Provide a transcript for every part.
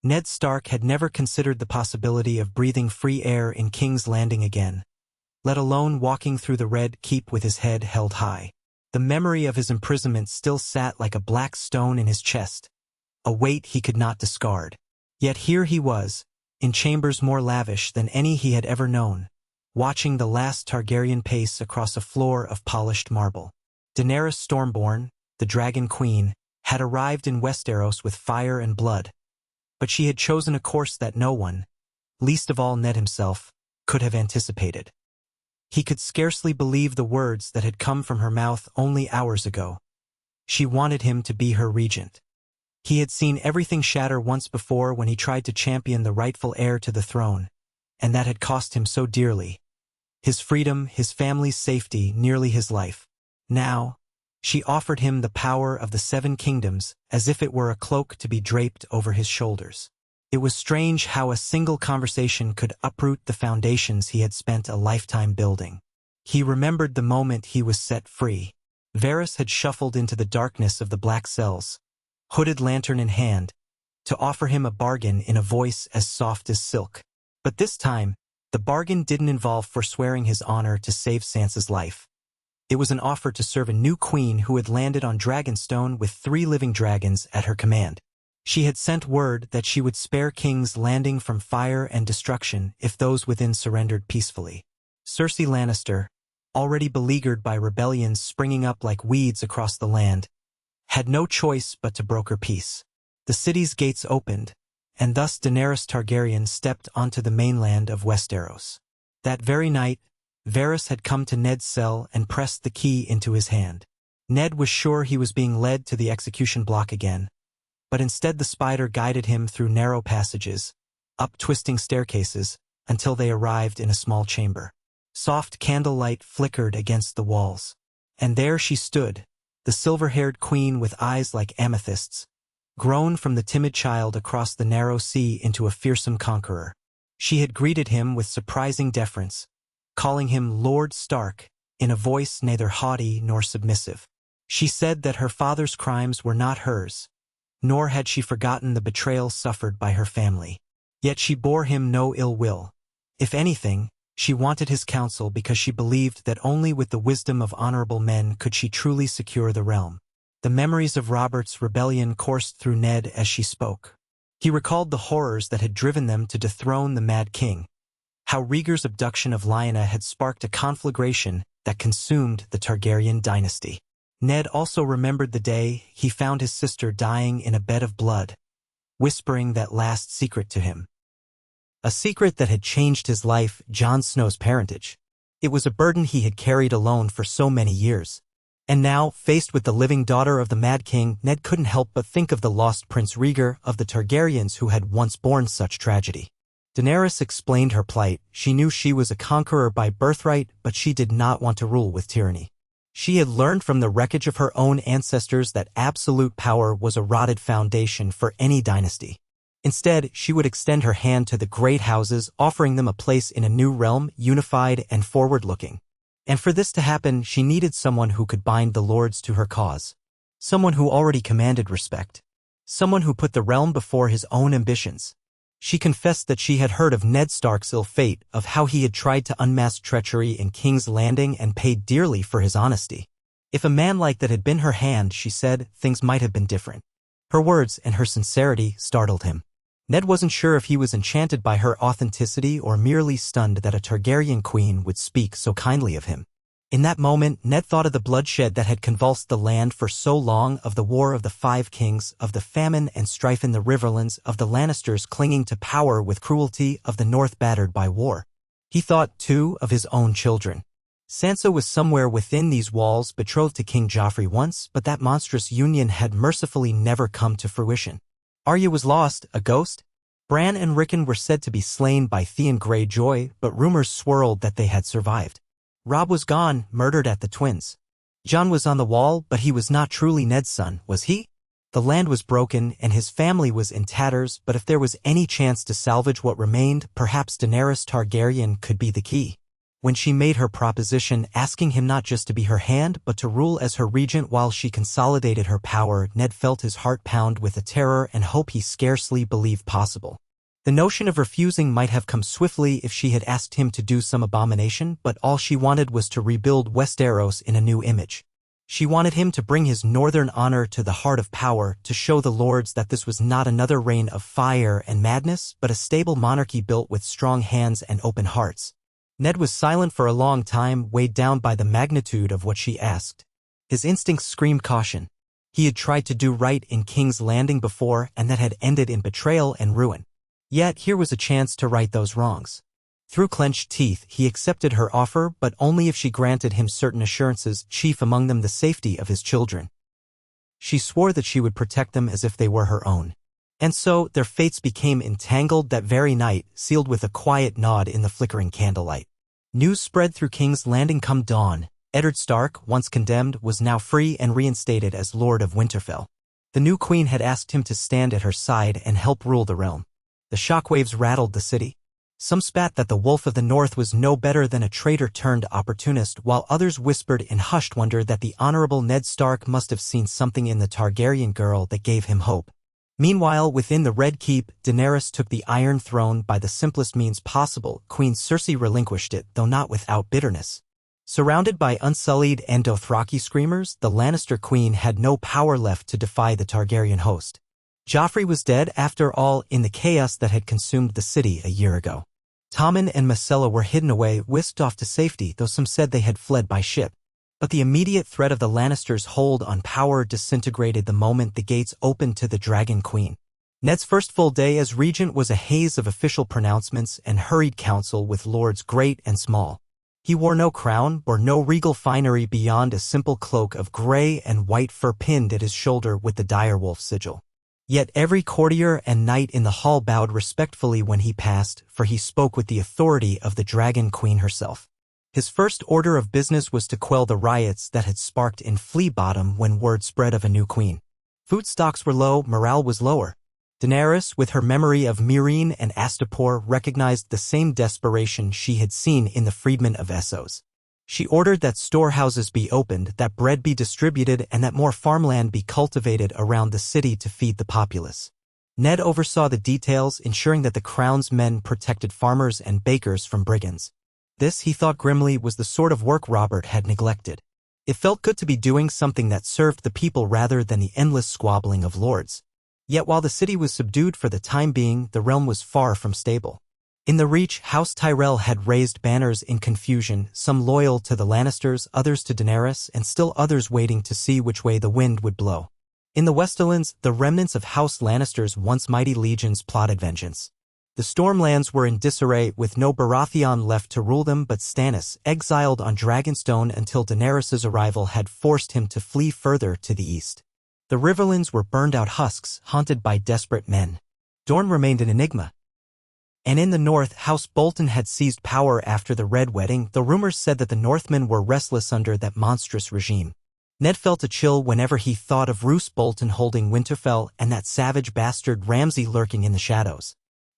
Ned Stark had never considered the possibility of breathing free air in King's Landing again, let alone walking through the Red Keep with his head held high. The memory of his imprisonment still sat like a black stone in his chest, a weight he could not discard. Yet here he was, in chambers more lavish than any he had ever known, watching the last Targaryen pace across a floor of polished marble. Daenerys Stormborn, the Dragon Queen, had arrived in Westeros with fire and blood, but she had chosen a course that no one, least of all Ned himself, could have anticipated. He could scarcely believe the words that had come from her mouth only hours ago. She wanted him to be her regent. He had seen everything shatter once before when he tried to champion the rightful heir to the throne, and that had cost him so dearly. His freedom, his family's safety, nearly his life. Now, she offered him the power of the Seven Kingdoms as if it were a cloak to be draped over his shoulders. It was strange how a single conversation could uproot the foundations he had spent a lifetime building. He remembered the moment he was set free. Varys had shuffled into the darkness of the black cells, hooded lantern in hand, to offer him a bargain in a voice as soft as silk. But this time, the bargain didn't involve forswearing his honor to save Sansa's life. It was an offer to serve a new queen who had landed on Dragonstone with 3 living dragons at her command. She had sent word that she would spare King's Landing from fire and destruction if those within surrendered peacefully. Cersei Lannister, already beleaguered by rebellions springing up like weeds across the land, had no choice but to broker peace. The city's gates opened, and thus Daenerys Targaryen stepped onto the mainland of Westeros. That very night, Varys had come to Ned's cell and pressed the key into his hand. Ned was sure he was being led to the execution block again, but instead the spider guided him through narrow passages, up twisting staircases, until they arrived in a small chamber. Soft candlelight flickered against the walls, and there she stood, the silver-haired queen with eyes like amethysts, grown from the timid child across the narrow sea into a fearsome conqueror. She had greeted him with surprising deference, calling him Lord Stark, in a voice neither haughty nor submissive. She said that her father's crimes were not hers, nor had she forgotten the betrayal suffered by her family. Yet she bore him no ill will. If anything, she wanted his counsel because she believed that only with the wisdom of honorable men could she truly secure the realm. The memories of Robert's rebellion coursed through Ned as she spoke. He recalled the horrors that had driven them to dethrone the Mad King, how Rhaegar's abduction of Lyanna had sparked a conflagration that consumed the Targaryen dynasty. Ned also remembered the day he found his sister dying in a bed of blood, whispering that last secret to him. A secret that had changed his life, Jon Snow's parentage. It was a burden he had carried alone for so many years. And now, faced with the living daughter of the Mad King, Ned couldn't help but think of the lost Prince Rhaegar of the Targaryens who had once borne such tragedy. Daenerys explained her plight. She knew she was a conqueror by birthright, but she did not want to rule with tyranny. She had learned from the wreckage of her own ancestors that absolute power was a rotted foundation for any dynasty. Instead, she would extend her hand to the great houses, offering them a place in a new realm, unified and forward-looking. And for this to happen, she needed someone who could bind the lords to her cause. Someone who already commanded respect. Someone who put the realm before his own ambitions. She confessed that she had heard of Ned Stark's ill fate, of how he had tried to unmask treachery in King's Landing and paid dearly for his honesty. If a man like that had been her hand, she said, things might have been different. Her words and her sincerity startled him. Ned wasn't sure if he was enchanted by her authenticity or merely stunned that a Targaryen queen would speak so kindly of him. In that moment, Ned thought of the bloodshed that had convulsed the land for so long, of the War of the Five Kings, of the famine and strife in the Riverlands, of the Lannisters clinging to power with cruelty, of the North battered by war. He thought, too, of his own children. Sansa was somewhere within these walls, betrothed to King Joffrey once, but that monstrous union had mercifully never come to fruition. Arya was lost, a ghost. Bran and Rickon were said to be slain by Theon Greyjoy, but rumors swirled that they had survived. Robb was gone, murdered at the Twins. Jon was on the wall, but he was not truly Ned's son, was he? The land was broken, and his family was in tatters, but if there was any chance to salvage what remained, perhaps Daenerys Targaryen could be the key. When she made her proposition asking him not just to be her hand but to rule as her regent while she consolidated her power, Ned felt his heart pound with a terror and hope he scarcely believed possible. The notion of refusing might have come swiftly if she had asked him to do some abomination, but all she wanted was to rebuild Westeros in a new image. She wanted him to bring his northern honor to the heart of power, to show the lords that this was not another reign of fire and madness, but a stable monarchy built with strong hands and open hearts. Ned was silent for a long time, weighed down by the magnitude of what she asked. His instincts screamed caution. He had tried to do right in King's Landing before, and that had ended in betrayal and ruin. Yet here was a chance to right those wrongs. Through clenched teeth, he accepted her offer, but only if she granted him certain assurances, chief among them the safety of his children. She swore that she would protect them as if they were her own. And so, their fates became entangled that very night, sealed with a quiet nod in the flickering candlelight. News spread through King's Landing come dawn. Eddard Stark, once condemned, was now free and reinstated as Lord of Winterfell. The new queen had asked him to stand at her side and help rule the realm. The shockwaves rattled the city. Some spat that the Wolf of the North was no better than a traitor turned opportunist, while others whispered in hushed wonder that the Honorable Ned Stark must have seen something in the Targaryen girl that gave him hope. Meanwhile, within the Red Keep, Daenerys took the Iron Throne by the simplest means possible. Queen Cersei relinquished it, though not without bitterness. Surrounded by unsullied and Dothraki screamers, the Lannister queen had no power left to defy the Targaryen host. Joffrey was dead, after all, in the chaos that had consumed the city a year ago. Tommen and Myrcella were hidden away, whisked off to safety, though some said they had fled by ship. But the immediate threat of the Lannisters' hold on power disintegrated the moment the gates opened to the Dragon Queen. Ned's first full day as regent was a haze of official pronouncements and hurried counsel with lords great and small. He wore no crown, bore no regal finery beyond a simple cloak of gray and white fur pinned at his shoulder with the direwolf sigil. Yet every courtier and knight in the hall bowed respectfully when he passed, for he spoke with the authority of the Dragon Queen herself. His first order of business was to quell the riots that had sparked in Flea Bottom when word spread of a new queen. Food stocks were low, morale was lower. Daenerys, with her memory of Meereen and Astapor, recognized the same desperation she had seen in the freedmen of Essos. She ordered that storehouses be opened, that bread be distributed, and that more farmland be cultivated around the city to feed the populace. Ned oversaw the details, ensuring that the crown's men protected farmers and bakers from brigands. This, he thought grimly, was the sort of work Robert had neglected. It felt good to be doing something that served the people rather than the endless squabbling of lords. Yet while the city was subdued for the time being, the realm was far from stable. In the Reach, House Tyrell had raised banners in confusion, some loyal to the Lannisters, others to Daenerys, and still others waiting to see which way the wind would blow. In the Westerlands, the remnants of House Lannister's once mighty legions plotted vengeance. The Stormlands were in disarray, with no Baratheon left to rule them but Stannis, exiled on Dragonstone until Daenerys' arrival had forced him to flee further to the east. The Riverlands were burned-out husks, haunted by desperate men. Dorne remained an enigma. And in the north, House Bolton had seized power after the Red Wedding, though rumors said that the Northmen were restless under that monstrous regime. Ned felt a chill whenever he thought of Roose Bolton holding Winterfell and that savage bastard Ramsay lurking in the shadows.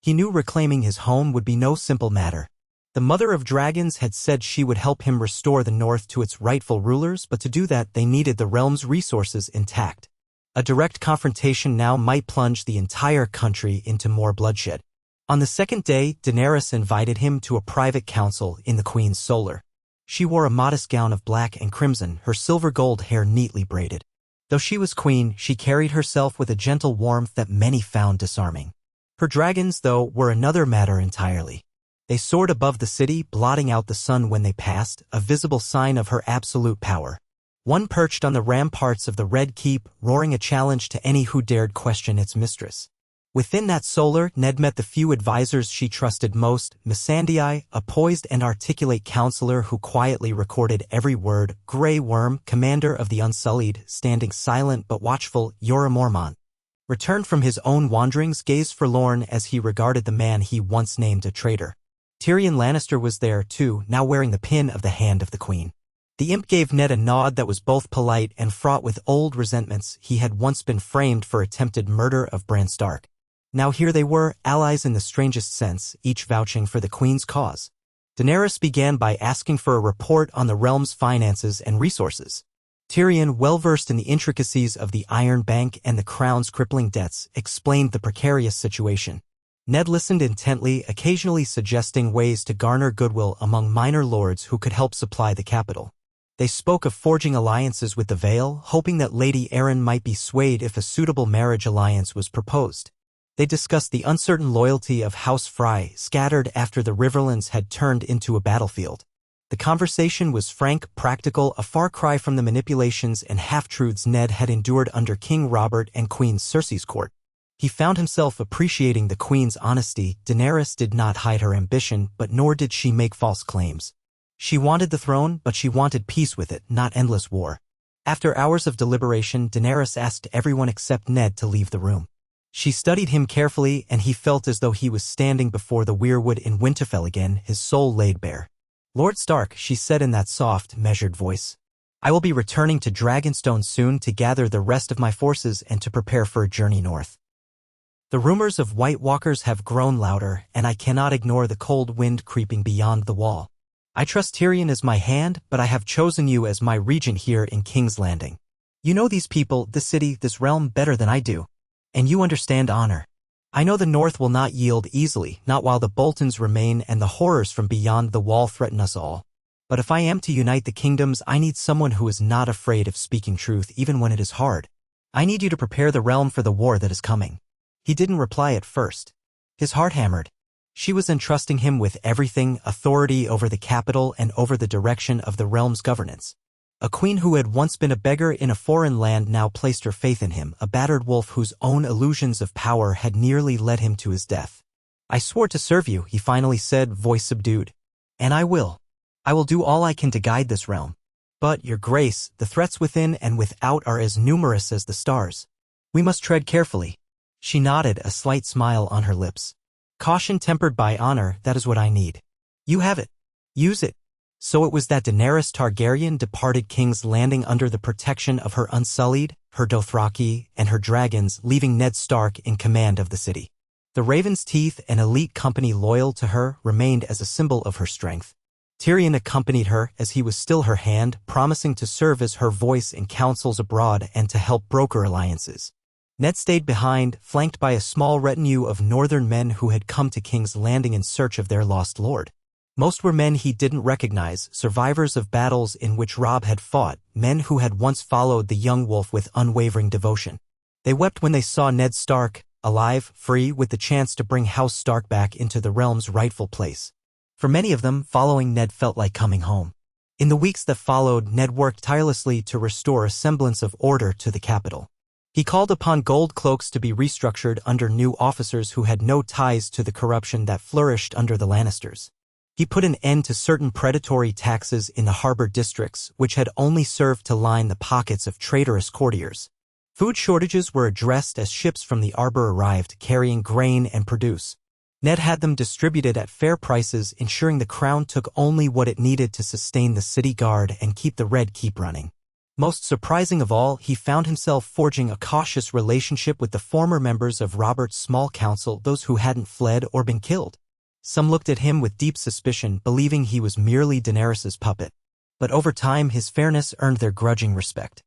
He knew reclaiming his home would be no simple matter. The Mother of Dragons had said she would help him restore the North to its rightful rulers, but to do that they needed the realm's resources intact. A direct confrontation now might plunge the entire country into more bloodshed. On the second day, Daenerys invited him to a private council in the Queen's solar. She wore a modest gown of black and crimson, her silver-gold hair neatly braided. Though she was queen, she carried herself with a gentle warmth that many found disarming. Her dragons, though, were another matter entirely. They soared above the city, blotting out the sun when they passed, a visible sign of her absolute power. One perched on the ramparts of the Red Keep, roaring a challenge to any who dared question its mistress. Within that solar, Ned met the few advisors she trusted most: Missandei, a poised and articulate counselor who quietly recorded every word; Grey Worm, commander of the Unsullied, standing silent but watchful; Jorah Mormont, returned from his own wanderings, gazed forlorn as he regarded the man he once named a traitor. Tyrion Lannister was there, too, now wearing the pin of the hand of the Queen. The imp gave Ned a nod that was both polite and fraught with old resentments. He had once been framed for attempted murder of Bran Stark. Now here they were, allies in the strangest sense, each vouching for the Queen's cause. Daenerys began by asking for a report on the realm's finances and resources. Tyrion, well-versed in the intricacies of the Iron Bank and the Crown's crippling debts, explained the precarious situation. Ned listened intently, occasionally suggesting ways to garner goodwill among minor lords who could help supply the capital. They spoke of forging alliances with the Vale, hoping that Lady Arryn might be swayed if a suitable marriage alliance was proposed. They discussed the uncertain loyalty of House Frey, scattered after the Riverlands had turned into a battlefield. The conversation was frank, practical, a far cry from the manipulations and half-truths Ned had endured under King Robert and Queen Cersei's court. He found himself appreciating the Queen's honesty. Daenerys did not hide her ambition, but nor did she make false claims. She wanted the throne, but she wanted peace with it, not endless war. After hours of deliberation, Daenerys asked everyone except Ned to leave the room. She studied him carefully, and he felt as though he was standing before the weirwood in Winterfell again, his soul laid bare. "Lord Stark," she said in that soft, measured voice. "I will be returning to Dragonstone soon to gather the rest of my forces and to prepare for a journey north. The rumors of White Walkers have grown louder, and I cannot ignore the cold wind creeping beyond the wall. I trust Tyrion as my hand, but I have chosen you as my regent here in King's Landing. You know these people, this city, this realm better than I do. And you understand honor. I know the North will not yield easily, not while the Boltons remain and the horrors from beyond the wall threaten us all. But if I am to unite the kingdoms, I need someone who is not afraid of speaking truth even when it is hard. I need you to prepare the realm for the war that is coming." He didn't reply at first. His heart hammered. She was entrusting him with everything, authority over the capital and over the direction of the realm's governance. A queen who had once been a beggar in a foreign land now placed her faith in him, a battered wolf whose own illusions of power had nearly led him to his death. "I swore to serve you," he finally said, voice subdued. "And I will. I will do all I can to guide this realm. But, Your Grace, the threats within and without are as numerous as the stars. We must tread carefully." She nodded, a slight smile on her lips. "Caution tempered by honor, that is what I need. You have it. Use it." So it was that Daenerys Targaryen departed King's Landing under the protection of her Unsullied, her Dothraki, and her dragons, leaving Ned Stark in command of the city. The Raven's Teeth, an elite company loyal to her, remained as a symbol of her strength. Tyrion accompanied her as he was still her hand, promising to serve as her voice in councils abroad and to help broker alliances. Ned stayed behind, flanked by a small retinue of northern men who had come to King's Landing in search of their lost lord. Most were men he didn't recognize, survivors of battles in which Robb had fought, men who had once followed the young wolf with unwavering devotion. They wept when they saw Ned Stark, alive, free, with the chance to bring House Stark back into the realm's rightful place. For many of them, following Ned felt like coming home. In the weeks that followed, Ned worked tirelessly to restore a semblance of order to the capital. He called upon gold cloaks to be restructured under new officers who had no ties to the corruption that flourished under the Lannisters. He put an end to certain predatory taxes in the harbor districts, which had only served to line the pockets of traitorous courtiers. Food shortages were addressed as ships from the Arbor arrived, carrying grain and produce. Ned had them distributed at fair prices, ensuring the crown took only what it needed to sustain the city guard and keep the Red Keep running. Most surprising of all, he found himself forging a cautious relationship with the former members of Robert's small council, those who hadn't fled or been killed. Some looked at him with deep suspicion, believing he was merely Daenerys's puppet. But over time, his fairness earned their grudging respect.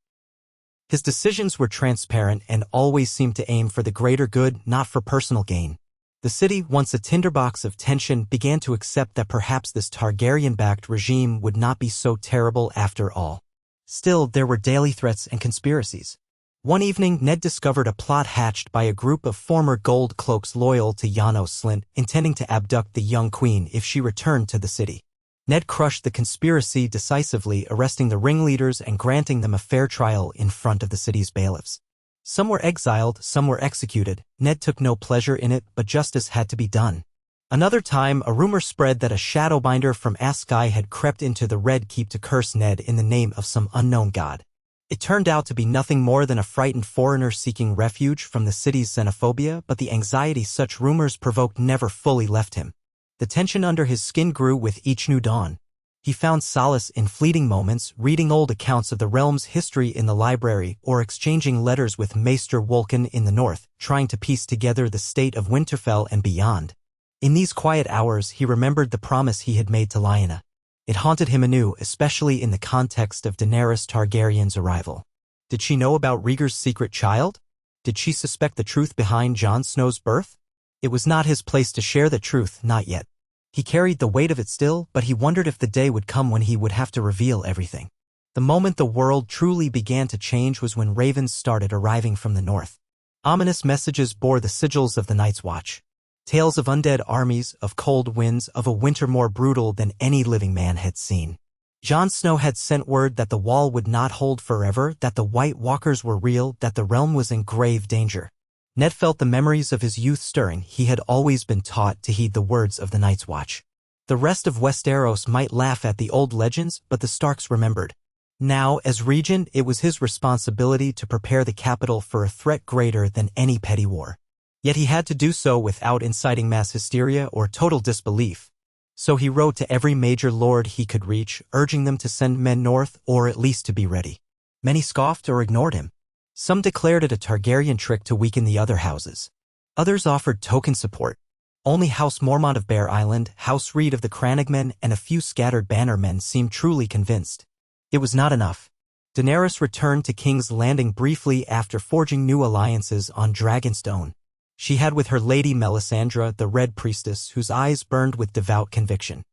His decisions were transparent and always seemed to aim for the greater good, not for personal gain. The city, once a tinderbox of tension, began to accept that perhaps this Targaryen-backed regime would not be so terrible after all. Still, there were daily threats and conspiracies. One evening, Ned discovered a plot hatched by a group of former gold cloaks loyal to Janos Slynt, intending to abduct the young queen if she returned to the city. Ned crushed the conspiracy decisively, arresting the ringleaders and granting them a fair trial in front of the city's bailiffs. Some were exiled, some were executed. Ned took no pleasure in it, but justice had to be done. Another time, a rumor spread that a Shadowbinder from Askai had crept into the Red Keep to curse Ned in the name of some unknown god. It turned out to be nothing more than a frightened foreigner seeking refuge from the city's xenophobia, but the anxiety such rumors provoked never fully left him. The tension under his skin grew with each new dawn. He found solace in fleeting moments, reading old accounts of the realm's history in the library or exchanging letters with Maester Wolkan in the north, trying to piece together the state of Winterfell and beyond. In these quiet hours he remembered the promise he had made to Lyanna. It haunted him anew, especially in the context of Daenerys Targaryen's arrival. Did she know about Rhaegar's secret child? Did she suspect the truth behind Jon Snow's birth? It was not his place to share the truth, not yet. He carried the weight of it still, but he wondered if the day would come when he would have to reveal everything. The moment the world truly began to change was when ravens started arriving from the north. Ominous messages bore the sigils of the Night's Watch. Tales of undead armies, of cold winds, of a winter more brutal than any living man had seen. Jon Snow had sent word that the wall would not hold forever, that the White Walkers were real, that the realm was in grave danger. Ned felt the memories of his youth stirring. He had always been taught to heed the words of the Night's Watch. The rest of Westeros might laugh at the old legends, but the Starks remembered. Now, as regent, it was his responsibility to prepare the capital for a threat greater than any petty war. Yet he had to do so without inciting mass hysteria or total disbelief. So he wrote to every major lord he could reach, urging them to send men north or at least to be ready. Many scoffed or ignored him. Some declared it a Targaryen trick to weaken the other houses. Others offered token support. Only House Mormont of Bear Island, House Reed of the Crannogmen, and a few scattered bannermen seemed truly convinced. It was not enough. Daenerys returned to King's Landing briefly after forging new alliances on Dragonstone. She had with her Lady Melisandre, the Red Priestess, whose eyes burned with devout conviction.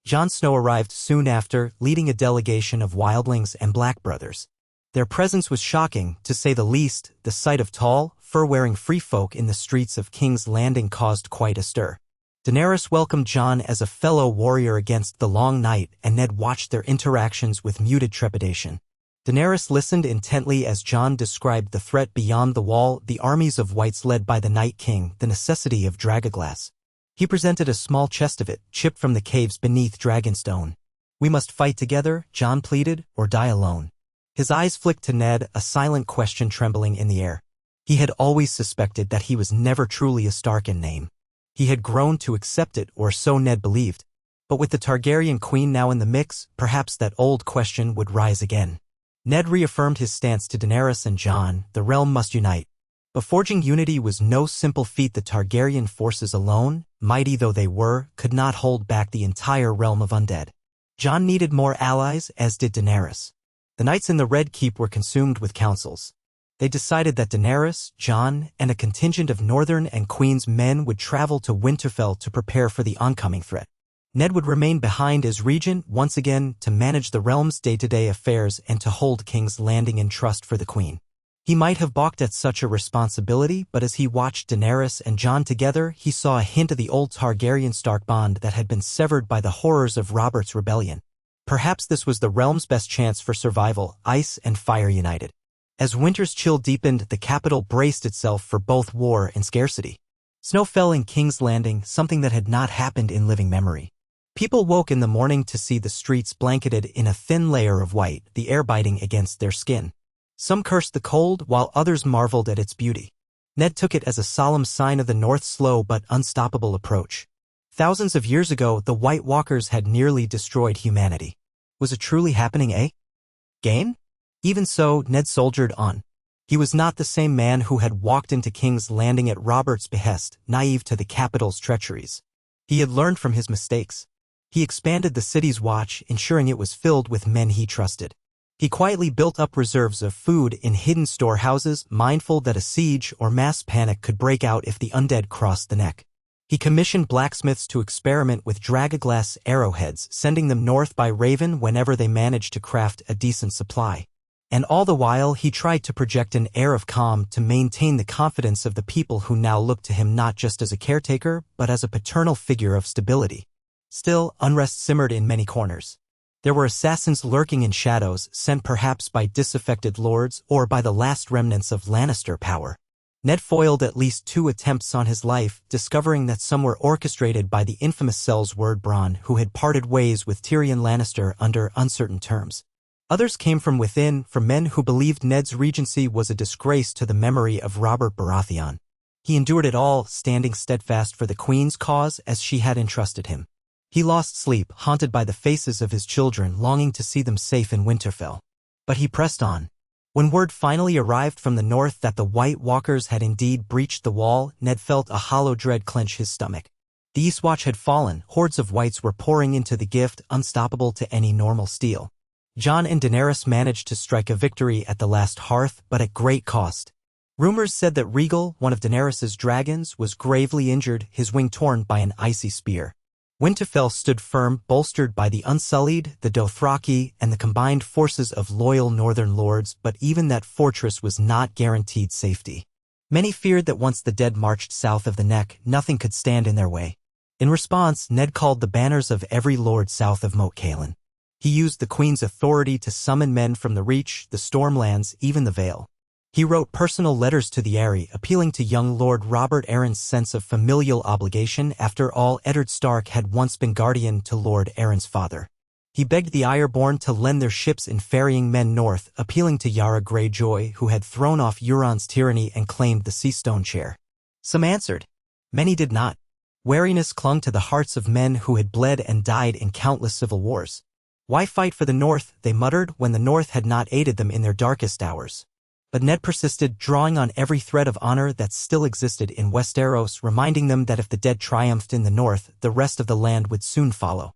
Jon Snow arrived soon after, leading a delegation of wildlings and black brothers. Their presence was shocking, to say the least. The sight of tall, fur-wearing free folk in the streets of King's Landing caused quite a stir. Daenerys welcomed Jon as a fellow warrior against the long night, and Ned watched their interactions with muted trepidation. Daenerys listened intently as Jon described the threat beyond the wall, the armies of whites led by the Night King, the necessity of dragoglass. He presented a small chest of it, chipped from the caves beneath Dragonstone. "We must fight together," Jon pleaded, "or die alone." His eyes flicked to Ned, a silent question trembling in the air. He had always suspected that he was never truly a Stark in name. He had grown to accept it, or so Ned believed. But with the Targaryen queen now in the mix, perhaps that old question would rise again. Ned reaffirmed his stance to Daenerys and Jon: the realm must unite. But forging unity was no simple feat. The Targaryen forces alone, mighty though they were, could not hold back the entire realm of undead. Jon needed more allies, as did Daenerys. The knights in the Red Keep were consumed with councils. They decided that Daenerys, Jon, and a contingent of Northern and Queen's men would travel to Winterfell to prepare for the oncoming threat. Ned would remain behind as regent, once again, to manage the realm's day-to-day affairs and to hold King's Landing in trust for the Queen. He might have balked at such a responsibility, but as he watched Daenerys and Jon together, he saw a hint of the old Targaryen Stark bond that had been severed by the horrors of Robert's rebellion. Perhaps this was the realm's best chance for survival, ice and fire united. As winter's chill deepened, the capital braced itself for both war and scarcity. Snow fell in King's Landing, something that had not happened in living memory. People woke in the morning to see the streets blanketed in a thin layer of white, the air biting against their skin. Some cursed the cold, while others marveled at its beauty. Ned took it as a solemn sign of the North's slow but unstoppable approach. Thousands of years ago, the White Walkers had nearly destroyed humanity. Was it truly happening, eh? Gain? Even so, Ned soldiered on. He was not the same man who had walked into King's Landing at Robert's behest, naive to the capital's treacheries. He had learned from his mistakes. He expanded the city's watch, ensuring it was filled with men he trusted. He quietly built up reserves of food in hidden storehouses, mindful that a siege or mass panic could break out if the undead crossed the neck. He commissioned blacksmiths to experiment with dragoglass arrowheads, sending them north by Raven whenever they managed to craft a decent supply. And all the while he tried to project an air of calm to maintain the confidence of the people who now looked to him not just as a caretaker, but as a paternal figure of stability. Still, unrest simmered in many corners. There were assassins lurking in shadows, sent perhaps by disaffected lords or by the last remnants of Lannister power. Ned foiled at least 2 attempts on his life, discovering that some were orchestrated by the infamous Selsword Bronn, who had parted ways with Tyrion Lannister under uncertain terms. Others came from within, from men who believed Ned's regency was a disgrace to the memory of Robert Baratheon. He endured it all, standing steadfast for the Queen's cause as she had entrusted him. He lost sleep, haunted by the faces of his children, longing to see them safe in Winterfell. But he pressed on. When word finally arrived from the north that the White Walkers had indeed breached the wall, Ned felt a hollow dread clench his stomach. The Eastwatch had fallen, hordes of whites were pouring into the gift, unstoppable to any normal steel. Jon and Daenerys managed to strike a victory at the last hearth, but at great cost. Rumors said that Regent, one of Daenerys's dragons, was gravely injured, his wing torn by an icy spear. Winterfell stood firm, bolstered by the Unsullied, the Dothraki, and the combined forces of loyal northern lords, but even that fortress was not guaranteed safety. Many feared that once the dead marched south of the Neck, nothing could stand in their way. In response, Ned called the banners of every lord south of Moat Cailin. He used the Queen's authority to summon men from the Reach, the Stormlands, even the Vale. He wrote personal letters to the Eyrie, appealing to young Lord Robert Arryn's sense of familial obligation. After all, Eddard Stark had once been guardian to Lord Arryn's father. He begged the Ironborn to lend their ships in ferrying men north, appealing to Yara Greyjoy, who had thrown off Euron's tyranny and claimed the Seastone chair. Some answered. Many did not. Wariness clung to the hearts of men who had bled and died in countless civil wars. Why fight for the North, they muttered, when the North had not aided them in their darkest hours. But Ned persisted, drawing on every thread of honor that still existed in Westeros, reminding them that if the dead triumphed in the North, the rest of the land would soon follow.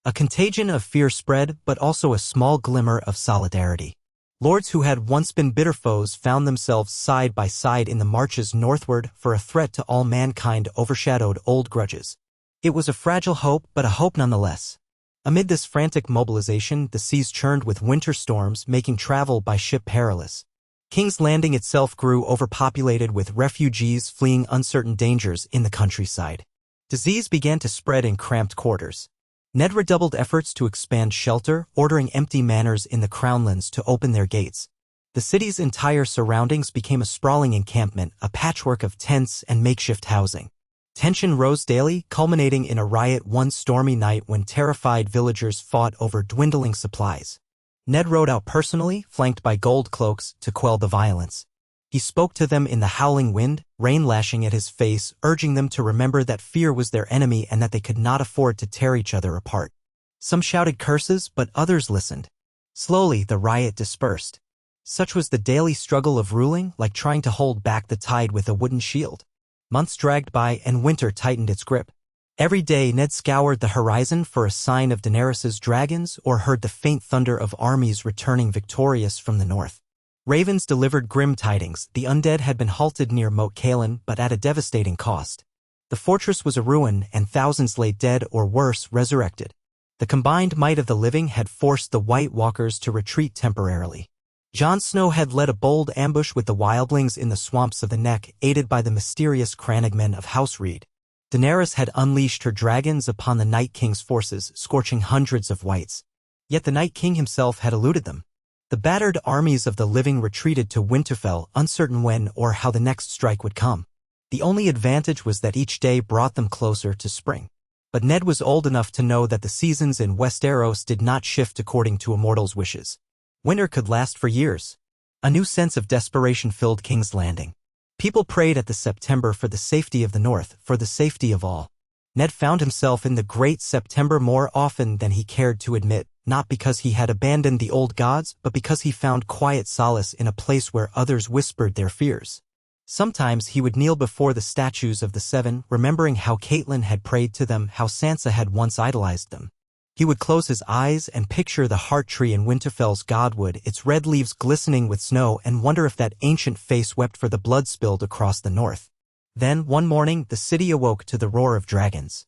A contagion of fear spread, but also a small glimmer of solidarity. Lords who had once been bitter foes found themselves side by side in the marches northward, for a threat to all mankind overshadowed old grudges. It was a fragile hope, but a hope nonetheless. Amid this frantic mobilization, the seas churned with winter storms, making travel by ship perilous. King's Landing itself grew overpopulated, with refugees fleeing uncertain dangers in the countryside. Disease began to spread in cramped quarters. Ned redoubled efforts to expand shelter, ordering empty manors in the Crownlands to open their gates. The city's entire surroundings became a sprawling encampment, a patchwork of tents and makeshift housing. Tension rose daily, culminating in a riot one stormy night when terrified villagers fought over dwindling supplies. Ned rode out personally, flanked by gold cloaks, to quell the violence. He spoke to them in the howling wind, rain lashing at his face, urging them to remember that fear was their enemy and that they could not afford to tear each other apart. Some shouted curses, but others listened. Slowly, the riot dispersed. Such was the daily struggle of ruling, like trying to hold back the tide with a wooden shield. Months dragged by, and winter tightened its grip. Every day Ned scoured the horizon for a sign of Daenerys's dragons or heard the faint thunder of armies returning victorious from the north. Ravens delivered grim tidings. The undead had been halted near Moat Cailin, but at a devastating cost. The fortress was a ruin, and thousands lay dead or worse, resurrected. The combined might of the living had forced the White Walkers to retreat temporarily. Jon Snow had led a bold ambush with the wildlings in the swamps of the Neck, aided by the mysterious crannogmen of House Reed. Daenerys had unleashed her dragons upon the Night King's forces, scorching hundreds of whites. Yet the Night King himself had eluded them. The battered armies of the living retreated to Winterfell, uncertain when or how the next strike would come. The only advantage was that each day brought them closer to spring. But Ned was old enough to know that the seasons in Westeros did not shift according to a mortal's wishes. Winter could last for years. A new sense of desperation filled King's Landing. People prayed at the September for the safety of the North, for the safety of all. Ned found himself in the Great September more often than he cared to admit, not because he had abandoned the old gods, but because he found quiet solace in a place where others whispered their fears. Sometimes he would kneel before the statues of the Seven, remembering how Catelyn had prayed to them, how Sansa had once idolized them. He would close his eyes and picture the heart tree in Winterfell's godwood, its red leaves glistening with snow, and wonder if that ancient face wept for the blood spilled across the north. Then, one morning, the city awoke to the roar of dragons.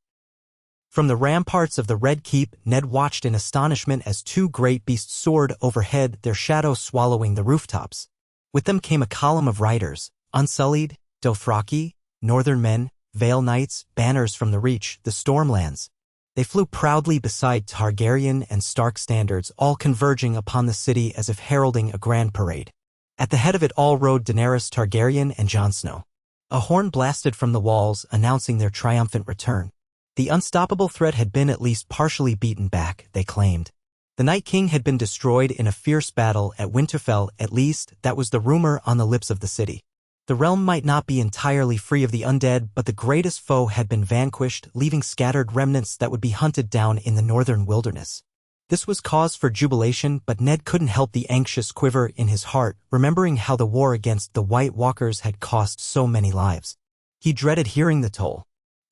From the ramparts of the Red Keep, Ned watched in astonishment as two great beasts soared overhead, their shadows swallowing the rooftops. With them came a column of riders, Unsullied, Dothraki, Northern men, Vale Knights, banners from the Reach, the Stormlands. They flew proudly beside Targaryen and Stark standards, all converging upon the city as if heralding a grand parade. At the head of it all rode Daenerys Targaryen and Jon Snow. A horn blasted from the walls, announcing their triumphant return. The unstoppable threat had been at least partially beaten back, they claimed. The Night King had been destroyed in a fierce battle at Winterfell, at least that was the rumor on the lips of the city. The realm might not be entirely free of the undead, but the greatest foe had been vanquished, leaving scattered remnants that would be hunted down in the northern wilderness. This was cause for jubilation, but Ned couldn't help the anxious quiver in his heart, remembering how the war against the White Walkers had cost so many lives. He dreaded hearing the toll.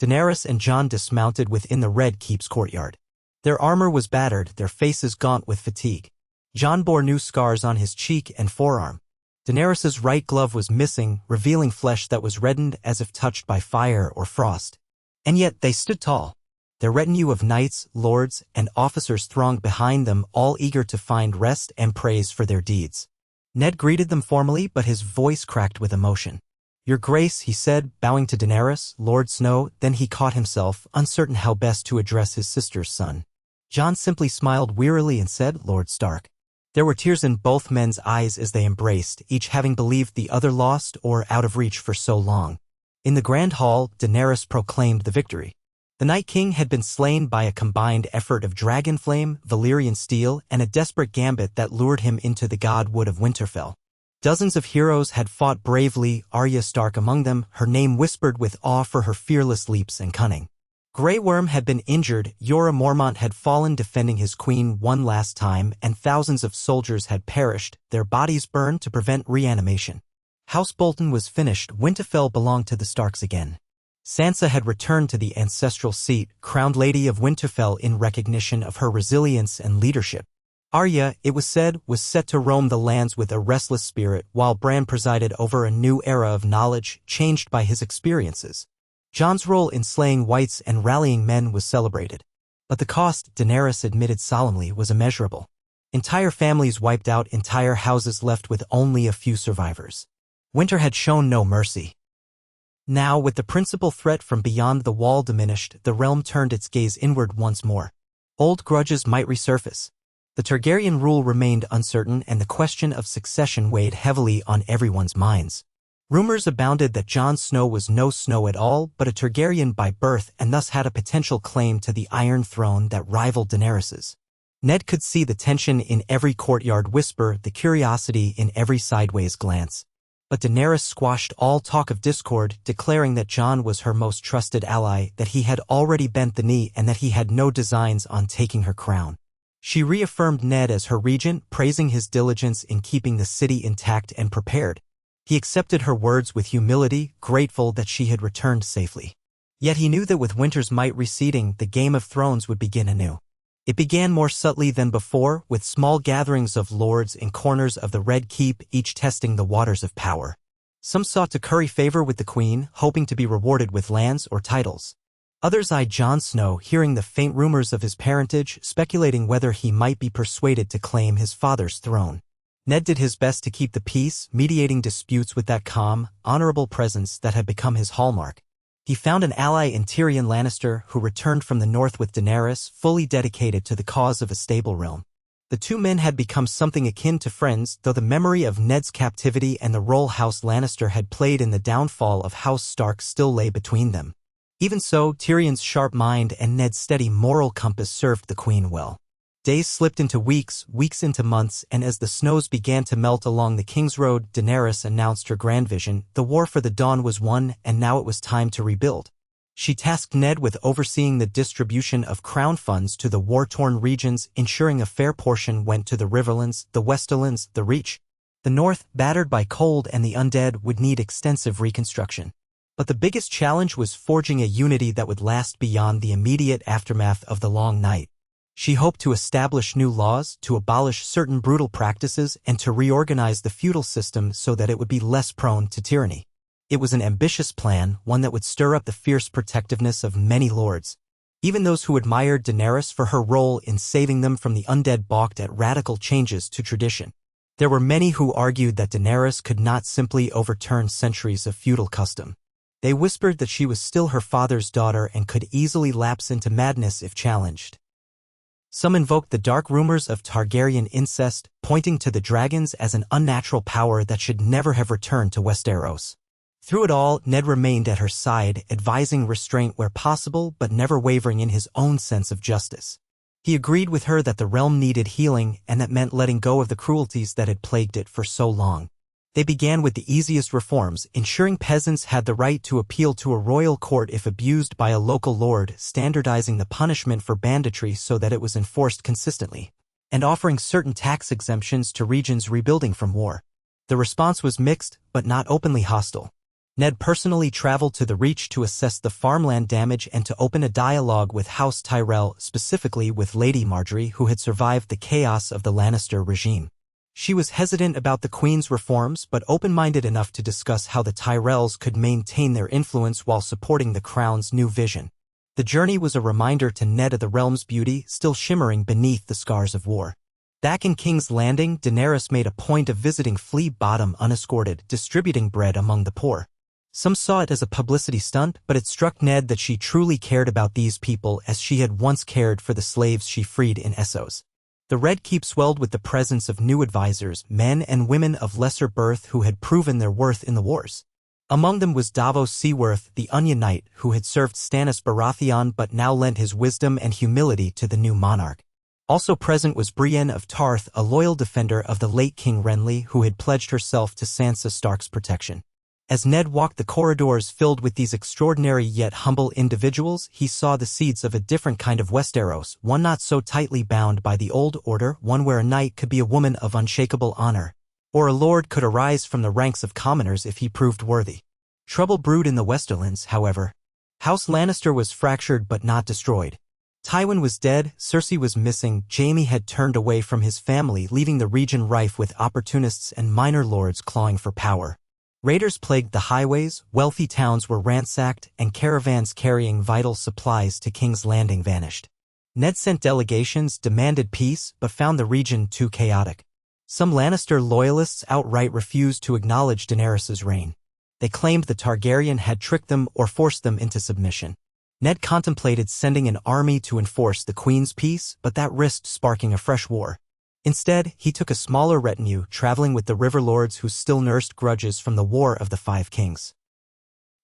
Daenerys and Jon dismounted within the Red Keep's courtyard. Their armor was battered, their faces gaunt with fatigue. Jon bore new scars on his cheek and forearm. Daenerys's right glove was missing, revealing flesh that was reddened as if touched by fire or frost. And yet they stood tall. Their retinue of knights, lords, and officers thronged behind them, all eager to find rest and praise for their deeds. Ned greeted them formally, but his voice cracked with emotion. "Your Grace," he said, bowing to Daenerys, Lord Snow. Then he caught himself, uncertain how best to address his sister's son. Jon simply smiled wearily and said, "Lord Stark." There were tears in both men's eyes as they embraced, each having believed the other lost or out of reach for so long. In the Grand Hall, Daenerys proclaimed the victory. The Night King had been slain by a combined effort of dragonflame, Valyrian steel, and a desperate gambit that lured him into the godwood of Winterfell. Dozens of heroes had fought bravely, Arya Stark among them, her name whispered with awe for her fearless leaps and cunning. Grey Worm had been injured, Jorah Mormont had fallen defending his queen one last time, and thousands of soldiers had perished, their bodies burned to prevent reanimation. House Bolton was finished, Winterfell belonged to the Starks again. Sansa had returned to the ancestral seat, crowned Lady of Winterfell in recognition of her resilience and leadership. Arya, it was said, was set to roam the lands with a restless spirit, while Bran presided over a new era of knowledge, changed by his experiences. Jon's role in slaying whites and rallying men was celebrated. But the cost, Daenerys admitted solemnly, was immeasurable. Entire families wiped out, entire houses left with only a few survivors. Winter had shown no mercy. Now, with the principal threat from beyond the wall diminished, the realm turned its gaze inward once more. Old grudges might resurface. The Targaryen rule remained uncertain, and the question of succession weighed heavily on everyone's minds. Rumors abounded that Jon Snow was no Snow at all, but a Targaryen by birth, and thus had a potential claim to the Iron Throne that rivaled Daenerys's. Ned could see the tension in every courtyard whisper, the curiosity in every sideways glance. But Daenerys squashed all talk of discord, declaring that Jon was her most trusted ally, that he had already bent the knee, and that he had no designs on taking her crown. She reaffirmed Ned as her regent, praising his diligence in keeping the city intact and prepared. He accepted her words with humility, grateful that she had returned safely. Yet he knew that with winter's might receding, the Game of Thrones would begin anew. It began more subtly than before, with small gatherings of lords in corners of the Red Keep, each testing the waters of power. Some sought to curry favor with the queen, hoping to be rewarded with lands or titles. Others eyed Jon Snow, hearing the faint rumors of his parentage, speculating whether he might be persuaded to claim his father's throne. Ned did his best to keep the peace, mediating disputes with that calm, honorable presence that had become his hallmark. He found an ally in Tyrion Lannister, who returned from the north with Daenerys, fully dedicated to the cause of a stable realm. The two men had become something akin to friends, though the memory of Ned's captivity and the role House Lannister had played in the downfall of House Stark still lay between them. Even so, Tyrion's sharp mind and Ned's steady moral compass served the queen well. Days slipped into weeks, weeks into months, and as the snows began to melt along the King's Road, Daenerys announced her grand vision. The war for the Dawn was won, and now it was time to rebuild. She tasked Ned with overseeing the distribution of crown funds to the war-torn regions, ensuring a fair portion went to the Riverlands, the Westerlands, the Reach. The North, battered by cold and the undead, would need extensive reconstruction. But the biggest challenge was forging a unity that would last beyond the immediate aftermath of the Long Night. She hoped to establish new laws, to abolish certain brutal practices, and to reorganize the feudal system so that it would be less prone to tyranny. It was an ambitious plan, one that would stir up the fierce protectiveness of many lords. Even those who admired Daenerys for her role in saving them from the undead balked at radical changes to tradition. There were many who argued that Daenerys could not simply overturn centuries of feudal custom. They whispered that she was still her father's daughter and could easily lapse into madness if challenged. Some invoked the dark rumors of Targaryen incest, pointing to the dragons as an unnatural power that should never have returned to Westeros. Through it all, Ned remained at her side, advising restraint where possible but never wavering in his own sense of justice. He agreed with her that the realm needed healing, and that meant letting go of the cruelties that had plagued it for so long. They began with the easiest reforms, ensuring peasants had the right to appeal to a royal court if abused by a local lord, standardizing the punishment for banditry so that it was enforced consistently, and offering certain tax exemptions to regions rebuilding from war. The response was mixed, but not openly hostile. Ned personally traveled to the Reach to assess the farmland damage and to open a dialogue with House Tyrell, specifically with Lady Margaery, who had survived the chaos of the Lannister regime. She was hesitant about the Queen's reforms but open-minded enough to discuss how the Tyrells could maintain their influence while supporting the Crown's new vision. The journey was a reminder to Ned of the realm's beauty still shimmering beneath the scars of war. Back in King's Landing, Daenerys made a point of visiting Flea Bottom unescorted, distributing bread among the poor. Some saw it as a publicity stunt, but it struck Ned that she truly cared about these people as she had once cared for the slaves she freed in Essos. The Red Keep swelled with the presence of new advisors, men and women of lesser birth who had proven their worth in the wars. Among them was Davos Seaworth, the Onion Knight, who had served Stannis Baratheon but now lent his wisdom and humility to the new monarch. Also present was Brienne of Tarth, a loyal defender of the late King Renly who had pledged herself to Sansa Stark's protection. As Ned walked the corridors filled with these extraordinary yet humble individuals, he saw the seeds of a different kind of Westeros, one not so tightly bound by the old order, one where a knight could be a woman of unshakable honor, or a lord could arise from the ranks of commoners if he proved worthy. Trouble brewed in the Westerlands, however. House Lannister was fractured but not destroyed. Tywin was dead, Cersei was missing, Jaime had turned away from his family, leaving the region rife with opportunists and minor lords clawing for power. Raiders plagued the highways, wealthy towns were ransacked, and caravans carrying vital supplies to King's Landing vanished. Ned sent delegations, demanded peace, but found the region too chaotic. Some Lannister loyalists outright refused to acknowledge Daenerys' reign. They claimed the Targaryen had tricked them or forced them into submission. Ned contemplated sending an army to enforce the Queen's peace, but that risked sparking a fresh war. Instead, he took a smaller retinue, traveling with the river lords who still nursed grudges from the War of the Five Kings.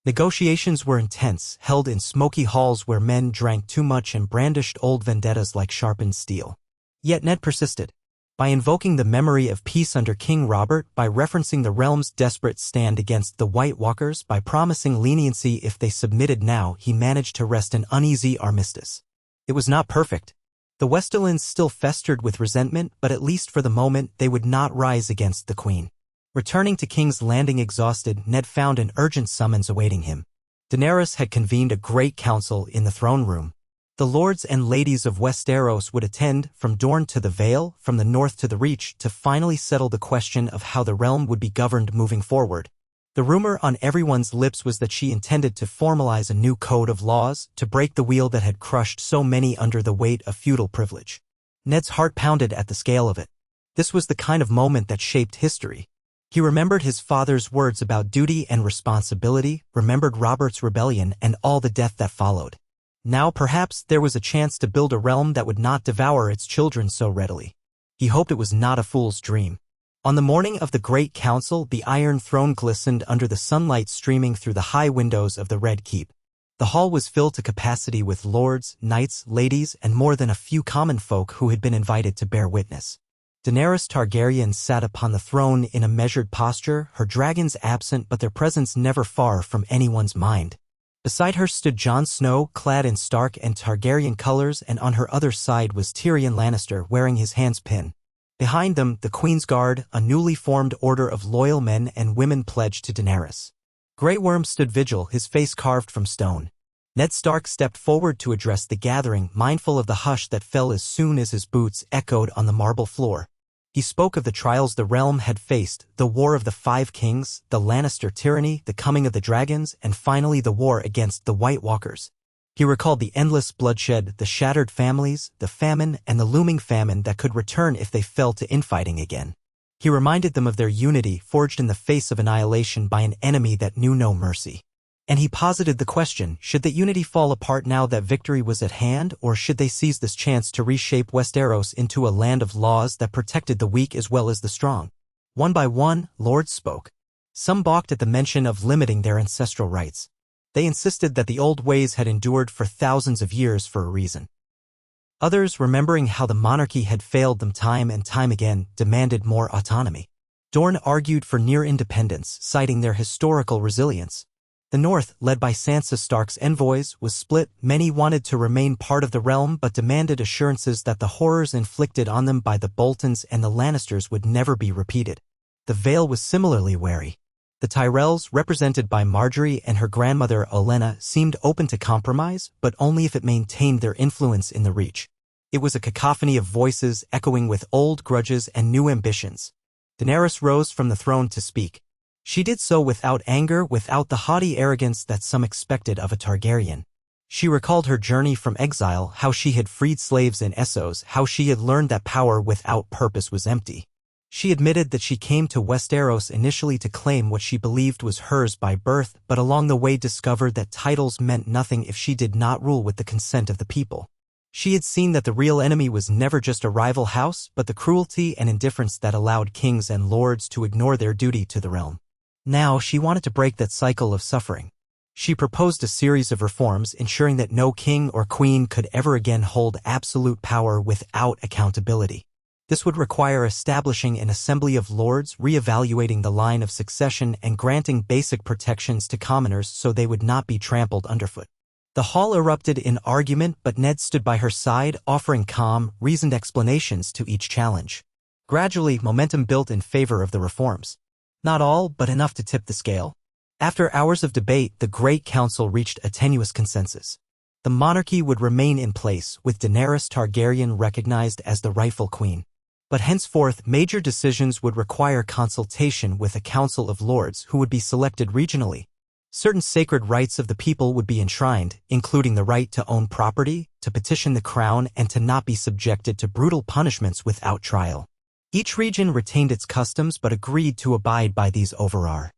Negotiations were intense, held in smoky halls where men drank too much and brandished old vendettas like sharpened steel. Yet Ned persisted. By invoking the memory of peace under King Robert, by referencing the realm's desperate stand against the White Walkers, by promising leniency if they submitted now, he managed to wrest an uneasy armistice. It was not perfect. The Westerlands still festered with resentment, but at least for the moment they would not rise against the Queen. Returning to King's Landing exhausted, Ned found an urgent summons awaiting him. Daenerys had convened a great council in the throne room. The lords and ladies of Westeros would attend, from Dorne to the Vale, from the north to the Reach, to finally settle the question of how the realm would be governed moving forward. The rumor on everyone's lips was that she intended to formalize a new code of laws, to break the wheel that had crushed so many under the weight of feudal privilege. Ned's heart pounded at the scale of it. This was the kind of moment that shaped history. He remembered his father's words about duty and responsibility, remembered Robert's rebellion and all the death that followed. Now perhaps there was a chance to build a realm that would not devour its children so readily. He hoped it was not a fool's dream. On the morning of the Great Council, the Iron Throne glistened under the sunlight streaming through the high windows of the Red Keep. The hall was filled to capacity with lords, knights, ladies, and more than a few common folk who had been invited to bear witness. Daenerys Targaryen sat upon the throne in a measured posture, her dragons absent but their presence never far from anyone's mind. Beside her stood Jon Snow, clad in Stark and Targaryen colors, and on her other side was Tyrion Lannister wearing his hand's pin. Behind them, the Queen's Guard, a newly formed order of loyal men and women pledged to Daenerys. Grey Worm stood vigil, his face carved from stone. Ned Stark stepped forward to address the gathering, mindful of the hush that fell as soon as his boots echoed on the marble floor. He spoke of the trials the realm had faced, the War of the Five Kings, the Lannister tyranny, the coming of the dragons, and finally the war against the White Walkers. He recalled the endless bloodshed, the shattered families, the famine, and the looming famine that could return if they fell to infighting again. He reminded them of their unity, forged in the face of annihilation by an enemy that knew no mercy. And he posited the question, should that unity fall apart now that victory was at hand, or should they seize this chance to reshape Westeros into a land of laws that protected the weak as well as the strong? One by one, lords spoke. Some balked at the mention of limiting their ancestral rights. They insisted that the old ways had endured for thousands of years for a reason. Others, remembering how the monarchy had failed them time and time again, demanded more autonomy. Dorne argued for near independence, citing their historical resilience. The North, led by Sansa Stark's envoys, was split. Many wanted to remain part of the realm but demanded assurances that the horrors inflicted on them by the Boltons and the Lannisters would never be repeated. The Vale was similarly wary. The Tyrells, represented by Marjorie and her grandmother Olenna, seemed open to compromise, but only if it maintained their influence in the Reach. It was a cacophony of voices echoing with old grudges and new ambitions. Daenerys rose from the throne to speak. She did so without anger, without the haughty arrogance that some expected of a Targaryen. She recalled her journey from exile, how she had freed slaves in Essos, how she had learned that power without purpose was empty. She admitted that she came to Westeros initially to claim what she believed was hers by birth, but along the way discovered that titles meant nothing if she did not rule with the consent of the people. She had seen that the real enemy was never just a rival house, but the cruelty and indifference that allowed kings and lords to ignore their duty to the realm. Now she wanted to break that cycle of suffering. She proposed a series of reforms ensuring that no king or queen could ever again hold absolute power without accountability. This would require establishing an assembly of lords, reevaluating the line of succession, and granting basic protections to commoners so they would not be trampled underfoot. The hall erupted in argument, but Ned stood by her side, offering calm, reasoned explanations to each challenge. Gradually, momentum built in favor of the reforms. Not all, but enough to tip the scale. After hours of debate, the Great Council reached a tenuous consensus. The monarchy would remain in place, with Daenerys Targaryen recognized as the rightful queen. But henceforth, major decisions would require consultation with a council of lords who would be selected regionally. Certain sacred rights of the people would be enshrined, including the right to own property, to petition the crown, and to not be subjected to brutal punishments without trial. Each region retained its customs but agreed to abide by these overarching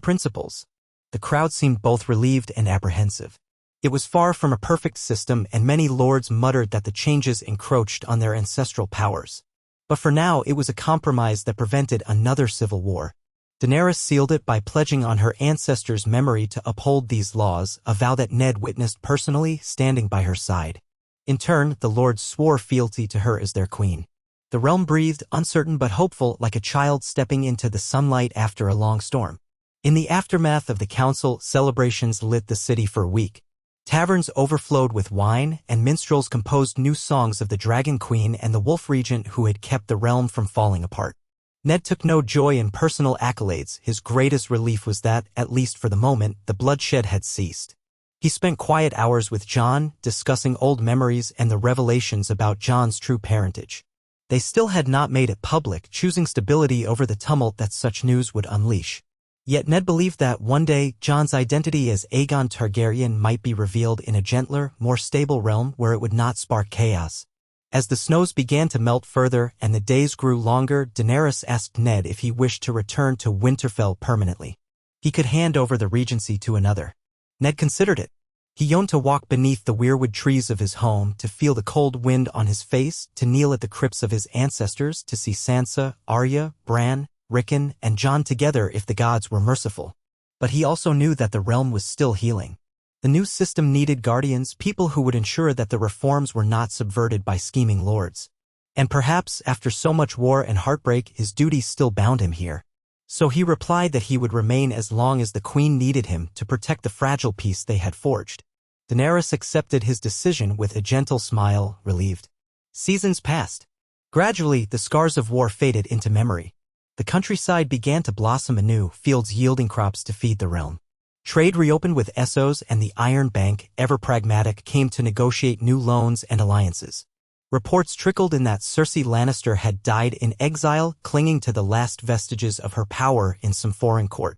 principles. The crowd seemed both relieved and apprehensive. It was far from a perfect system, and many lords muttered that the changes encroached on their ancestral powers. But for now, it was a compromise that prevented another civil war. Daenerys sealed it by pledging on her ancestors' memory to uphold these laws, a vow that Ned witnessed personally, standing by her side. In turn, the lords swore fealty to her as their queen. The realm breathed, uncertain but hopeful, like a child stepping into the sunlight after a long storm. In the aftermath of the council, celebrations lit the city for a week. Taverns overflowed with wine, and minstrels composed new songs of the Dragon Queen and the Wolf Regent who had kept the realm from falling apart. Ned took no joy in personal accolades. His greatest relief was that, at least for the moment, the bloodshed had ceased. He spent quiet hours with Jon, discussing old memories and the revelations about Jon's true parentage. They still had not made it public, choosing stability over the tumult that such news would unleash. Yet Ned believed that one day, Jon's identity as Aegon Targaryen might be revealed in a gentler, more stable realm where it would not spark chaos. As the snows began to melt further and the days grew longer, Daenerys asked Ned if he wished to return to Winterfell permanently. He could hand over the regency to another. Ned considered it. He yearned to walk beneath the weirwood trees of his home, to feel the cold wind on his face, to kneel at the crypts of his ancestors, to see Sansa, Arya, Bran, Rickon, and Jon together if the gods were merciful. But he also knew that the realm was still healing. The new system needed guardians, people who would ensure that the reforms were not subverted by scheming lords. And perhaps, after so much war and heartbreak, his duties still bound him here. So he replied that he would remain as long as the queen needed him to protect the fragile peace they had forged. Daenerys accepted his decision with a gentle smile, relieved. Seasons passed. Gradually, the scars of war faded into memory. The countryside began to blossom anew, fields yielding crops to feed the realm. Trade reopened with Essos, and the Iron Bank, ever pragmatic, came to negotiate new loans and alliances. Reports trickled in that Cersei Lannister had died in exile, clinging to the last vestiges of her power in some foreign court.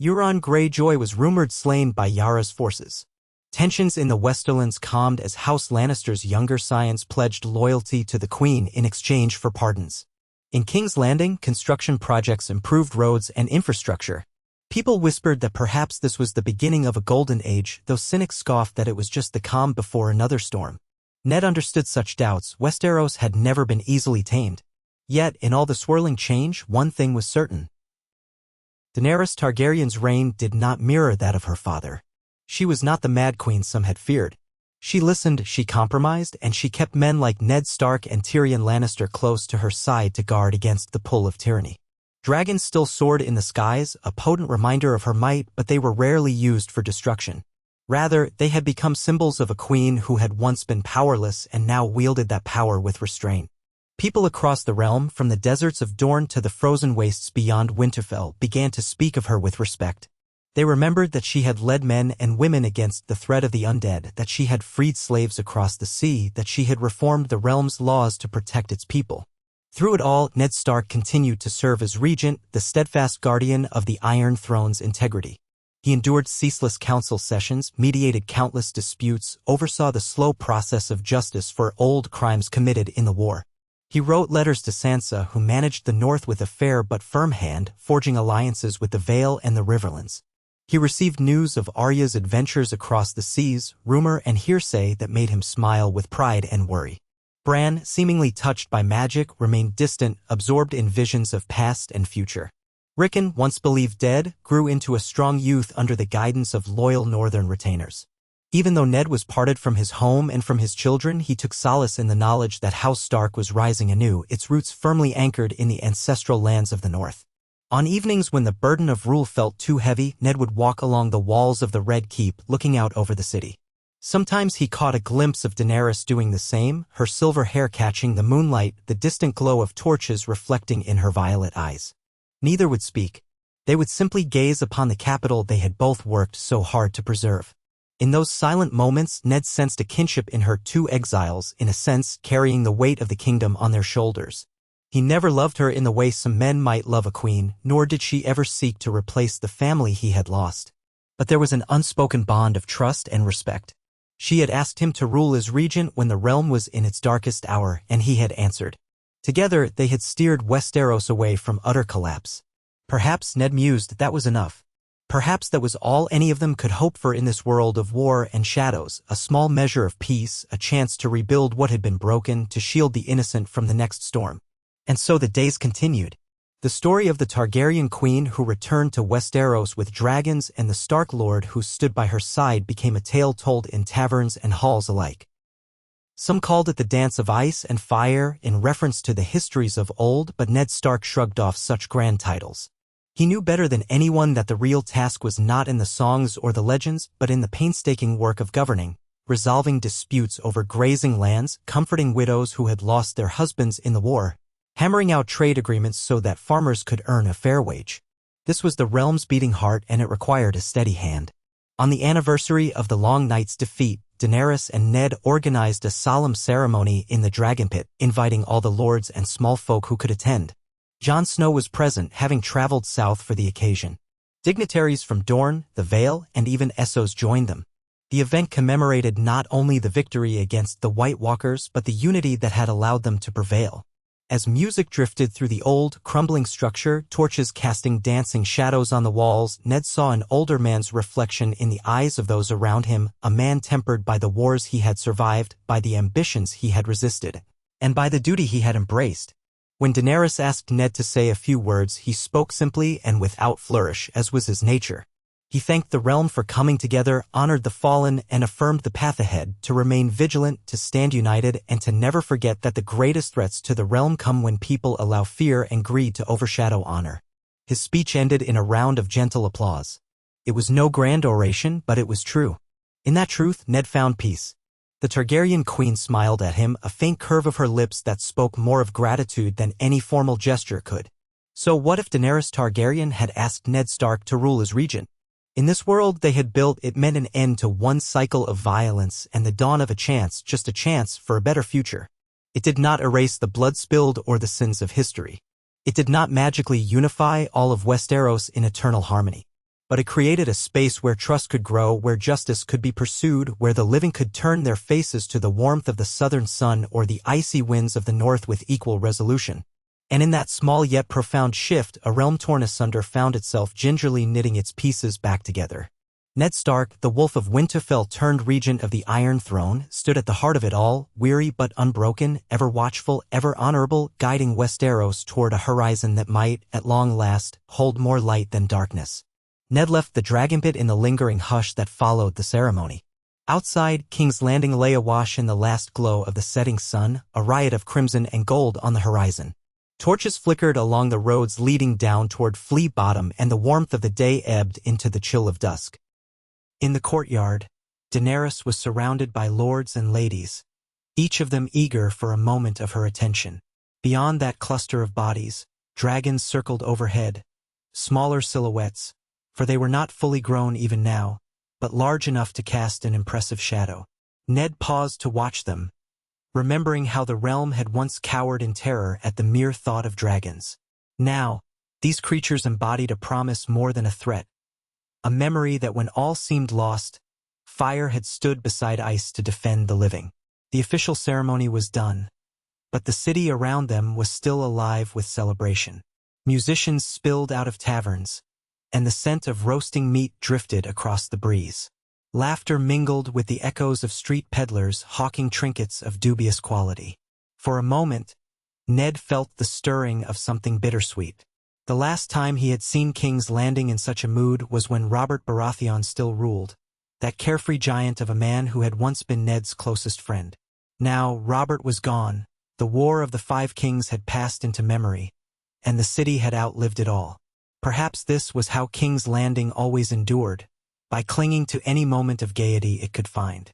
Euron Greyjoy was rumored slain by Yara's forces. Tensions in the Westerlands calmed as House Lannister's younger scions pledged loyalty to the Queen in exchange for pardons. In King's Landing, construction projects improved roads and infrastructure. People whispered that perhaps this was the beginning of a golden age, though cynics scoffed that it was just the calm before another storm. Ned understood such doubts. Westeros had never been easily tamed. Yet, in all the swirling change, one thing was certain. Daenerys Targaryen's reign did not mirror that of her father. She was not the Mad Queen some had feared. She listened, she compromised, and she kept men like Ned Stark and Tyrion Lannister close to her side to guard against the pull of tyranny. Dragons still soared in the skies, a potent reminder of her might, but they were rarely used for destruction. Rather, they had become symbols of a queen who had once been powerless and now wielded that power with restraint. People across the realm, from the deserts of Dorne to the frozen wastes beyond Winterfell, began to speak of her with respect. They remembered that she had led men and women against the threat of the undead, that she had freed slaves across the sea, that she had reformed the realm's laws to protect its people. Through it all, Ned Stark continued to serve as regent, the steadfast guardian of the Iron Throne's integrity. He endured ceaseless council sessions, mediated countless disputes, oversaw the slow process of justice for old crimes committed in the war. He wrote letters to Sansa, who managed the North with a fair but firm hand, forging alliances with the Vale and the Riverlands. He received news of Arya's adventures across the seas, rumor and hearsay that made him smile with pride and worry. Bran, seemingly touched by magic, remained distant, absorbed in visions of past and future. Rickon, once believed dead, grew into a strong youth under the guidance of loyal northern retainers. Even though Ned was parted from his home and from his children, he took solace in the knowledge that House Stark was rising anew, its roots firmly anchored in the ancestral lands of the North. On evenings when the burden of rule felt too heavy, Ned would walk along the walls of the Red Keep, looking out over the city. Sometimes he caught a glimpse of Daenerys doing the same, her silver hair catching the moonlight, the distant glow of torches reflecting in her violet eyes. Neither would speak. They would simply gaze upon the capital they had both worked so hard to preserve. In those silent moments, Ned sensed a kinship in her two exiles, in a sense carrying the weight of the kingdom on their shoulders. He never loved her in the way some men might love a queen, nor did she ever seek to replace the family he had lost. But there was an unspoken bond of trust and respect. She had asked him to rule as regent when the realm was in its darkest hour, and he had answered. Together, they had steered Westeros away from utter collapse. Perhaps, Ned mused, that was enough. Perhaps that was all any of them could hope for in this world of war and shadows, a small measure of peace, a chance to rebuild what had been broken, to shield the innocent from the next storm. And so the days continued. The story of the Targaryen queen who returned to Westeros with dragons and the Stark lord who stood by her side became a tale told in taverns and halls alike. Some called it the Dance of Ice and Fire, in reference to the histories of old, but Ned Stark shrugged off such grand titles. He knew better than anyone that the real task was not in the songs or the legends, but in the painstaking work of governing, resolving disputes over grazing lands, comforting widows who had lost their husbands in the war, hammering out trade agreements so that farmers could earn a fair wage. This was the realm's beating heart, and it required a steady hand. On the anniversary of the Long Night's defeat, Daenerys and Ned organized a solemn ceremony in the Dragon Pit, inviting all the lords and small folk who could attend. Jon Snow was present, having traveled south for the occasion. Dignitaries from Dorne, the Vale, and even Essos joined them. The event commemorated not only the victory against the White Walkers but the unity that had allowed them to prevail. As music drifted through the old, crumbling structure, torches casting dancing shadows on the walls, Ned saw an older man's reflection in the eyes of those around him, a man tempered by the wars he had survived, by the ambitions he had resisted, and by the duty he had embraced. When Daenerys asked Ned to say a few words, he spoke simply and without flourish, as was his nature. He thanked the realm for coming together, honored the fallen, and affirmed the path ahead, to remain vigilant, to stand united, and to never forget that the greatest threats to the realm come when people allow fear and greed to overshadow honor. His speech ended in a round of gentle applause. It was no grand oration, but it was true. In that truth, Ned found peace. The Targaryen queen smiled at him, a faint curve of her lips that spoke more of gratitude than any formal gesture could. So what if Daenerys Targaryen had asked Ned Stark to rule as regent? In this world they had built, it meant an end to one cycle of violence and the dawn of a chance, just a chance, for a better future. It did not erase the blood spilled or the sins of history. It did not magically unify all of Westeros in eternal harmony. But it created a space where trust could grow, where justice could be pursued, where the living could turn their faces to the warmth of the southern sun or the icy winds of the north with equal resolution. And in that small yet profound shift, a realm torn asunder found itself gingerly knitting its pieces back together. Ned Stark, the Wolf of Winterfell turned regent of the Iron Throne, stood at the heart of it all, weary but unbroken, ever watchful, ever honorable, guiding Westeros toward a horizon that might, at long last, hold more light than darkness. Ned left the Dragon Pit in the lingering hush that followed the ceremony. Outside, King's Landing lay awash in the last glow of the setting sun, a riot of crimson and gold on the horizon. Torches flickered along the roads leading down toward Flea Bottom, and the warmth of the day ebbed into the chill of dusk. In the courtyard, Daenerys was surrounded by lords and ladies, each of them eager for a moment of her attention. Beyond that cluster of bodies, dragons circled overhead, smaller silhouettes, for they were not fully grown even now, but large enough to cast an impressive shadow. Ned paused to watch them, remembering how the realm had once cowered in terror at the mere thought of dragons. Now, these creatures embodied a promise more than a threat, a memory that when all seemed lost, fire had stood beside ice to defend the living. The official ceremony was done, but the city around them was still alive with celebration. Musicians spilled out of taverns, and the scent of roasting meat drifted across the breeze. Laughter mingled with the echoes of street peddlers hawking trinkets of dubious quality. For a moment, Ned felt the stirring of something bittersweet. The last time he had seen King's Landing in such a mood was when Robert Baratheon still ruled, that carefree giant of a man who had once been Ned's closest friend. Now, Robert was gone, the War of the Five Kings had passed into memory, and the city had outlived it all. Perhaps this was how King's Landing always endured, by clinging to any moment of gaiety it could find.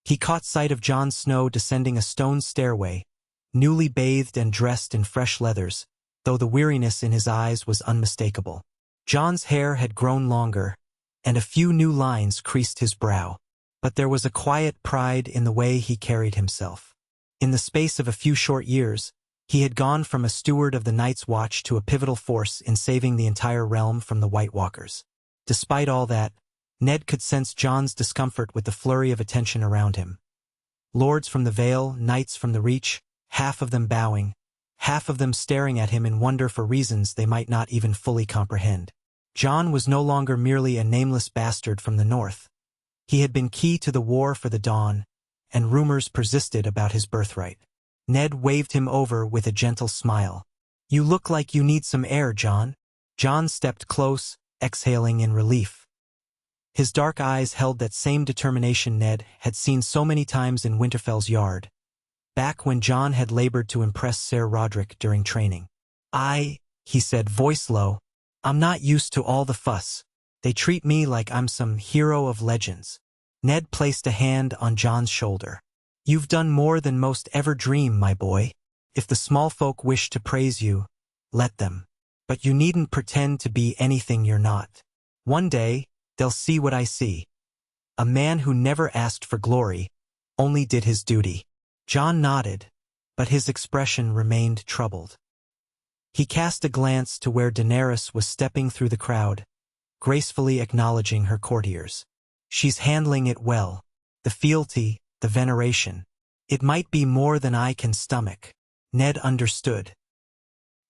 He caught sight of Jon Snow descending a stone stairway, newly bathed and dressed in fresh leathers, though the weariness in his eyes was unmistakable. Jon's hair had grown longer, and a few new lines creased his brow, but there was a quiet pride in the way he carried himself. In the space of a few short years, he had gone from a steward of the Night's Watch to a pivotal force in saving the entire realm from the White Walkers. Despite all that, Ned could sense Jon's discomfort with the flurry of attention around him. Lords from the Vale, knights from the Reach, half of them bowing, half of them staring at him in wonder for reasons they might not even fully comprehend. Jon was no longer merely a nameless bastard from the north. He had been key to the War for the Dawn, and rumors persisted about his birthright. Ned waved him over with a gentle smile. "You look like you need some air, Jon." Jon stepped close, exhaling in relief. His dark eyes held that same determination Ned had seen so many times in Winterfell's yard, back when Jon had labored to impress Ser Roderick during training. He said, voice low, "I'm not used to all the fuss. They treat me like I'm some hero of legends." Ned placed a hand on Jon's shoulder. "You've done more than most ever dream, my boy. If the small folk wish to praise you, let them. But you needn't pretend to be anything you're not. One day, they'll see what I see. A man who never asked for glory, only did his duty." Jon nodded, but his expression remained troubled. He cast a glance to where Daenerys was stepping through the crowd, gracefully acknowledging her courtiers. "She's handling it well. The fealty, the veneration. It might be more than I can stomach." Ned understood.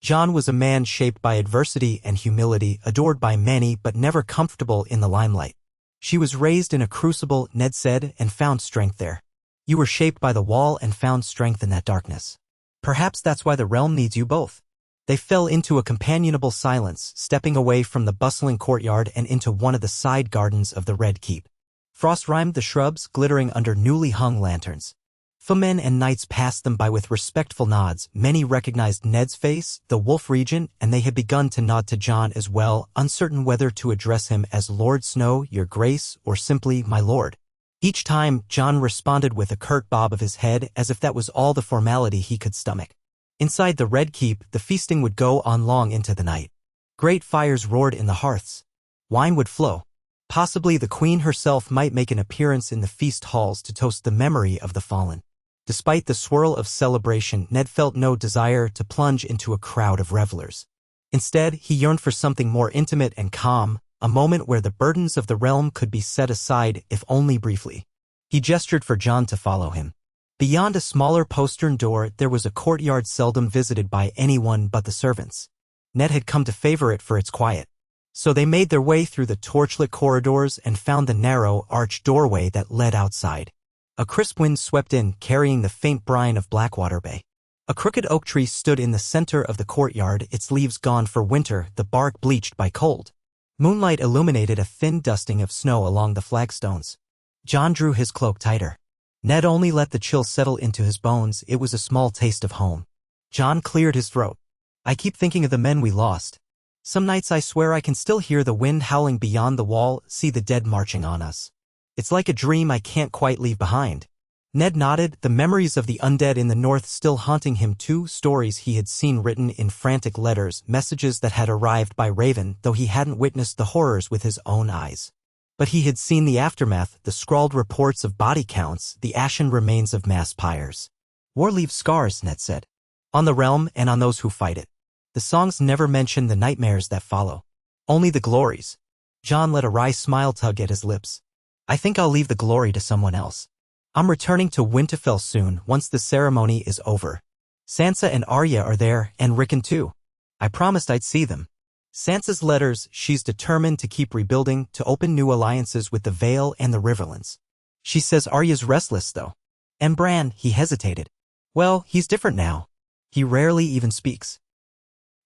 Jon was a man shaped by adversity and humility, adored by many but never comfortable in the limelight. "She was raised in a crucible," Ned said, "and found strength there. You were shaped by the wall and found strength in that darkness. Perhaps that's why the realm needs you both." They fell into a companionable silence, stepping away from the bustling courtyard and into one of the side gardens of the Red Keep. Frost rimed the shrubs, glittering under newly hung lanterns. Foemen and knights passed them by with respectful nods. Many recognized Ned's face, the Wolf Regent, and they had begun to nod to Jon as well, uncertain whether to address him as Lord Snow, Your Grace, or simply My Lord. Each time, Jon responded with a curt bob of his head, as if that was all the formality he could stomach. Inside the Red Keep, the feasting would go on long into the night. Great fires roared in the hearths. Wine would flow. Possibly the Queen herself might make an appearance in the feast halls to toast the memory of the fallen. Despite the swirl of celebration, Ned felt no desire to plunge into a crowd of revelers. Instead, he yearned for something more intimate and calm, a moment where the burdens of the realm could be set aside, if only briefly. He gestured for Jon to follow him. Beyond a smaller postern door, there was a courtyard seldom visited by anyone but the servants. Ned had come to favor it for its quiet. So they made their way through the torchlit corridors and found the narrow, arched doorway that led outside. A crisp wind swept in, carrying the faint brine of Blackwater Bay. A crooked oak tree stood in the center of the courtyard, its leaves gone for winter, the bark bleached by cold. Moonlight illuminated a thin dusting of snow along the flagstones. Jon drew his cloak tighter. Ned only let the chill settle into his bones. It was a small taste of home. Jon cleared his throat. "I keep thinking of the men we lost. Some nights I swear I can still hear the wind howling beyond the wall, see the dead marching on us. It's like a dream I can't quite leave behind." Ned nodded, the memories of the undead in the north still haunting him. 2 stories he had seen written in frantic letters, messages that had arrived by Raven, though he hadn't witnessed the horrors with his own eyes. But he had seen the aftermath, the scrawled reports of body counts, the ashen remains of mass pyres. War leaves scars, Ned said. On the realm and on those who fight it. The songs never mention the nightmares that follow. Only the glories. Jon let a wry smile tug at his lips. I think I'll leave the glory to someone else. I'm returning to Winterfell soon, once the ceremony is over. Sansa and Arya are there, and Rickon too. I promised I'd see them. Sansa's letters, she's determined to keep rebuilding, to open new alliances with the Vale and the Riverlands. She says Arya's restless, though. And Bran, he hesitated. Well, he's different now. He rarely even speaks.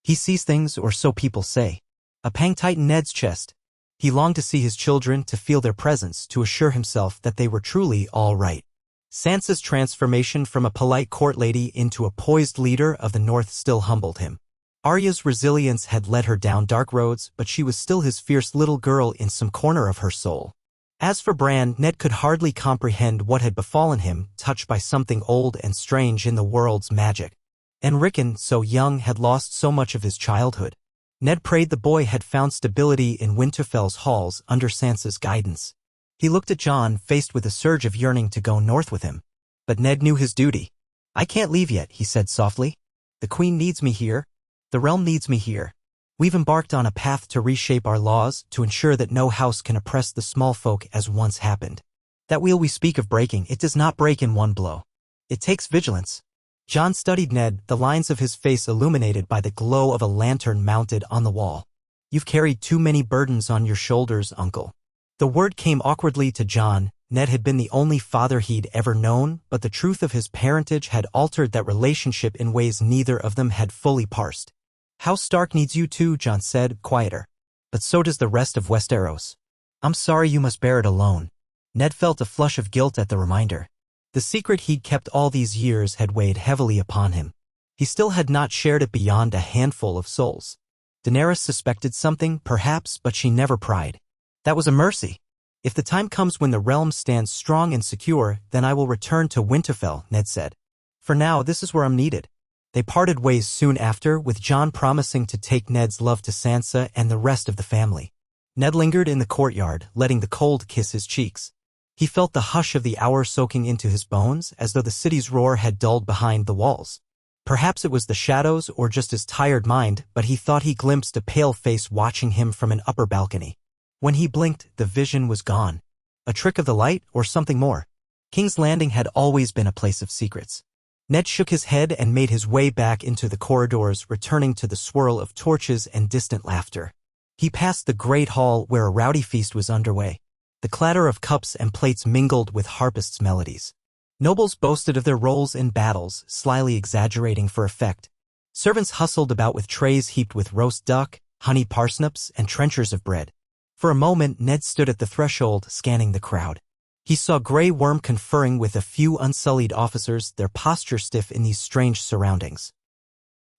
He sees things, or so people say. A pang tightened Ned's chest. He longed to see his children, to feel their presence, to assure himself that they were truly all right. Sansa's transformation from a polite court lady into a poised leader of the North still humbled him. Arya's resilience had led her down dark roads, but she was still his fierce little girl in some corner of her soul. As for Bran, Ned could hardly comprehend what had befallen him, touched by something old and strange in the world's magic. And Rickon, so young, had lost so much of his childhood. Ned prayed the boy had found stability in Winterfell's halls under Sansa's guidance. He looked at Jon, faced with a surge of yearning to go north with him. But Ned knew his duty. I can't leave yet, he said softly. The Queen needs me here. The realm needs me here. We've embarked on a path to reshape our laws, to ensure that no house can oppress the small folk as once happened. That wheel we speak of breaking, it does not break in one blow. It takes vigilance. Jon studied Ned, the lines of his face illuminated by the glow of a lantern mounted on the wall. You've carried too many burdens on your shoulders, uncle. The word came awkwardly to Jon. Ned had been the only father he'd ever known, but the truth of his parentage had altered that relationship in ways neither of them had fully parsed. House Stark needs you too, Jon said, quieter. But so does the rest of Westeros. I'm sorry you must bear it alone. Ned felt a flush of guilt at the reminder. The secret he'd kept all these years had weighed heavily upon him. He still had not shared it beyond a handful of souls. Daenerys suspected something, perhaps, but she never pried. That was a mercy. If the time comes when the realm stands strong and secure, then I will return to Winterfell, Ned said. For now, this is where I'm needed. They parted ways soon after, with Jon promising to take Ned's love to Sansa and the rest of the family. Ned lingered in the courtyard, letting the cold kiss his cheeks. He felt the hush of the hour soaking into his bones, as though the city's roar had dulled behind the walls. Perhaps it was the shadows or just his tired mind, but he thought he glimpsed a pale face watching him from an upper balcony. When he blinked, the vision was gone. A trick of the light, or something more? King's Landing had always been a place of secrets. Ned shook his head and made his way back into the corridors, returning to the swirl of torches and distant laughter. He passed the great hall where a rowdy feast was underway. The clatter of cups and plates mingled with harpists' melodies. Nobles boasted of their roles in battles, slyly exaggerating for effect. Servants hustled about with trays heaped with roast duck, honey parsnips, and trenchers of bread. For a moment, Ned stood at the threshold, scanning the crowd. He saw Grey Worm conferring with a few unsullied officers, their posture stiff in these strange surroundings.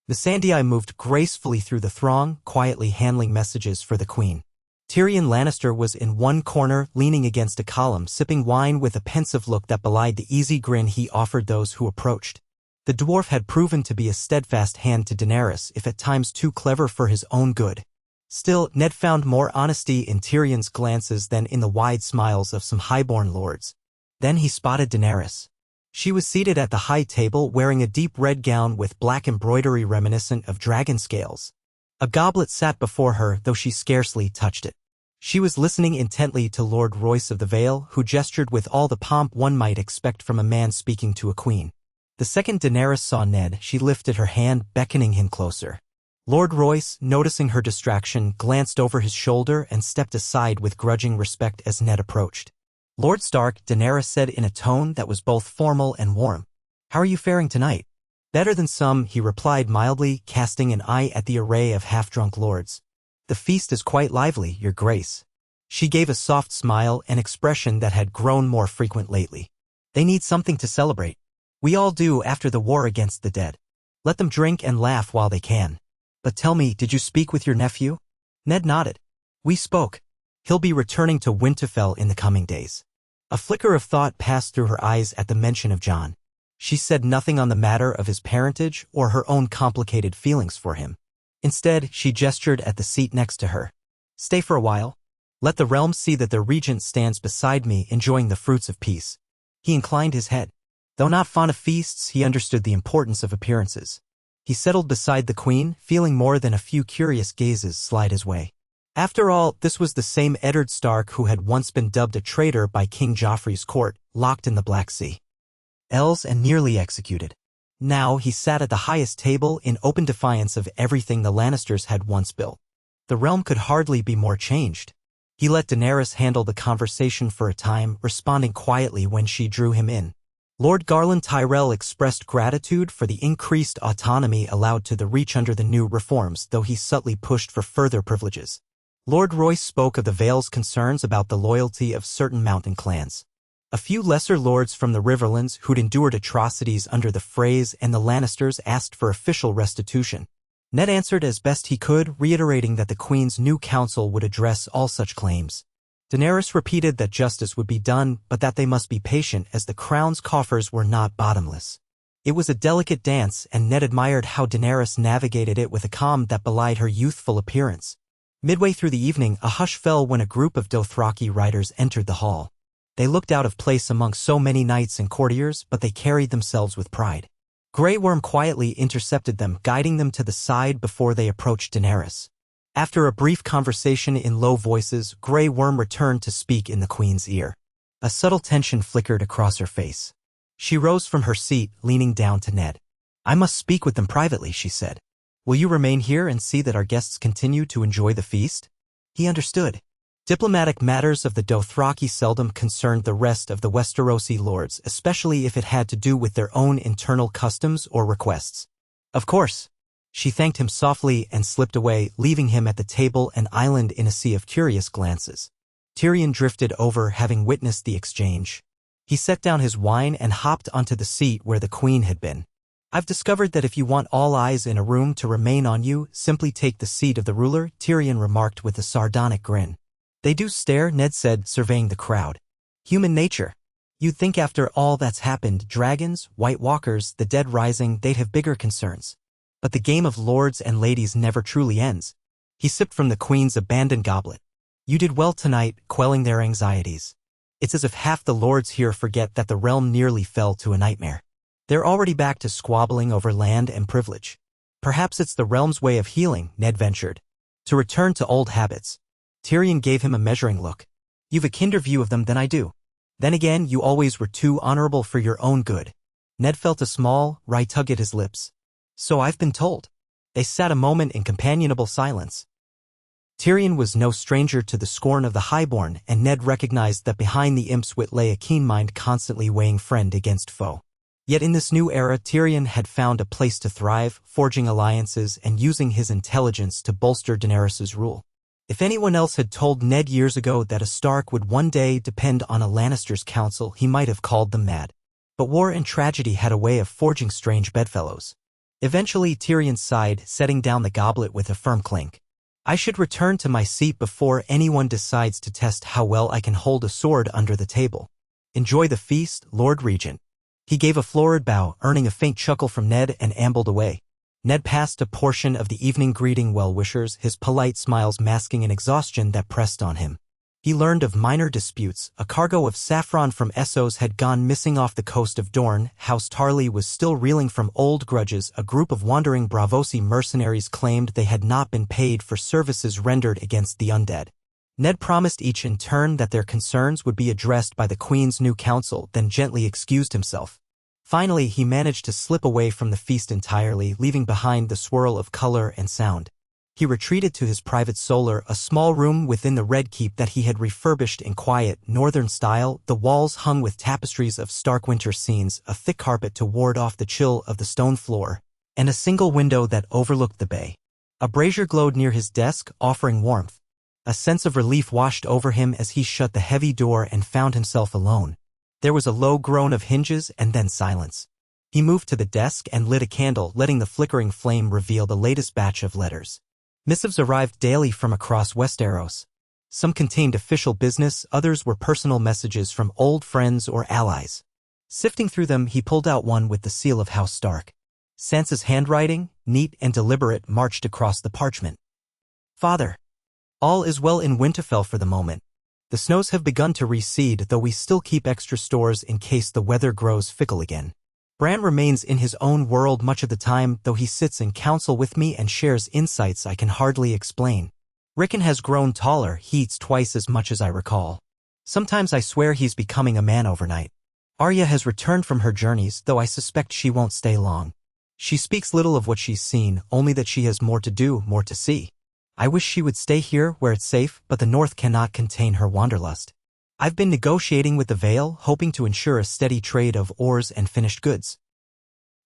The Sandii moved gracefully through the throng, quietly handling messages for the Queen. Tyrion Lannister was in one corner, leaning against a column, sipping wine with a pensive look that belied the easy grin he offered those who approached. The dwarf had proven to be a steadfast hand to Daenerys, if at times too clever for his own good. Still, Ned found more honesty in Tyrion's glances than in the wide smiles of some highborn lords. Then he spotted Daenerys. She was seated at the high table, wearing a deep red gown with black embroidery reminiscent of dragon scales. A goblet sat before her, though she scarcely touched it. She was listening intently to Lord Royce of the Vale, who gestured with all the pomp one might expect from a man speaking to a queen. The second Daenerys saw Ned, she lifted her hand, beckoning him closer. Lord Royce, noticing her distraction, glanced over his shoulder and stepped aside with grudging respect as Ned approached. Lord Stark, Daenerys said in a tone that was both formal and warm. How are you faring tonight? Better than some, he replied mildly, casting an eye at the array of half-drunk lords. The feast is quite lively, your grace. She gave a soft smile, an expression that had grown more frequent lately. They need something to celebrate. We all do after the war against the dead. Let them drink and laugh while they can. But tell me, did you speak with your nephew? Ned nodded. We spoke. He'll be returning to Winterfell in the coming days. A flicker of thought passed through her eyes at the mention of Jon. She said nothing on the matter of his parentage or her own complicated feelings for him. Instead, she gestured at the seat next to her. Stay for a while. Let the realm see that the regent stands beside me enjoying the fruits of peace. He inclined his head. Though not fond of feasts, he understood the importance of appearances. He settled beside the queen, feeling more than a few curious gazes slide his way. After all, this was the same Eddard Stark who had once been dubbed a traitor by King Joffrey's court, locked in the Black Sea. Els and nearly executed. Now he sat at the highest table in open defiance of everything the Lannisters had once built. The realm could hardly be more changed. He let Daenerys handle the conversation for a time, responding quietly when she drew him in. Lord Garland Tyrell expressed gratitude for the increased autonomy allowed to the Reach under the new reforms, though he subtly pushed for further privileges. Lord Royce spoke of the Vale's concerns about the loyalty of certain mountain clans. A few lesser lords from the Riverlands who'd endured atrocities under the Freys and the Lannisters asked for official restitution. Ned answered as best he could, reiterating that the Queen's new council would address all such claims. Daenerys repeated that justice would be done, but that they must be patient as the crown's coffers were not bottomless. It was a delicate dance, and Ned admired how Daenerys navigated it with a calm that belied her youthful appearance. Midway through the evening, a hush fell when a group of Dothraki riders entered the hall. They looked out of place among so many knights and courtiers, but they carried themselves with pride. Grey Worm quietly intercepted them, guiding them to the side before they approached Daenerys. After a brief conversation in low voices, Grey Worm returned to speak in the Queen's ear. A subtle tension flickered across her face. She rose from her seat, leaning down to Ned. I must speak with them privately, she said. Will you remain here and see that our guests continue to enjoy the feast? He understood. Diplomatic matters of the Dothraki seldom concerned the rest of the Westerosi lords, especially if it had to do with their own internal customs or requests. Of course. She thanked him softly and slipped away, leaving him at the table and island in a sea of curious glances. Tyrion drifted over, having witnessed the exchange. He set down his wine and hopped onto the seat where the Queen had been. I've discovered that if you want all eyes in a room to remain on you, simply take the seat of the ruler, Tyrion remarked with a sardonic grin. They do stare, Ned said, surveying the crowd. Human nature. You'd think after all that's happened, dragons, White Walkers, the dead rising, they'd have bigger concerns. But the game of lords and ladies never truly ends. He sipped from the Queen's abandoned goblet. You did well tonight, quelling their anxieties. It's as if half the lords here forget that the realm nearly fell to a nightmare. They're already back to squabbling over land and privilege. Perhaps it's the realm's way of healing, Ned ventured. To return to old habits. Tyrion gave him a measuring look. You've a kinder view of them than I do. Then again, you always were too honorable for your own good. Ned felt a small, wry tug at his lips. So I've been told. They sat a moment in companionable silence. Tyrion was no stranger to the scorn of the highborn, and Ned recognized that behind the imp's wit lay a keen mind constantly weighing friend against foe. Yet in this new era, Tyrion had found a place to thrive, forging alliances and using his intelligence to bolster Daenerys' rule. If anyone else had told Ned years ago that a Stark would one day depend on a Lannister's counsel, he might have called them mad. But war and tragedy had a way of forging strange bedfellows. Eventually Tyrion sighed, setting down the goblet with a firm clink. I should return to my seat before anyone decides to test how well I can hold a sword under the table. Enjoy the feast, Lord Regent. He gave a florid bow, earning a faint chuckle from Ned, and ambled away. Ned passed a portion of the evening greeting well-wishers, his polite smiles masking an exhaustion that pressed on him. He learned of minor disputes. A cargo of saffron from Essos had gone missing off the coast of Dorne. House Tarly was still reeling from old grudges. A group of wandering Braavosi mercenaries claimed they had not been paid for services rendered against the undead. Ned promised each in turn that their concerns would be addressed by the Queen's new council, then gently excused himself. Finally, he managed to slip away from the feast entirely, leaving behind the swirl of color and sound. He retreated to his private solar, a small room within the Red Keep that he had refurbished in quiet, northern style, the walls hung with tapestries of stark winter scenes, a thick carpet to ward off the chill of the stone floor, and a single window that overlooked the bay. A brazier glowed near his desk, offering warmth. A sense of relief washed over him as he shut the heavy door and found himself alone. There was a low groan of hinges and then silence. He moved to the desk and lit a candle, letting the flickering flame reveal the latest batch of letters. Missives arrived daily from across Westeros. Some contained official business, others were personal messages from old friends or allies. Sifting through them, he pulled out one with the seal of House Stark. Sansa's handwriting, neat and deliberate, marched across the parchment. Father, all is well in Winterfell for the moment. The snows have begun to recede, though we still keep extra stores in case the weather grows fickle again. Bran remains in his own world much of the time, though he sits in council with me and shares insights I can hardly explain. Rickon has grown taller, he eats twice as much as I recall. Sometimes I swear he's becoming a man overnight. Arya has returned from her journeys, though I suspect she won't stay long. She speaks little of what she's seen, only that she has more to do, more to see. I wish she would stay here where it's safe, but the North cannot contain her wanderlust. I've been negotiating with the Vale, hoping to ensure a steady trade of ores and finished goods.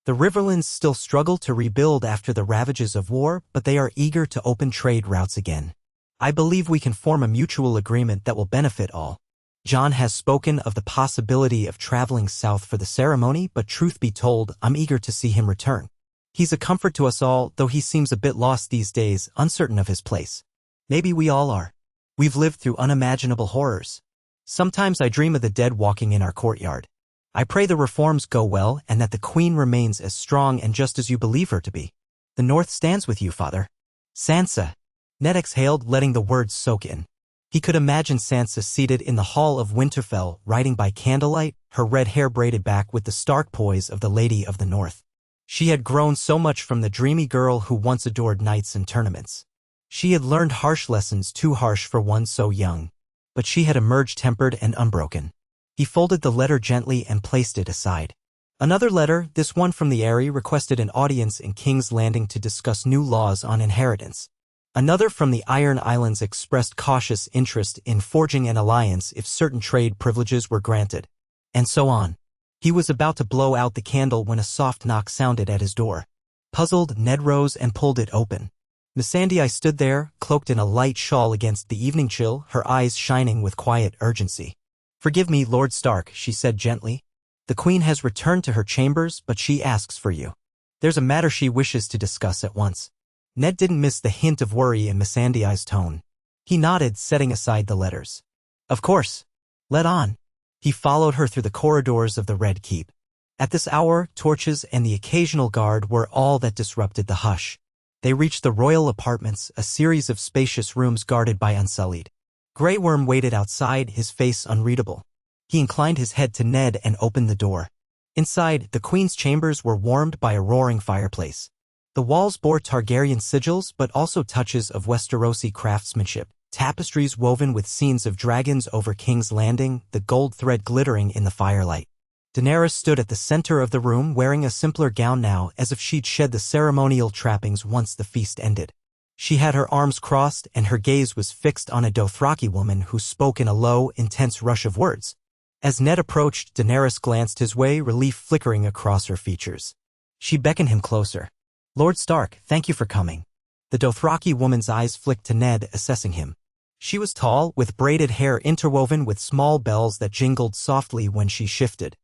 The Riverlands still struggle to rebuild after the ravages of war, but they are eager to open trade routes again. I believe we can form a mutual agreement that will benefit all. Jon has spoken of the possibility of traveling south for the ceremony, but truth be told, I'm eager to see him return. He's a comfort to us all, though he seems a bit lost these days, uncertain of his place. Maybe we all are. We've lived through unimaginable horrors. Sometimes I dream of the dead walking in our courtyard. I pray the reforms go well and that the Queen remains as strong and just as you believe her to be. The North stands with you, Father. Sansa. Ned exhaled, letting the words soak in. He could imagine Sansa seated in the hall of Winterfell, writing by candlelight, her red hair braided back with the stark poise of the Lady of the North. She had grown so much from the dreamy girl who once adored knights and tournaments. She had learned harsh lessons, too harsh for one so young. But she had emerged tempered and unbroken. He folded the letter gently and placed it aside. Another letter, this one from the Eyrie, requested an audience in King's Landing to discuss new laws on inheritance. Another from the Iron Islands expressed cautious interest in forging an alliance if certain trade privileges were granted. And so on. He was about to blow out the candle when a soft knock sounded at his door. Puzzled, Ned rose and pulled it open. Missandei stood there, cloaked in a light shawl against the evening chill, her eyes shining with quiet urgency. "Forgive me, Lord Stark," she said gently. "The Queen has returned to her chambers, but she asks for you. There's a matter she wishes to discuss at once." Ned didn't miss the hint of worry in Missandei's tone. He nodded, setting aside the letters. "Of course. Let on." He followed her through the corridors of the Red Keep. At this hour, torches and the occasional guard were all that disrupted the hush. They reached the royal apartments, a series of spacious rooms guarded by Unsullied. Grey Worm waited outside, his face unreadable. He inclined his head to Ned and opened the door. Inside, the Queen's chambers were warmed by a roaring fireplace. The walls bore Targaryen sigils, but also touches of Westerosi craftsmanship. Tapestries woven with scenes of dragons over King's Landing, the gold thread glittering in the firelight. Daenerys stood at the center of the room, wearing a simpler gown now, as if she'd shed the ceremonial trappings once the feast ended. She had her arms crossed, and her gaze was fixed on a Dothraki woman who spoke in a low, intense rush of words. As Ned approached, Daenerys glanced his way, relief flickering across her features. She beckoned him closer. "Lord Stark, thank you for coming." The Dothraki woman's eyes flicked to Ned, assessing him. She was tall, with braided hair interwoven with small bells that jingled softly when she shifted.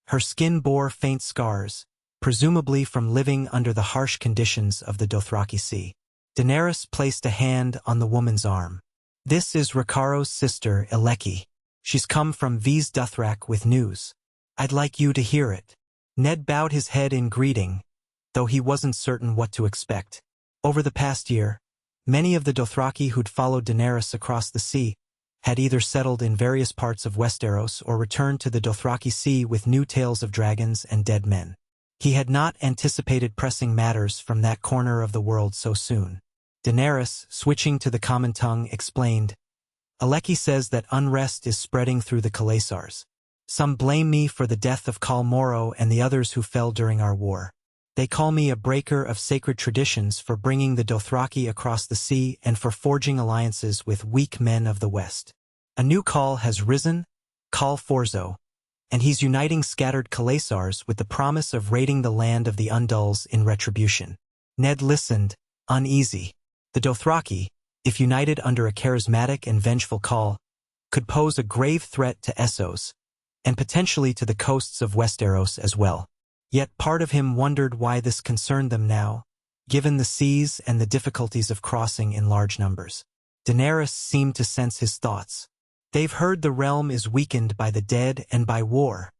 Her skin bore faint scars, presumably from living under the harsh conditions of the Dothraki Sea. Daenerys placed a hand on the woman's arm. "This is Rikaro's sister, Eleki. She's come from Vise Dothrak with news. I'd like you to hear it." Ned bowed his head in greeting, though he wasn't certain what to expect. Over the past year, many of the Dothraki who'd followed Daenerys across the sea had either settled in various parts of Westeros or returned to the Dothraki Sea with new tales of dragons and dead men. He had not anticipated pressing matters from that corner of the world so soon. Daenerys, switching to the common tongue, explained, "Eleki says that unrest is spreading through the Khalasars. Some blame me for the death of Khal Moro and the others who fell during our war. They call me a breaker of sacred traditions for bringing the Dothraki across the sea and for forging alliances with weak men of the West. A new Khal has risen, Khal Forzo, and he's uniting scattered Khalasars with the promise of raiding the land of the Undulls in retribution." Ned listened, uneasy. The Dothraki, if united under a charismatic and vengeful Khal, could pose a grave threat to Essos, and potentially to the coasts of Westeros as well. Yet part of him wondered why this concerned them now, given the seas and the difficulties of crossing in large numbers. Daenerys seemed to sense his thoughts. "They've heard the realm is weakened by the dead and by war,"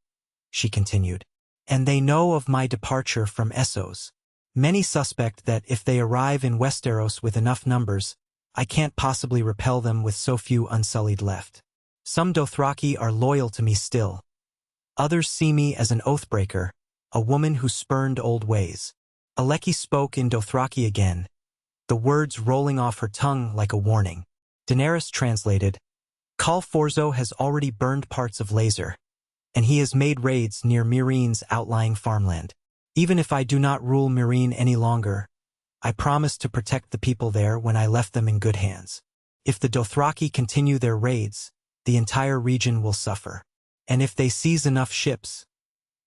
she continued. "And they know of my departure from Essos. Many suspect that if they arrive in Westeros with enough numbers, I can't possibly repel them with so few unsullied left. Some Dothraki are loyal to me still. Others see me as an oathbreaker, a woman who spurned old ways." Aleki spoke in Dothraki again, the words rolling off her tongue like a warning. Daenerys translated, "Khal Forzo has already burned parts of Lazer, and he has made raids near Meereen's outlying farmland. Even if I do not rule Meereen any longer, I promised to protect the people there when I left them in good hands. If the Dothraki continue their raids, the entire region will suffer. And if they seize enough ships,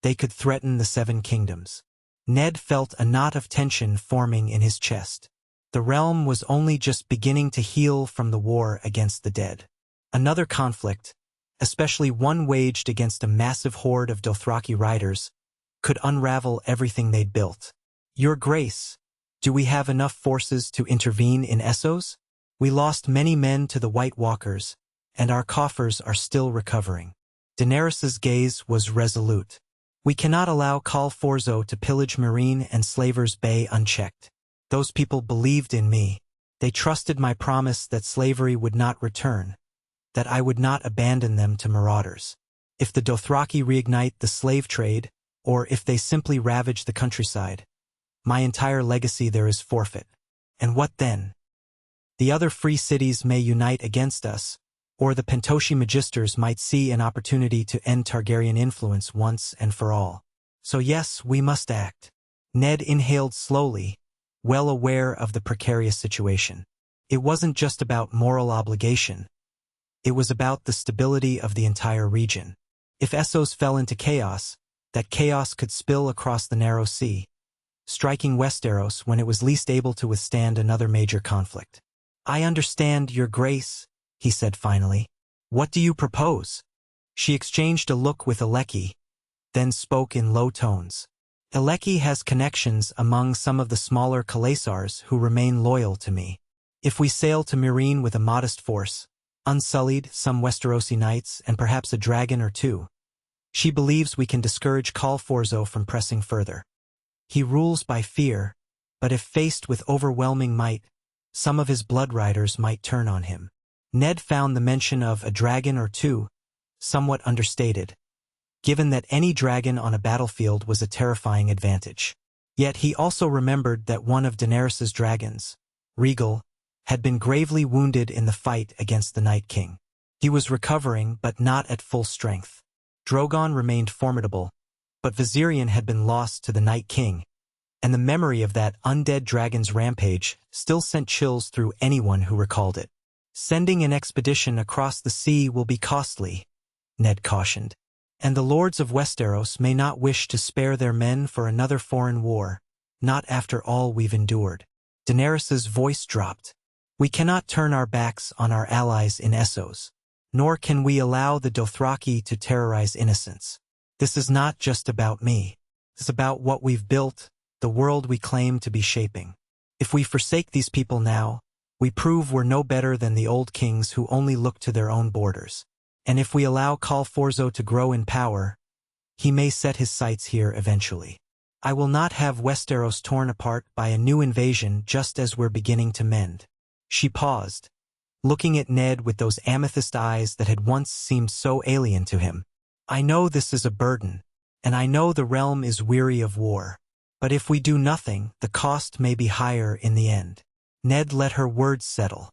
they could threaten the Seven Kingdoms." Ned felt a knot of tension forming in his chest. The realm was only just beginning to heal from the war against the dead. Another conflict, especially one waged against a massive horde of Dothraki riders, could unravel everything they'd built. "Your Grace, do we have enough forces to intervene in Essos? We lost many men to the White Walkers, and our coffers are still recovering." Daenerys's gaze was resolute. "We cannot allow Khal Forzo to pillage Meereen and Slaver's Bay unchecked. Those people believed in me. They trusted my promise that slavery would not return, that I would not abandon them to marauders. If the Dothraki reignite the slave trade, or if they simply ravage the countryside, my entire legacy there is forfeit. And what then? The other free cities may unite against us, or the Pentoshi Magisters might see an opportunity to end Targaryen influence once and for all. So yes, we must act." Ned inhaled slowly, well aware of the precarious situation. It wasn't just about moral obligation. It was about the stability of the entire region. If Essos fell into chaos, that chaos could spill across the narrow sea, striking Westeros when it was least able to withstand another major conflict. "I understand, Your Grace," he said finally. "What do you propose?" She exchanged a look with Aleki, then spoke in low tones. "Aleki has connections among some of the smaller Khalasars who remain loyal to me. If we sail to Meereen with a modest force, unsullied, some Westerosi knights, and perhaps a dragon or two, she believes we can discourage Khal Forzo from pressing further. He rules by fear, but if faced with overwhelming might, some of his blood riders might turn on him." Ned found the mention of a dragon or two somewhat understated, given that any dragon on a battlefield was a terrifying advantage. Yet he also remembered that one of Daenerys's dragons, Regal, had been gravely wounded in the fight against the Night King. He was recovering, but not at full strength. Drogon remained formidable, but Viserion had been lost to the Night King, and the memory of that undead dragon's rampage still sent chills through anyone who recalled it. "Sending an expedition across the sea will be costly," Ned cautioned, "and the lords of Westeros may not wish to spare their men for another foreign war, not after all we've endured." Daenerys's voice dropped. "We cannot turn our backs on our allies in Essos, nor can we allow the Dothraki to terrorize innocents. This is not just about me. It's about what we've built, the world we claim to be shaping. If we forsake these people now, we prove we're no better than the old kings who only look to their own borders. And if we allow Khal Forzo to grow in power, he may set his sights here eventually. I will not have Westeros torn apart by a new invasion just as we're beginning to mend." She paused, looking at Ned with those amethyst eyes that had once seemed so alien to him. "I know this is a burden, and I know the realm is weary of war. But if we do nothing, the cost may be higher in the end." Ned let her words settle.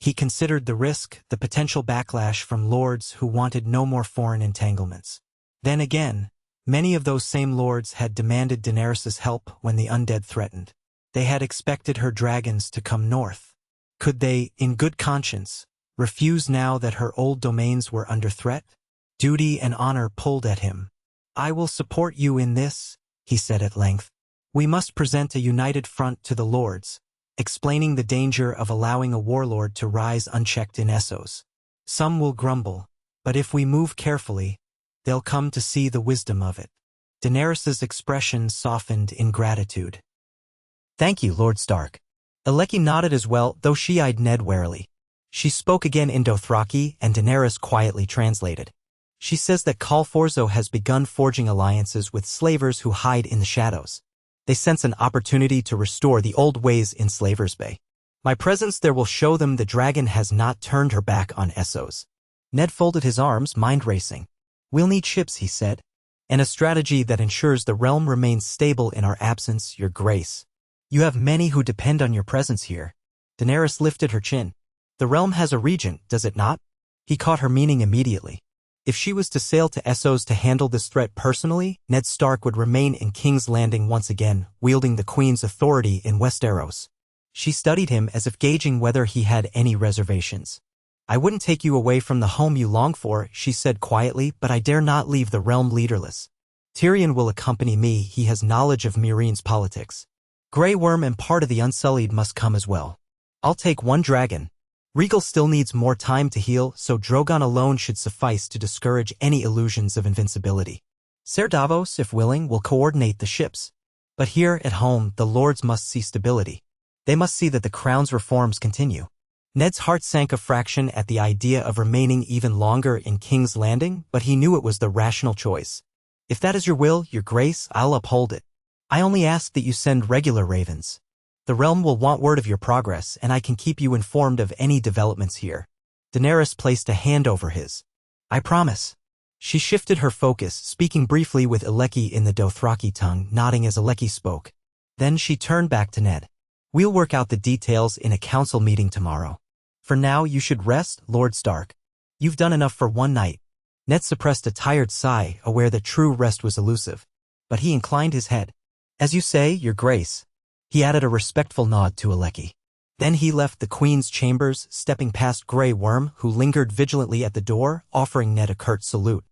He considered the risk, the potential backlash from lords who wanted no more foreign entanglements. Then again, many of those same lords had demanded Daenerys's help when the undead threatened. They had expected her dragons to come north. Could they, in good conscience, refuse now that her old domains were under threat? Duty and honor pulled at him. "I will support you in this," he said at length. "We must present a united front to the lords, explaining the danger of allowing a warlord to rise unchecked in Essos. Some will grumble, but if we move carefully, they'll come to see the wisdom of it." Daenerys's expression softened in gratitude. "Thank you, Lord Stark." Aleki nodded as well, though she eyed Ned warily. She spoke again in Dothraki, and Daenerys quietly translated. She says that Khal Forzo has begun forging alliances with slavers who hide in the shadows. They sense an opportunity to restore the old ways in Slavers Bay. My presence there will show them the dragon has not turned her back on Essos. Ned folded his arms, mind racing. We'll need ships, he said, and a strategy that ensures the realm remains stable in our absence, your grace. You have many who depend on your presence here. Daenerys lifted her chin. The realm has a regent, does it not? He caught her meaning immediately. If she was to sail to Essos to handle this threat personally, Ned Stark would remain in King's Landing once again, wielding the Queen's authority in Westeros. She studied him as if gauging whether he had any reservations. I wouldn't take you away from the home you long for, she said quietly, but I dare not leave the realm leaderless. Tyrion will accompany me, he has knowledge of Meereen's politics. Grey Worm and part of the Unsullied must come as well. I'll take one dragon. Rhaegal still needs more time to heal, so Drogon alone should suffice to discourage any illusions of invincibility. Ser Davos, if willing, will coordinate the ships. But here, at home, the lords must see stability. They must see that the crown's reforms continue. Ned's heart sank a fraction at the idea of remaining even longer in King's Landing, but he knew it was the rational choice. If that is your will, your grace, I'll uphold it. I only ask that you send regular ravens. The realm will want word of your progress, and I can keep you informed of any developments here. Daenerys placed a hand over his. I promise. She shifted her focus, speaking briefly with Aleki in the Dothraki tongue, nodding as Aleki spoke. Then she turned back to Ned. We'll work out the details in a council meeting tomorrow. For now, you should rest, Lord Stark. You've done enough for one night. Ned suppressed a tired sigh, aware that true rest was elusive. But he inclined his head. As you say, your grace. He added a respectful nod to Aleki. Then he left the Queen's chambers, stepping past Grey Worm, who lingered vigilantly at the door, offering Ned a curt salute.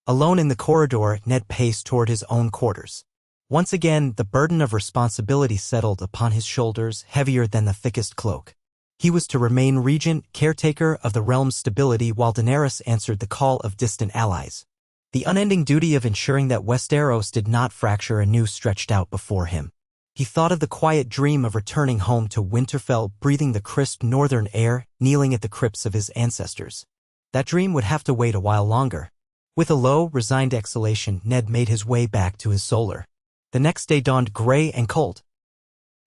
Alone in the corridor, Ned paced toward his own quarters. Once again, the burden of responsibility settled upon his shoulders, heavier than the thickest cloak. He was to remain regent, caretaker of the realm's stability, while Daenerys answered the call of distant allies. The unending duty of ensuring that Westeros did not fracture anew stretched out before him. He thought of the quiet dream of returning home to Winterfell, breathing the crisp northern air, kneeling at the crypts of his ancestors. That dream would have to wait a while longer. With a low, resigned exhalation, Ned made his way back to his solar. The next day dawned gray and cold.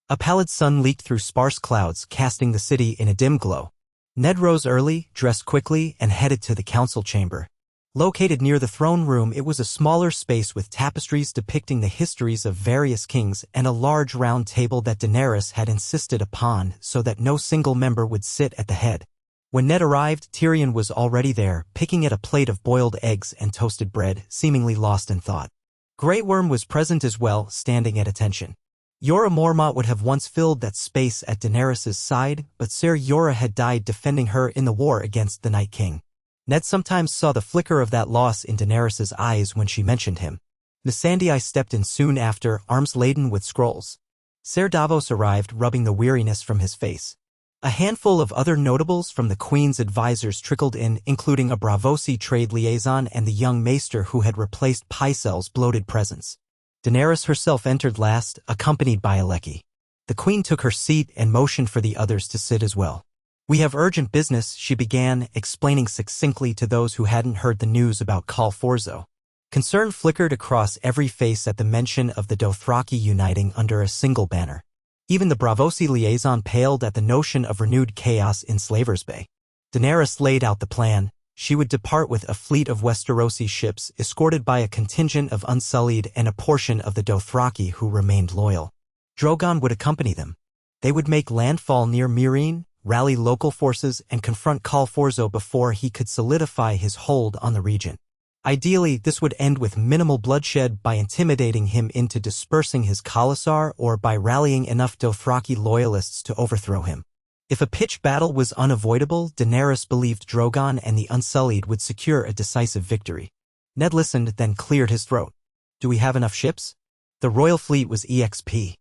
A pallid sun leaked through sparse clouds, casting the city in a dim glow. Ned rose early, dressed quickly, and headed to the council chamber. Located near the throne room, it was a smaller space with tapestries depicting the histories of various kings and a large round table that Daenerys had insisted upon so that no single member would sit at the head. When Ned arrived, Tyrion was already there, picking at a plate of boiled eggs and toasted bread, seemingly lost in thought. Grey Worm was present as well, standing at attention. Jorah Mormont would have once filled that space at Daenerys' side, but Ser Jorah had died defending her in the war against the Night King. Ned sometimes saw the flicker of that loss in Daenerys' eyes when she mentioned him. Missandei stepped in soon after, arms laden with scrolls. Ser Davos arrived, rubbing the weariness from his face. A handful of other notables from the Queen's advisors trickled in, including a Braavosi trade liaison and the young maester who had replaced Pycelle's bloated presence. Daenerys herself entered last, accompanied by Aleki. The Queen took her seat and motioned for the others to sit as well. We have urgent business, she began, explaining succinctly to those who hadn't heard the news about Khal Forzo. Concern flickered across every face at the mention of the Dothraki uniting under a single banner. Even the Braavosi liaison paled at the notion of renewed chaos in Slavers Bay. Daenerys laid out the plan. She would depart with a fleet of Westerosi ships, escorted by a contingent of Unsullied and a portion of the Dothraki who remained loyal. Drogon would accompany them. They would make landfall near Meereen, rally local forces, and confront Khal Forzo before he could solidify his hold on the Regent. Ideally, this would end with minimal bloodshed by intimidating him into dispersing his Khalasar or by rallying enough Dothraki loyalists to overthrow him. If a pitched battle was unavoidable, Daenerys believed Drogon and the Unsullied would secure a decisive victory. Ned listened, then cleared his throat. Do we have enough ships? The royal fleet was EXP.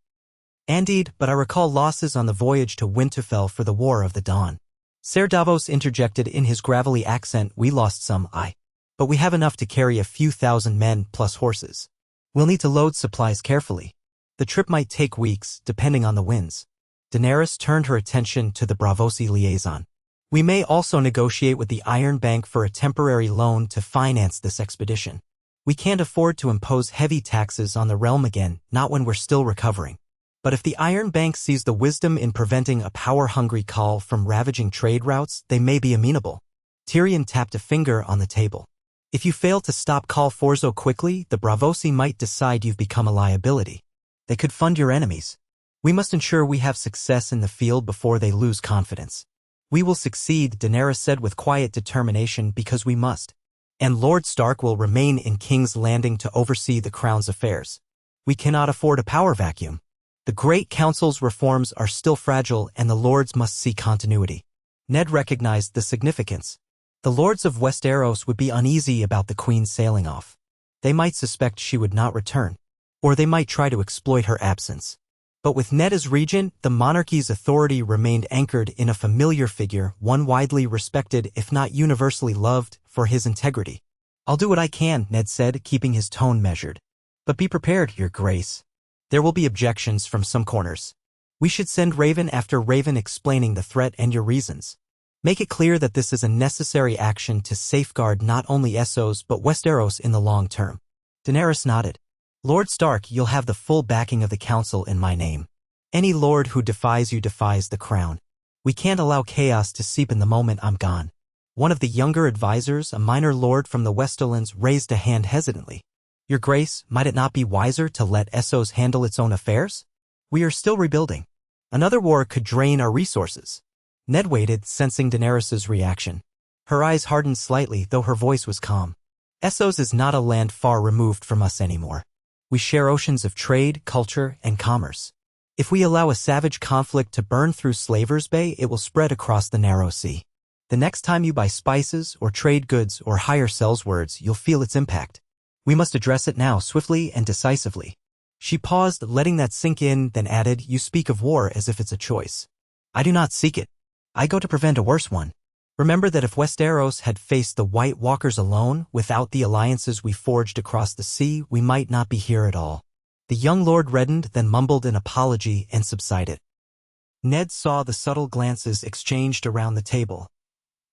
Indeed, but I recall losses on the voyage to Winterfell for the War of the Dawn. Ser Davos interjected in his gravelly accent, we lost some, but we have enough to carry a few thousand men plus horses. We'll need to load supplies carefully. The trip might take weeks, depending on the winds. Daenerys turned her attention to the Braavosi liaison. We may also negotiate with the Iron Bank for a temporary loan to finance this expedition. We can't afford to impose heavy taxes on the realm again, not when we're still recovering. But if the Iron Bank sees the wisdom in preventing a power-hungry call from ravaging trade routes, they may be amenable. Tyrion tapped a finger on the table. If you fail to stop Call Forzo quickly, the Braavosi might decide you've become a liability. They could fund your enemies. We must ensure we have success in the field before they lose confidence. We will succeed, Daenerys said with quiet determination, because we must. And Lord Stark will remain in King's Landing to oversee the Crown's affairs. We cannot afford a power vacuum. The Great Council's reforms are still fragile and the Lords must see continuity. Ned recognized the significance. The Lords of Westeros would be uneasy about the Queen sailing off. They might suspect she would not return. Or they might try to exploit her absence. But with Ned as regent, the monarchy's authority remained anchored in a familiar figure, one widely respected if not universally loved, for his integrity. I'll do what I can, Ned said, keeping his tone measured. But be prepared, Your Grace. There will be objections from some corners. We should send Raven after Raven explaining the threat and your reasons. Make it clear that this is a necessary action to safeguard not only Essos but Westeros in the long term. Daenerys nodded. Lord Stark, you'll have the full backing of the council in my name. Any lord who defies you defies the crown. We can't allow chaos to seep in the moment I'm gone. One of the younger advisors, a minor lord from the Westerlands, raised a hand hesitantly. Your Grace, might it not be wiser to let Essos handle its own affairs? We are still rebuilding. Another war could drain our resources. Ned waited, sensing Daenerys' reaction. Her eyes hardened slightly, though her voice was calm. Essos is not a land far removed from us anymore. We share oceans of trade, culture, and commerce. If we allow a savage conflict to burn through Slaver's Bay, it will spread across the narrow sea. The next time you buy spices, or trade goods, or hire sellswords, you'll feel its impact. We must address it now, swiftly and decisively. She paused, letting that sink in, then added, You speak of war as if it's a choice. I do not seek it. I go to prevent a worse one. Remember that if Westeros had faced the White Walkers alone, without the alliances we forged across the sea, we might not be here at all. The young lord reddened, then mumbled an apology and subsided. Ned saw the subtle glances exchanged around the table.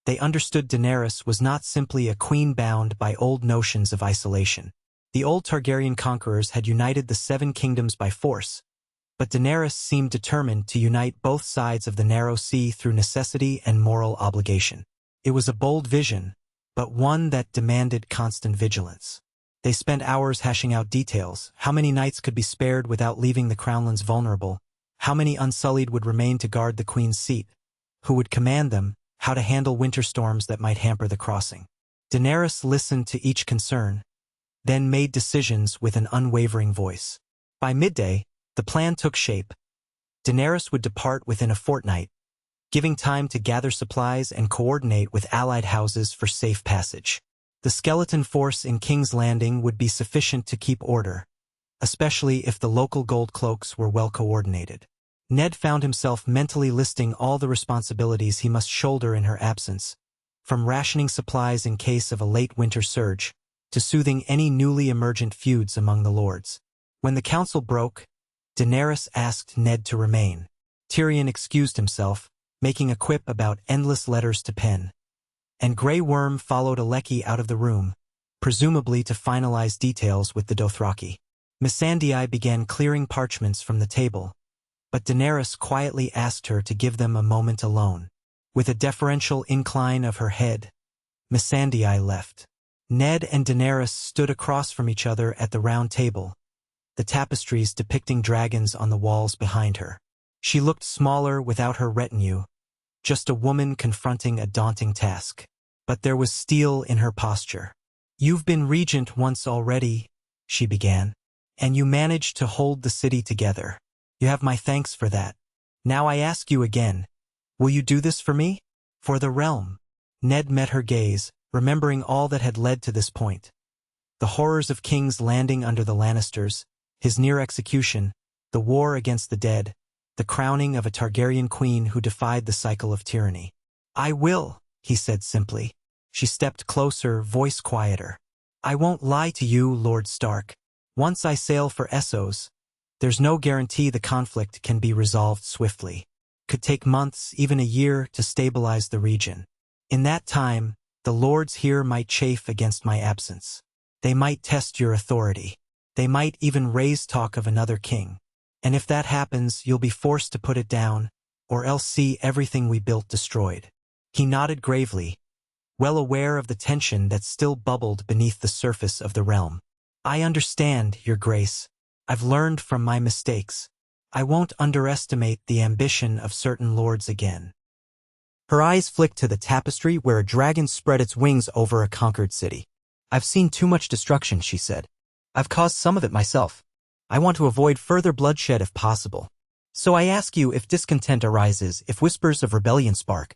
They understood Daenerys was not simply a queen bound by old notions of isolation. The old Targaryen conquerors had united the Seven Kingdoms by force, but Daenerys seemed determined to unite both sides of the narrow sea through necessity and moral obligation. It was a bold vision, but one that demanded constant vigilance. They spent hours hashing out details: how many nights could be spared without leaving the Crownlands vulnerable, how many unsullied would remain to guard the Queen's seat, who would command them, how to handle winter storms that might hamper the crossing. Daenerys listened to each concern, then made decisions with an unwavering voice. By midday, the plan took shape. Daenerys would depart within a fortnight, giving time to gather supplies and coordinate with allied houses for safe passage. The skeleton force in King's Landing would be sufficient to keep order, especially if the local gold cloaks were well coordinated. Ned found himself mentally listing all the responsibilities he must shoulder in her absence, from rationing supplies in case of a late winter surge, to soothing any newly emergent feuds among the lords. When the council broke, Daenerys asked Ned to remain. Tyrion excused himself, making a quip about endless letters to pen. And Grey Worm followed Alecki out of the room, presumably to finalize details with the Dothraki. Missandei began clearing parchments from the table, but Daenerys quietly asked her to give them a moment alone. With a deferential incline of her head, Missandei left. Ned and Daenerys stood across from each other at the round table, the tapestries depicting dragons on the walls behind her. She looked smaller without her retinue, just a woman confronting a daunting task. But there was steel in her posture. You've been regent once already, she began, and you managed to hold the city together. You have my thanks for that. Now I ask you again, will you do this for me? For the realm? Ned met her gaze, remembering all that had led to this point. The horrors of King's Landing under the Lannisters, his near execution, the war against the dead, the crowning of a Targaryen queen who defied the cycle of tyranny. I will, he said simply. She stepped closer, voice quieter. I won't lie to you, Lord Stark. Once I sail for Essos, there's no guarantee the conflict can be resolved swiftly. could take months, even a year, to stabilize the region. In that time, the lords here might chafe against my absence. They might test your authority. They might even raise talk of another king. And if that happens, you'll be forced to put it down, or else see everything we built destroyed. He nodded gravely, well aware of the tension that still bubbled beneath the surface of the realm. I understand, Your Grace. I've learned from my mistakes. I won't underestimate the ambition of certain lords again. Her eyes flicked to the tapestry where a dragon spread its wings over a conquered city. I've seen too much destruction, she said. I've caused some of it myself. I want to avoid further bloodshed if possible. So I ask you, if discontent arises, if whispers of rebellion spark,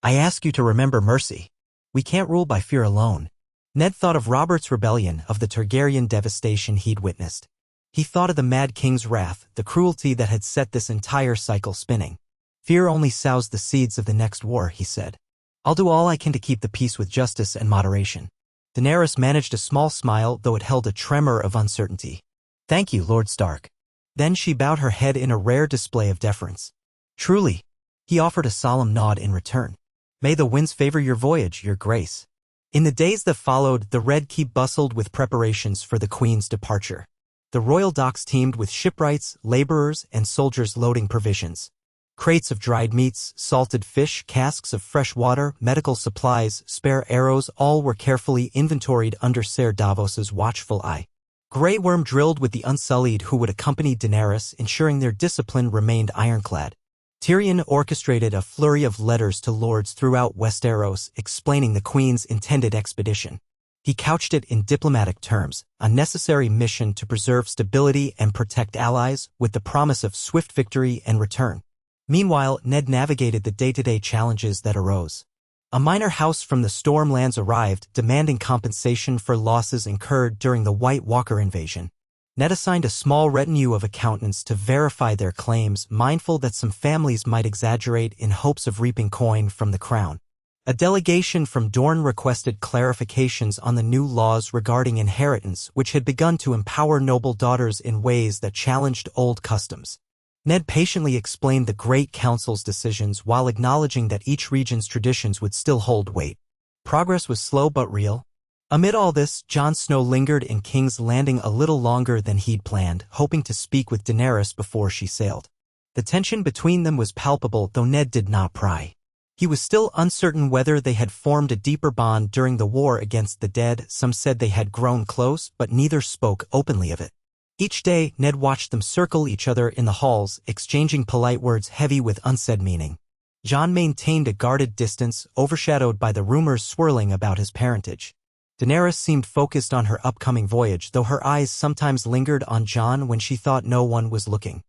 I ask you to remember mercy. We can't rule by fear alone. Ned thought of Robert's rebellion, of the Targaryen devastation he'd witnessed. He thought of the Mad King's wrath, the cruelty that had set this entire cycle spinning. Fear only sows the seeds of the next war, he said. I'll do all I can to keep the peace with justice and moderation. Daenerys managed a small smile, though it held a tremor of uncertainty. Thank you, Lord Stark. Then she bowed her head in a rare display of deference. Truly. He offered a solemn nod in return. May the winds favor your voyage, Your Grace. In the days that followed, the Red Keep bustled with preparations for the Queen's departure. The royal docks teemed with shipwrights, laborers, and soldiers loading provisions. Crates of dried meats, salted fish, casks of fresh water, medical supplies, spare arrows, all were carefully inventoried under Ser Davos's watchful eye. Grey Worm drilled with the Unsullied who would accompany Daenerys, ensuring their discipline remained ironclad. Tyrion orchestrated a flurry of letters to lords throughout Westeros explaining the Queen's intended expedition. He couched it in diplomatic terms, a necessary mission to preserve stability and protect allies, with the promise of swift victory and return. Meanwhile, Ned navigated the day-to-day challenges that arose. A minor house from the Stormlands arrived, demanding compensation for losses incurred during the White Walker invasion. Ned assigned a small retinue of accountants to verify their claims, mindful that some families might exaggerate in hopes of reaping coin from the crown. A delegation from Dorne requested clarifications on the new laws regarding inheritance, which had begun to empower noble daughters in ways that challenged old customs. Ned patiently explained the Great Council's decisions while acknowledging that each region's traditions would still hold weight. Progress was slow but real. Amid all this, Jon Snow lingered in King's Landing a little longer than he'd planned, hoping to speak with Daenerys before she sailed. The tension between them was palpable, though Ned did not pry. He was still uncertain whether they had formed a deeper bond during the war against the dead. Some said they had grown close, but neither spoke openly of it. Each day, Ned watched them circle each other in the halls, exchanging polite words heavy with unsaid meaning. Jon maintained a guarded distance, overshadowed by the rumors swirling about his parentage. Daenerys seemed focused on her upcoming voyage, though her eyes sometimes lingered on Jon when she thought no one was looking.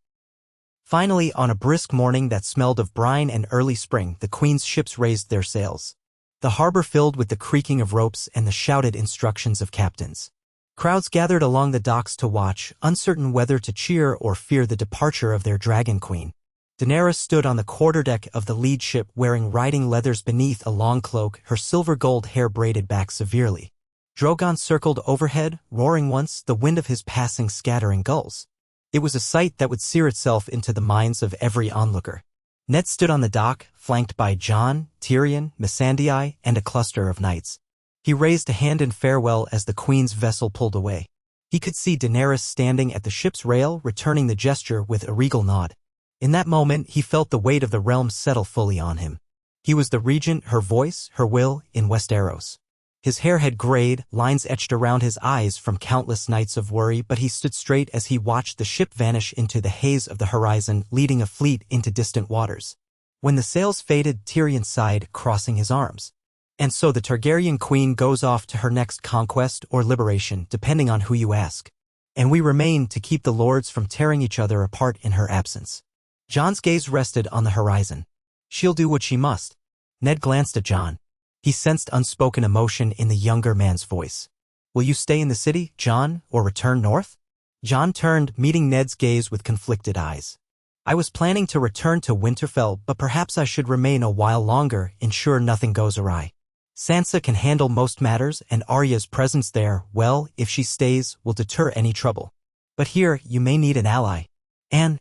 Finally, on a brisk morning that smelled of brine and early spring, the Queen's ships raised their sails. The harbor filled with the creaking of ropes and the shouted instructions of captains. Crowds gathered along the docks to watch, uncertain whether to cheer or fear the departure of their dragon queen. Daenerys stood on the quarterdeck of the lead ship wearing riding leathers beneath a long cloak, her silver-gold hair braided back severely. Drogon circled overhead, roaring once, the wind of his passing scattering gulls. It was a sight that would sear itself into the minds of every onlooker. Ned stood on the dock, flanked by Jon, Tyrion, Missandei, and a cluster of knights. He raised a hand in farewell as the Queen's vessel pulled away. He could see Daenerys standing at the ship's rail, returning the gesture with a regal nod. In that moment, he felt the weight of the realm settle fully on him. He was the regent, her voice, her will, in Westeros. His hair had grayed, lines etched around his eyes from countless nights of worry, but he stood straight as he watched the ship vanish into the haze of the horizon, leading a fleet into distant waters. When the sails faded, Tyrion sighed, crossing his arms. And so the Targaryen queen goes off to her next conquest or liberation, depending on who you ask. And we remain to keep the lords from tearing each other apart in her absence. Jon's gaze rested on the horizon. She'll do what she must. Ned glanced at Jon. He sensed unspoken emotion in the younger man's voice. Will you stay in the city, Jon, or return north? Jon turned, meeting Ned's gaze with conflicted eyes. I was planning to return to Winterfell, but perhaps I should remain a while longer, ensure nothing goes awry. Sansa can handle most matters, and Arya's presence there, well, if she stays, will deter any trouble. But here, you may need an ally. And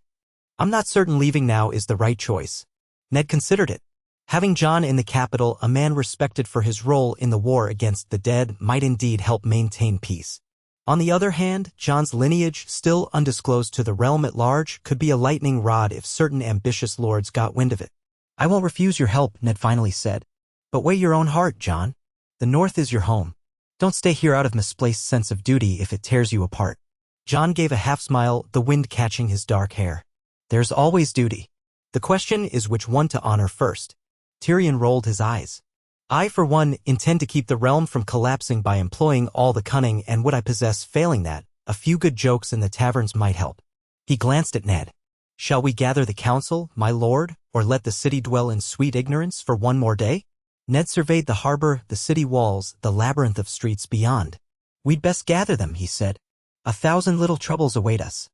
I'm not certain leaving now is the right choice. Ned considered it. Having Jon in the capital, a man respected for his role in the war against the dead, might indeed help maintain peace. On the other hand, Jon's lineage, still undisclosed to the realm at large, could be a lightning rod if certain ambitious lords got wind of it. I won't refuse your help, Ned finally said. But weigh your own heart, Jon. The North is your home. Don't stay here out of misplaced sense of duty if it tears you apart. Jon gave a half-smile, the wind catching his dark hair. There's always duty. The question is which one to honor first. Tyrion rolled his eyes. I, for one, intend to keep the realm from collapsing by employing all the cunning and what I possess. Failing that, a few good jokes in the taverns might help. He glanced at Ned. Shall we gather the council, my lord, or let the city dwell in sweet ignorance for one more day? Ned surveyed the harbor, the city walls, the labyrinth of streets beyond. We'd best gather them, he said. 1,000 little troubles await us.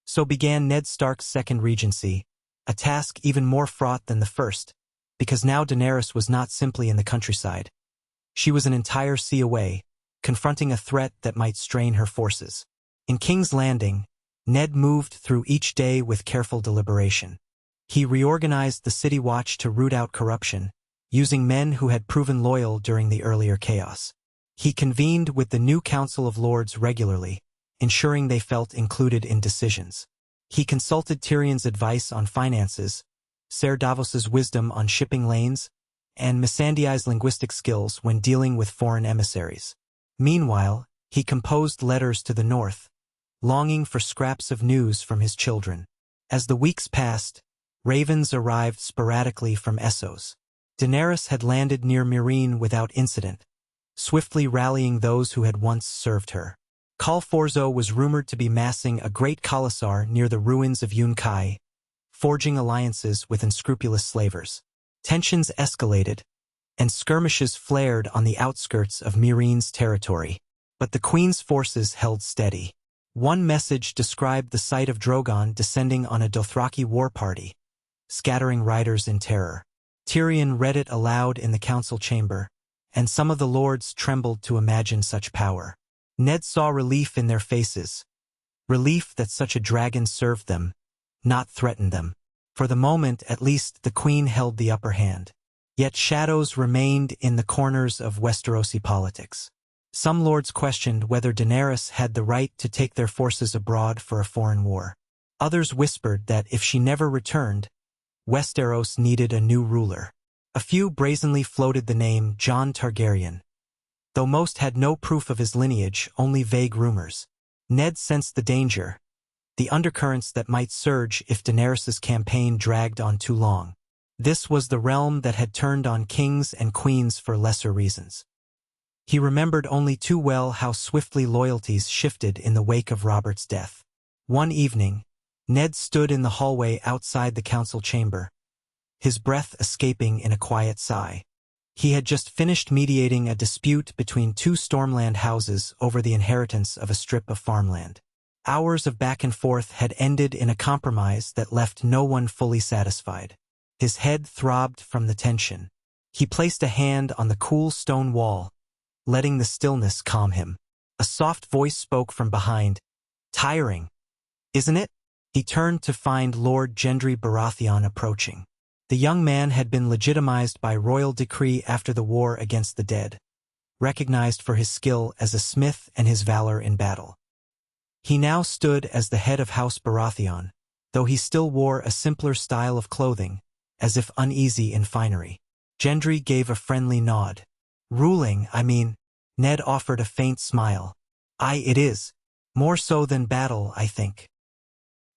So began Ned Stark's second regency, a task even more fraught than the first, because now Daenerys was not simply in the countryside. She was an entire sea away, confronting a threat that might strain her forces. In King's Landing, Ned moved through each day with careful deliberation. He reorganized the City Watch to root out corruption, using men who had proven loyal during the earlier chaos. He convened with the new Council of Lords regularly, ensuring they felt included in decisions. He consulted Tyrion's advice on finances, Ser Davos's wisdom on shipping lanes, and Missandei's linguistic skills when dealing with foreign emissaries. Meanwhile, he composed letters to the north, longing for scraps of news from his children. As the weeks passed, ravens arrived sporadically from Essos. Daenerys had landed near Meereen without incident, swiftly rallying those who had once served her. Khal Forzo was rumored to be massing a great khalasar near the ruins of Yunkai, forging alliances with unscrupulous slavers. Tensions escalated, and skirmishes flared on the outskirts of Meereen's territory. But the Queen's forces held steady. One message described the sight of Drogon descending on a Dothraki war party, scattering riders in terror. Tyrion read it aloud in the council chamber, and some of the lords trembled to imagine such power. Ned saw relief in their faces, relief that such a dragon served them, not threatened them. For the moment, at least, the Queen held the upper hand. Yet shadows remained in the corners of Westerosi politics. Some lords questioned whether Daenerys had the right to take their forces abroad for a foreign war. Others whispered that if she never returned, Westeros needed a new ruler. A few brazenly floated the name Jon Targaryen, though most had no proof of his lineage, only vague rumors. Ned sensed the danger, the undercurrents that might surge if Daenerys' campaign dragged on too long. This was the realm that had turned on kings and queens for lesser reasons. He remembered only too well how swiftly loyalties shifted in the wake of Robert's death. One evening, Ned stood in the hallway outside the council chamber, his breath escaping in a quiet sigh. He had just finished mediating a dispute between two Stormland houses over the inheritance of a strip of farmland. Hours of back and forth had ended in a compromise that left no one fully satisfied. His head throbbed from the tension. He placed a hand on the cool stone wall, letting the stillness calm him. A soft voice spoke from behind. Tiring, isn't it? He turned to find Lord Gendry Baratheon approaching. The young man had been legitimized by royal decree after the war against the dead, recognized for his skill as a smith and his valor in battle. He now stood as the head of House Baratheon, though he still wore a simpler style of clothing, as if uneasy in finery. Gendry gave a friendly nod. Ruling, I mean. Ned offered a faint smile. Aye, it is. More so than battle, I think.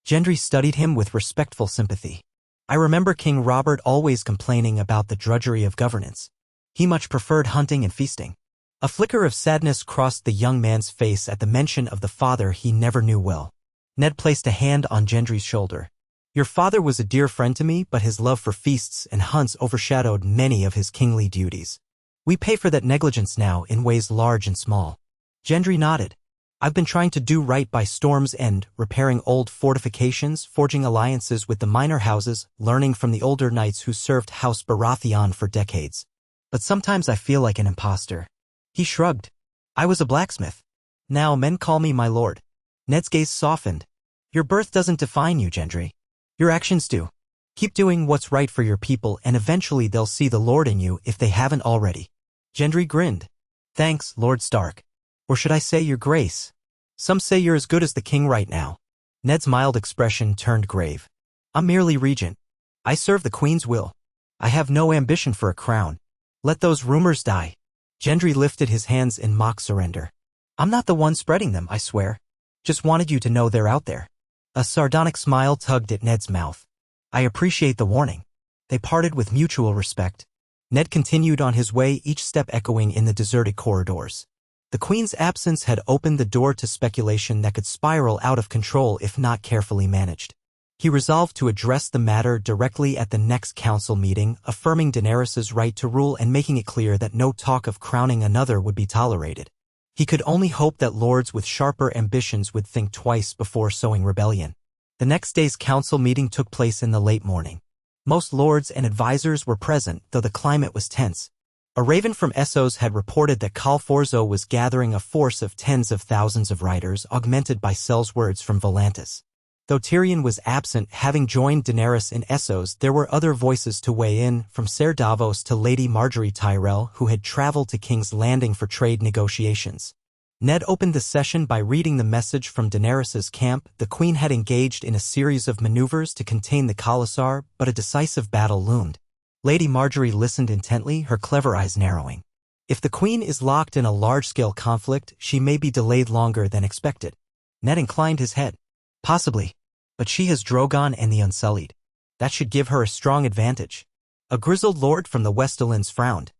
Gendry studied him with respectful sympathy. I remember King Robert always complaining about the drudgery of governance. He much preferred hunting and feasting. A flicker of sadness crossed the young man's face at the mention of the father he never knew well. Ned placed a hand on Gendry's shoulder. Your father was a dear friend to me, but his love for feasts and hunts overshadowed many of his kingly duties. We pay for that negligence now in ways large and small. Gendry nodded. I've been trying to do right by Storm's End, repairing old fortifications, forging alliances with the minor houses, learning from the older knights who served House Baratheon for decades. But sometimes I feel like an imposter. He shrugged. I was a blacksmith. Now men call me my lord. Ned's gaze softened. Your birth doesn't define you, Gendry. Your actions do. Keep doing what's right for your people and eventually they'll see the Lord in you if they haven't already. Gendry grinned. Thanks, Lord Stark. Or should I say your grace? Some say you're as good as the king right now. Ned's mild expression turned grave. I'm merely regent. I serve the queen's will. I have no ambition for a crown. Let those rumors die. Gendry lifted his hands in mock surrender. I'm not the one spreading them, I swear. Just wanted you to know they're out there. A sardonic smile tugged at Ned's mouth. I appreciate the warning. They parted with mutual respect. Ned continued on his way, each step echoing in the deserted corridors. The Queen's absence had opened the door to speculation that could spiral out of control if not carefully managed. He resolved to address the matter directly at the next council meeting, affirming Daenerys' right to rule and making it clear that no talk of crowning another would be tolerated. He could only hope that lords with sharper ambitions would think twice before sowing rebellion. The next day's council meeting took place in the late morning. Most lords and advisors were present, though the climate was tense. A raven from Essos had reported that Khal Forzo was gathering a force of tens of thousands of riders, augmented by sellswords from Volantis. Though Tyrion was absent, having joined Daenerys in Essos, there were other voices to weigh in, from Ser Davos to Lady Margaery Tyrell, who had traveled to King's Landing for trade negotiations. Ned opened the session by reading the message from Daenerys' camp. The Queen had engaged in a series of maneuvers to contain the Khalasar, but a decisive battle loomed. Lady Margaery listened intently, her clever eyes narrowing. If the Queen is locked in a large-scale conflict, she may be delayed longer than expected. Ned inclined his head. Possibly. But she has Drogon and the Unsullied. That should give her a strong advantage. A grizzled lord from the Westerlands frowned.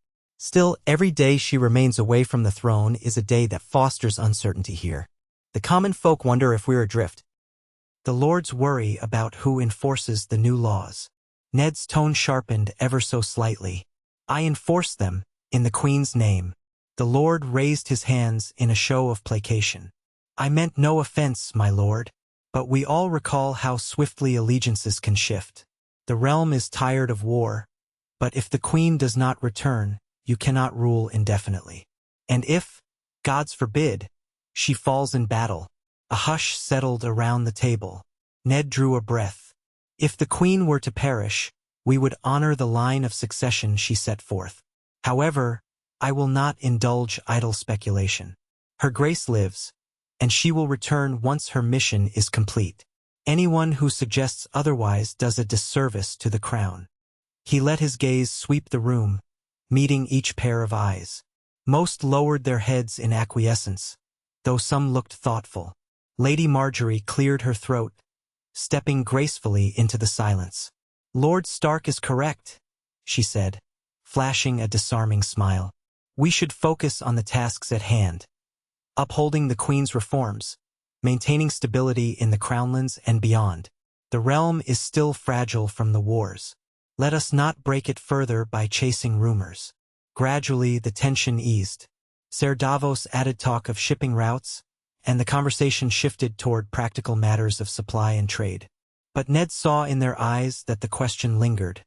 Still, every day she remains away from the throne is a day that fosters uncertainty here. The common folk wonder if we're adrift. The lords worry about who enforces the new laws. Ned's tone sharpened ever so slightly. I enforce them, in the Queen's name. The lord raised his hands in a show of placation. I meant no offense, my lord. But we all recall how swiftly allegiances can shift. The realm is tired of war. But if the Queen does not return, you cannot rule indefinitely. And if, gods forbid, she falls in battle. A hush settled around the table. Ned drew a breath. If the Queen were to perish, we would honor the line of succession she set forth. However, I will not indulge idle speculation. Her grace lives, and she will return once her mission is complete. Anyone who suggests otherwise does a disservice to the crown. He let his gaze sweep the room, meeting each pair of eyes. Most lowered their heads in acquiescence, though some looked thoughtful. Lady Margaery cleared her throat, stepping gracefully into the silence. Lord Stark is correct, she said, flashing a disarming smile. We should focus on the tasks at hand. Upholding the Queen's reforms, maintaining stability in the Crownlands and beyond. The realm is still fragile from the wars. Let us not break it further by chasing rumors. Gradually, the tension eased. Ser Davos added talk of shipping routes, and the conversation shifted toward practical matters of supply and trade. But Ned saw in their eyes that the question lingered.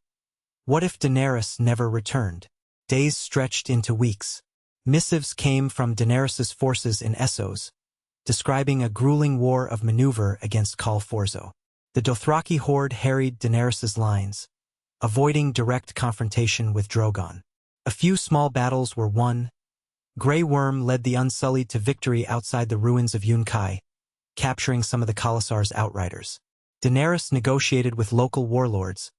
What if Daenerys never returned? Days stretched into weeks. Missives came from Daenerys' forces in Essos, describing a grueling war of maneuver against Khal Forzo. The Dothraki horde harried Daenerys' lines, avoiding direct confrontation with Drogon. A few small battles were won. Grey Worm led the Unsullied to victory outside the ruins of Yunkai, capturing some of the Khalasar's outriders. Daenerys negotiated with local warlords,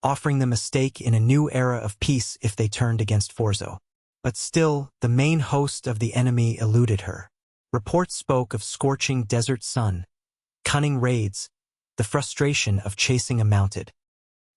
offering them a stake in a new era of peace if they turned against Forzo. But still, the main host of the enemy eluded her. Reports spoke of scorching desert sun, cunning raids, the frustration of chasing a mounted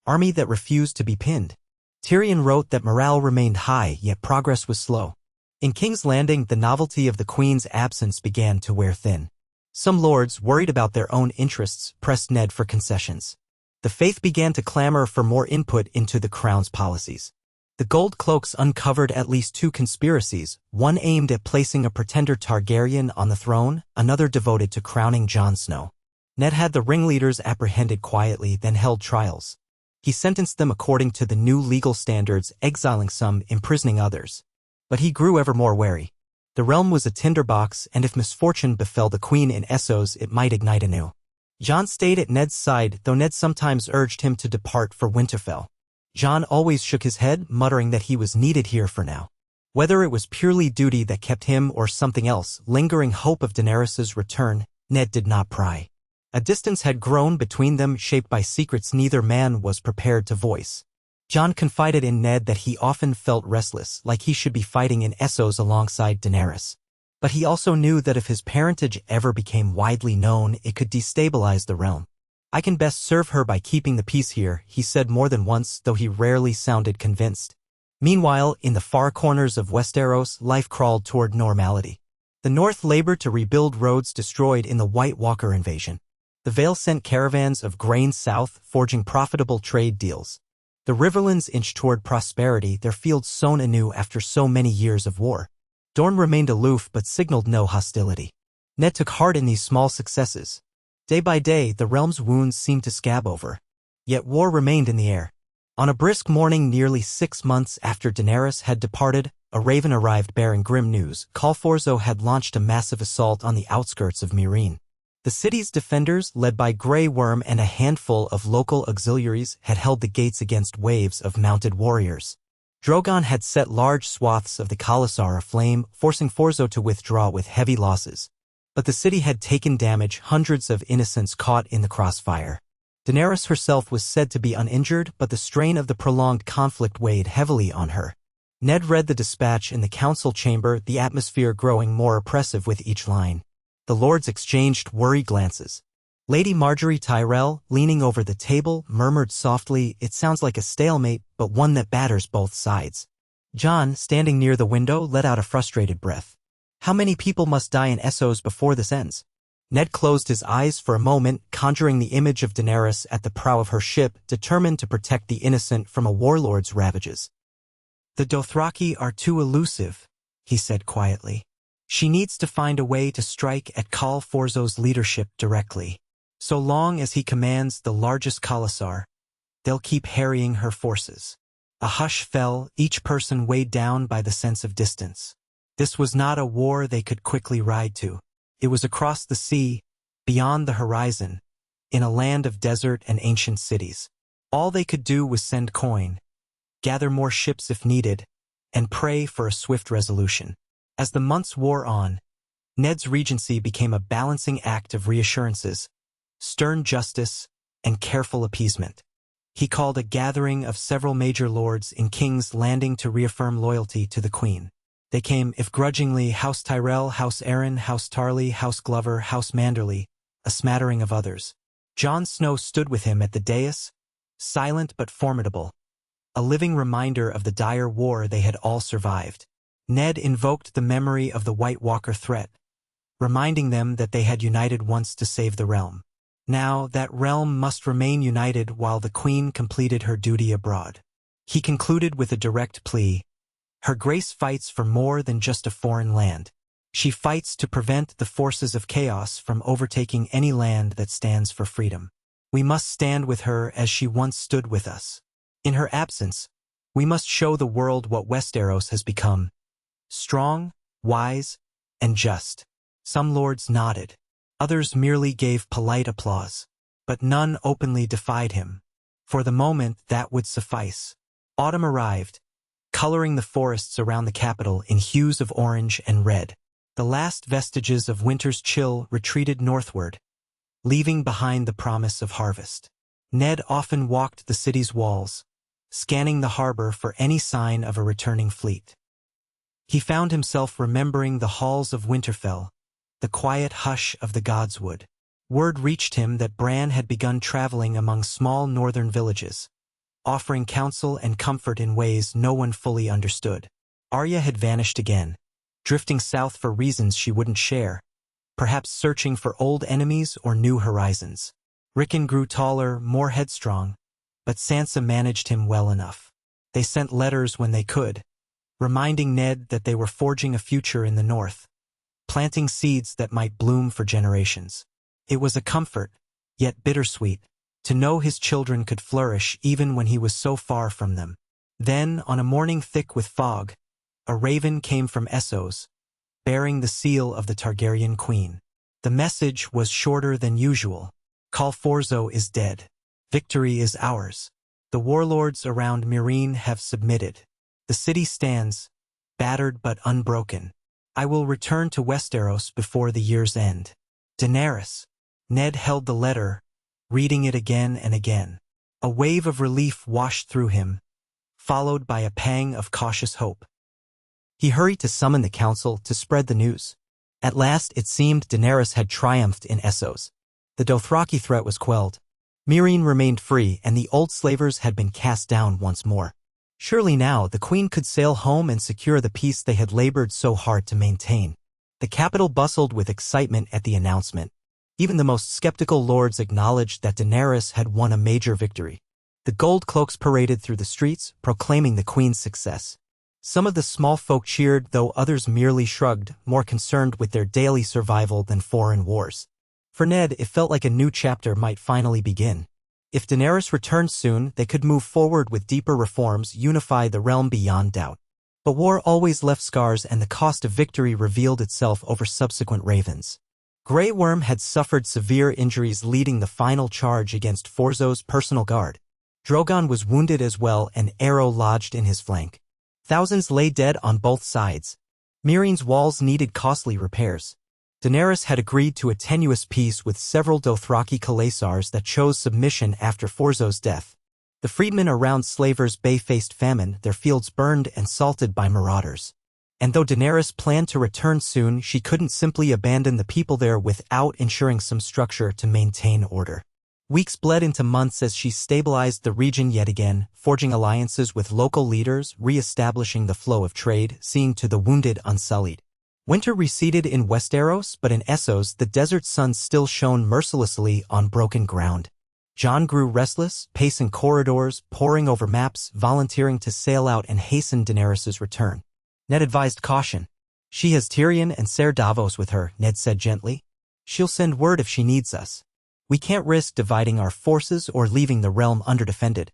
army that refused to be pinned. Tyrion wrote that morale remained high, yet progress was slow. In King's Landing, the novelty of the Queen's absence began to wear thin. Some lords, worried about their own interests, pressed Ned for concessions. The faith began to clamor for more input into the Crown's policies. The Gold Cloaks uncovered at least two conspiracies, one aimed at placing a pretender Targaryen on the throne, another devoted to crowning Jon Snow. Ned had the ringleaders apprehended quietly, then held trials. He sentenced them according to the new legal standards, exiling some, imprisoning others. But he grew ever more wary. The realm was a tinderbox, and if misfortune befell the Queen in Essos, it might ignite anew. Jon stayed at Ned's side, though Ned sometimes urged him to depart for Winterfell. Jon always shook his head, muttering that he was needed here for now. Whether it was purely duty that kept him or something else, lingering hope of Daenerys's return, Ned did not pry. A distance had grown between them, shaped by secrets neither man was prepared to voice. Jon confided in Ned that he often felt restless, like he should be fighting in Essos alongside Daenerys. But he also knew that if his parentage ever became widely known, it could destabilize the realm. "I can best serve her by keeping the peace here," he said more than once, though he rarely sounded convinced. Meanwhile, in the far corners of Westeros, life crawled toward normality. The North labored to rebuild roads destroyed in the White Walker invasion. The Vale sent caravans of grain south, forging profitable trade deals. The Riverlands inched toward prosperity, their fields sown anew after so many years of war. Dorne remained aloof but signaled no hostility. Ned took heart in these small successes. Day by day, the realm's wounds seemed to scab over. Yet war remained in the air. On a brisk morning nearly 6 months after Daenerys had departed, a raven arrived bearing grim news. Khal Forzo had launched a massive assault on the outskirts of Meereen. The city's defenders, led by Grey Worm and a handful of local auxiliaries, had held the gates against waves of mounted warriors. Drogon had set large swaths of the Khalasar aflame, forcing Forzo to withdraw with heavy losses. But the city had taken damage, hundreds of innocents caught in the crossfire. Daenerys herself was said to be uninjured, but the strain of the prolonged conflict weighed heavily on her. Ned read the dispatch in the council chamber, the atmosphere growing more oppressive with each line. The lords exchanged worried glances. Lady Margaery Tyrell, leaning over the table, murmured softly, "It sounds like a stalemate, but one that batters both sides." Jon, standing near the window, let out a frustrated breath. "How many people must die in Essos before this ends?" Ned closed his eyes for a moment, conjuring the image of Daenerys at the prow of her ship, determined to protect the innocent from a warlord's ravages. "The Dothraki are too elusive," he said quietly. "She needs to find a way to strike at Khal Forzo's leadership directly. So long as he commands the largest Khalasar, they'll keep harrying her forces." A hush fell, each person weighed down by the sense of distance. This was not a war they could quickly ride to. It was across the sea, beyond the horizon, in a land of desert and ancient cities. All they could do was send coin, gather more ships if needed, and pray for a swift resolution. As the months wore on, Ned's regency became a balancing act of reassurances, stern justice, and careful appeasement. He called a gathering of several major lords in King's Landing to reaffirm loyalty to the Queen. They came, if grudgingly, House Tyrell, House Arryn, House Tarly, House Glover, House Manderly, a smattering of others. Jon Snow stood with him at the dais, silent but formidable, a living reminder of the dire war they had all survived. Ned invoked the memory of the White Walker threat, reminding them that they had united once to save the realm. Now, that realm must remain united while the Queen completed her duty abroad. He concluded with a direct plea. Her Grace fights for more than just a foreign land. She fights to prevent the forces of chaos from overtaking any land that stands for freedom. We must stand with her as she once stood with us. In her absence, we must show the world what Westeros has become. Strong, wise, and just. Some lords nodded. Others merely gave polite applause. But none openly defied him. For the moment, that would suffice. Autumn arrived, coloring the forests around the capital in hues of orange and red. The last vestiges of winter's chill retreated northward, leaving behind the promise of harvest. Ned often walked the city's walls, scanning the harbor for any sign of a returning fleet. He found himself remembering the halls of Winterfell, the quiet hush of the Godswood. Word reached him that Bran had begun traveling among small northern villages, offering counsel and comfort in ways no one fully understood. Arya had vanished again, drifting south for reasons she wouldn't share, perhaps searching for old enemies or new horizons. Rickon grew taller, more headstrong, but Sansa managed him well enough. They sent letters when they could, reminding Ned that they were forging a future in the north, planting seeds that might bloom for generations. It was a comfort, yet bittersweet, to know his children could flourish even when he was so far from them. Then, on a morning thick with fog, a raven came from Essos, bearing the seal of the Targaryen queen. The message was shorter than usual. Forzo is dead. Victory is ours. The warlords around Meereen have submitted. The city stands, battered but unbroken. I will return to Westeros before the year's end. Daenerys. Ned held the letter, reading it again and again. A wave of relief washed through him, followed by a pang of cautious hope. He hurried to summon the council to spread the news. At last it seemed Daenerys had triumphed in Essos. The Dothraki threat was quelled. Meereen remained free and the old slavers had been cast down once more. Surely now the queen could sail home and secure the peace they had labored so hard to maintain. The capital bustled with excitement at the announcement. Even the most skeptical lords acknowledged that Daenerys had won a major victory. The gold cloaks paraded through the streets, proclaiming the queen's success. Some of the small folk cheered, though others merely shrugged, more concerned with their daily survival than foreign wars. For Ned, it felt like a new chapter might finally begin. If Daenerys returned soon, they could move forward with deeper reforms, unify the realm beyond doubt. But war always left scars and the cost of victory revealed itself over subsequent ravens. Grey Worm had suffered severe injuries leading the final charge against Forzo's personal guard. Drogon was wounded as well, an arrow lodged in his flank. Thousands lay dead on both sides. Meereen's walls needed costly repairs. Daenerys had agreed to a tenuous peace with several Dothraki Khalasars that chose submission after Forzo's death. The freedmen around Slavers Bay faced famine, their fields burned and salted by marauders. And though Daenerys planned to return soon, she couldn't simply abandon the people there without ensuring some structure to maintain order. Weeks bled into months as she stabilized the region yet again, forging alliances with local leaders, re-establishing the flow of trade, seeing to the wounded unsullied. Winter receded in Westeros, but in Essos the desert sun still shone mercilessly on broken ground. Jon grew restless, pacing corridors, poring over maps, volunteering to sail out and hasten Daenerys' return. Ned advised caution. She has Tyrion and Ser Davos with her, Ned said gently. She'll send word if she needs us. We can't risk dividing our forces or leaving the realm underdefended.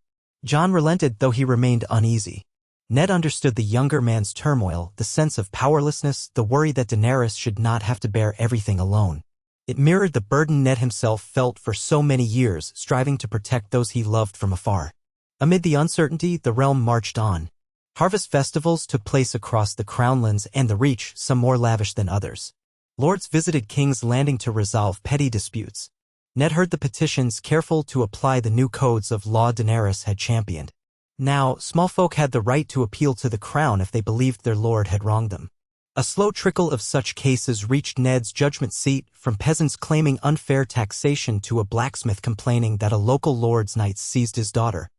Jon relented, though he remained uneasy. Ned understood the younger man's turmoil, the sense of powerlessness, the worry that Daenerys should not have to bear everything alone. It mirrored the burden Ned himself felt for so many years, striving to protect those he loved from afar. Amid the uncertainty, the realm marched on. Harvest festivals took place across the Crownlands and the Reach, some more lavish than others. Lords visited King's Landing to resolve petty disputes. Ned heard the petitions, careful to apply the new codes of law Daenerys had championed. Now, small folk had the right to appeal to the crown if they believed their lord had wronged them. A slow trickle of such cases reached Ned's judgment seat, from peasants claiming unfair taxation to a blacksmith complaining that a local lord's knights seized his daughter.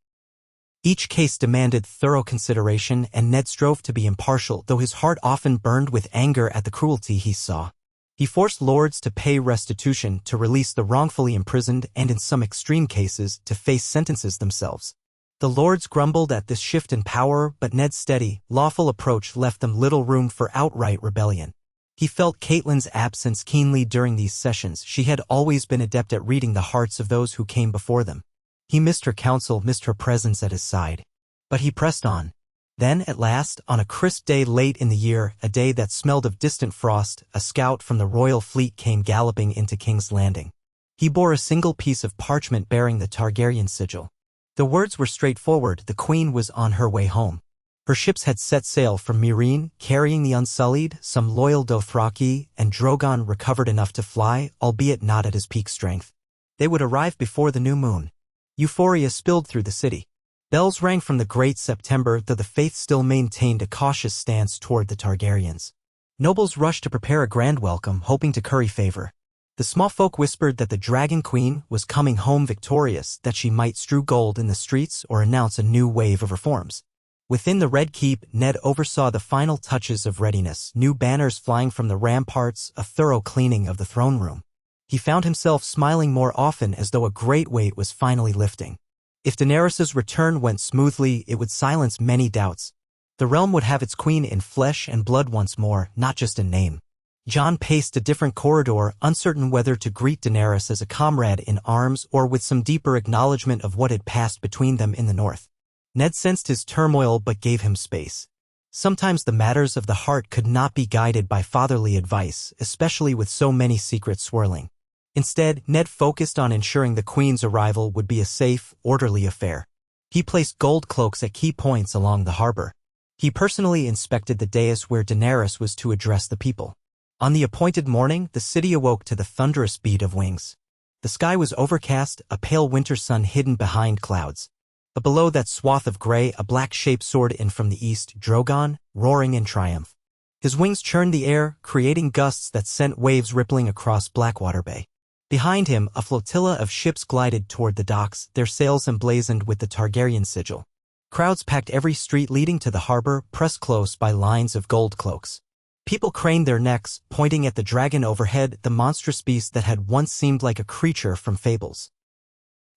Each case demanded thorough consideration, and Ned strove to be impartial, though his heart often burned with anger at the cruelty he saw. He forced lords to pay restitution, to release the wrongfully imprisoned, and in some extreme cases, to face sentences themselves. The lords grumbled at this shift in power, but Ned's steady, lawful approach left them little room for outright rebellion. He felt Catelyn's absence keenly during these sessions. She had always been adept at reading the hearts of those who came before them. He missed her counsel, missed her presence at his side. But he pressed on. Then, at last, on a crisp day late in the year, a day that smelled of distant frost, a scout from the royal fleet came galloping into King's Landing. He bore a single piece of parchment bearing the Targaryen sigil. The words were straightforward: the queen was on her way home. Her ships had set sail from Meereen, carrying the Unsullied, some loyal Dothraki, and Drogon recovered enough to fly, albeit not at his peak strength. They would arrive before the new moon. Euphoria spilled through the city. Bells rang from the great September, though the faith still maintained a cautious stance toward the Targaryens. Nobles rushed to prepare a grand welcome, hoping to curry favor. The small folk whispered that the Dragon Queen was coming home victorious, that she might strew gold in the streets or announce a new wave of reforms. Within the Red Keep, Ned oversaw the final touches of readiness, new banners flying from the ramparts, a thorough cleaning of the throne room. He found himself smiling more often, as though a great weight was finally lifting. If Daenerys' return went smoothly, it would silence many doubts. The realm would have its queen in flesh and blood once more, not just in name. Jon paced a different corridor, uncertain whether to greet Daenerys as a comrade in arms or with some deeper acknowledgement of what had passed between them in the north. Ned sensed his turmoil but gave him space. Sometimes the matters of the heart could not be guided by fatherly advice, especially with so many secrets swirling. Instead, Ned focused on ensuring the Queen's arrival would be a safe, orderly affair. He placed gold cloaks at key points along the harbor. He personally inspected the dais where Daenerys was to address the people. On the appointed morning, the city awoke to the thunderous beat of wings. The sky was overcast, a pale winter sun hidden behind clouds. But below that swath of gray, a black shape soared in from the east, Drogon, roaring in triumph. His wings churned the air, creating gusts that sent waves rippling across Blackwater Bay. Behind him, a flotilla of ships glided toward the docks, their sails emblazoned with the Targaryen sigil. Crowds packed every street leading to the harbor, pressed close by lines of gold cloaks. People craned their necks, pointing at the dragon overhead, the monstrous beast that had once seemed like a creature from fables.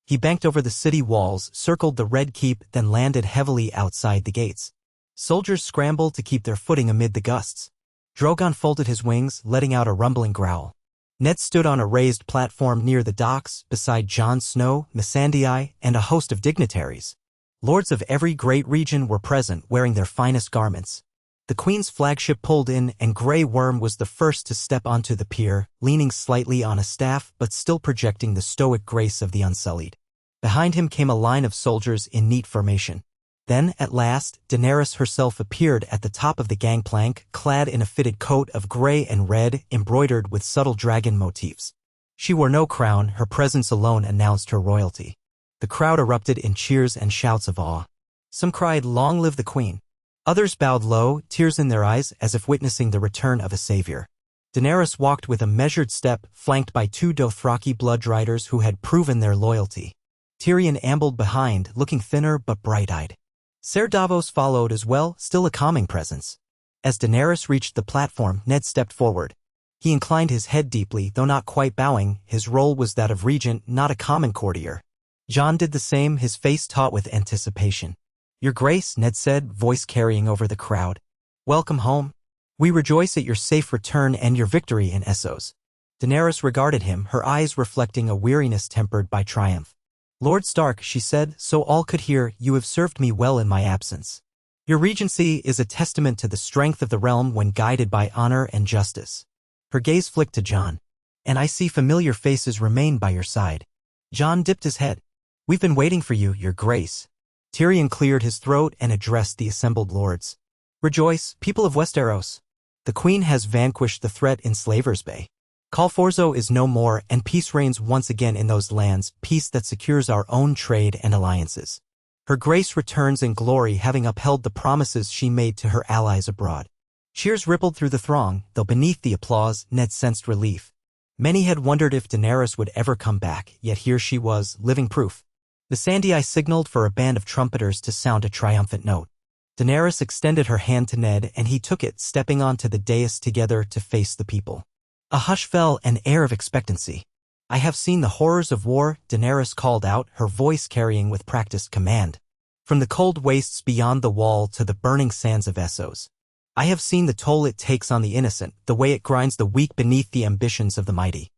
He banked over the city walls, circled the Red Keep, then landed heavily outside the gates. Soldiers scrambled to keep their footing amid the gusts. Drogon folded his wings, letting out a rumbling growl. Ned stood on a raised platform near the docks, beside Jon Snow, Missandei, and a host of dignitaries. Lords of every great region were present, wearing their finest garments. The Queen's flagship pulled in, and Grey Worm was the first to step onto the pier, leaning slightly on a staff but still projecting the stoic grace of the Unsullied. Behind him came a line of soldiers in neat formation. Then, at last, Daenerys herself appeared at the top of the gangplank, clad in a fitted coat of gray and red, embroidered with subtle dragon motifs. She wore no crown, her presence alone announced her royalty. The crowd erupted in cheers and shouts of awe. Some cried, "Long live the Queen!" Others bowed low, tears in their eyes, as if witnessing the return of a savior. Daenerys walked with a measured step, flanked by 2 Dothraki bloodriders who had proven their loyalty. Tyrion ambled behind, looking thinner but bright-eyed. Ser Davos followed as well, still a calming presence. As Daenerys reached the platform, Ned stepped forward. He inclined his head deeply, though not quite bowing. His role was that of regent, not a common courtier. Jon did the same, his face taut with anticipation. "Your Grace," Ned said, voice carrying over the crowd. "Welcome home. We rejoice at your safe return and your victory in Essos." Daenerys regarded him, her eyes reflecting a weariness tempered by triumph. "Lord Stark," she said, so all could hear, "you have served me well in my absence. Your regency is a testament to the strength of the realm when guided by honor and justice." Her gaze flicked to Jon. "And I see familiar faces remain by your side." Jon dipped his head. "We've been waiting for you, Your Grace." Tyrion cleared his throat and addressed the assembled lords. "Rejoice, people of Westeros. The Queen has vanquished the threat in Slavers Bay. Calforzo is no more, and peace reigns once again in those lands, peace that secures our own trade and alliances. Her Grace returns in glory, having upheld the promises she made to her allies abroad." Cheers rippled through the throng, though beneath the applause, Ned sensed relief. Many had wondered if Daenerys would ever come back, yet here she was, living proof. The Missandei signaled for a band of trumpeters to sound a triumphant note. Daenerys extended her hand to Ned, and he took it, stepping onto the dais together to face the people. A hush fell, an air of expectancy. "I have seen the horrors of war," Daenerys called out, her voice carrying with practiced command. "From the cold wastes beyond the wall to the burning sands of Essos. I have seen the toll it takes on the innocent, the way it grinds the weak beneath the ambitions of the mighty.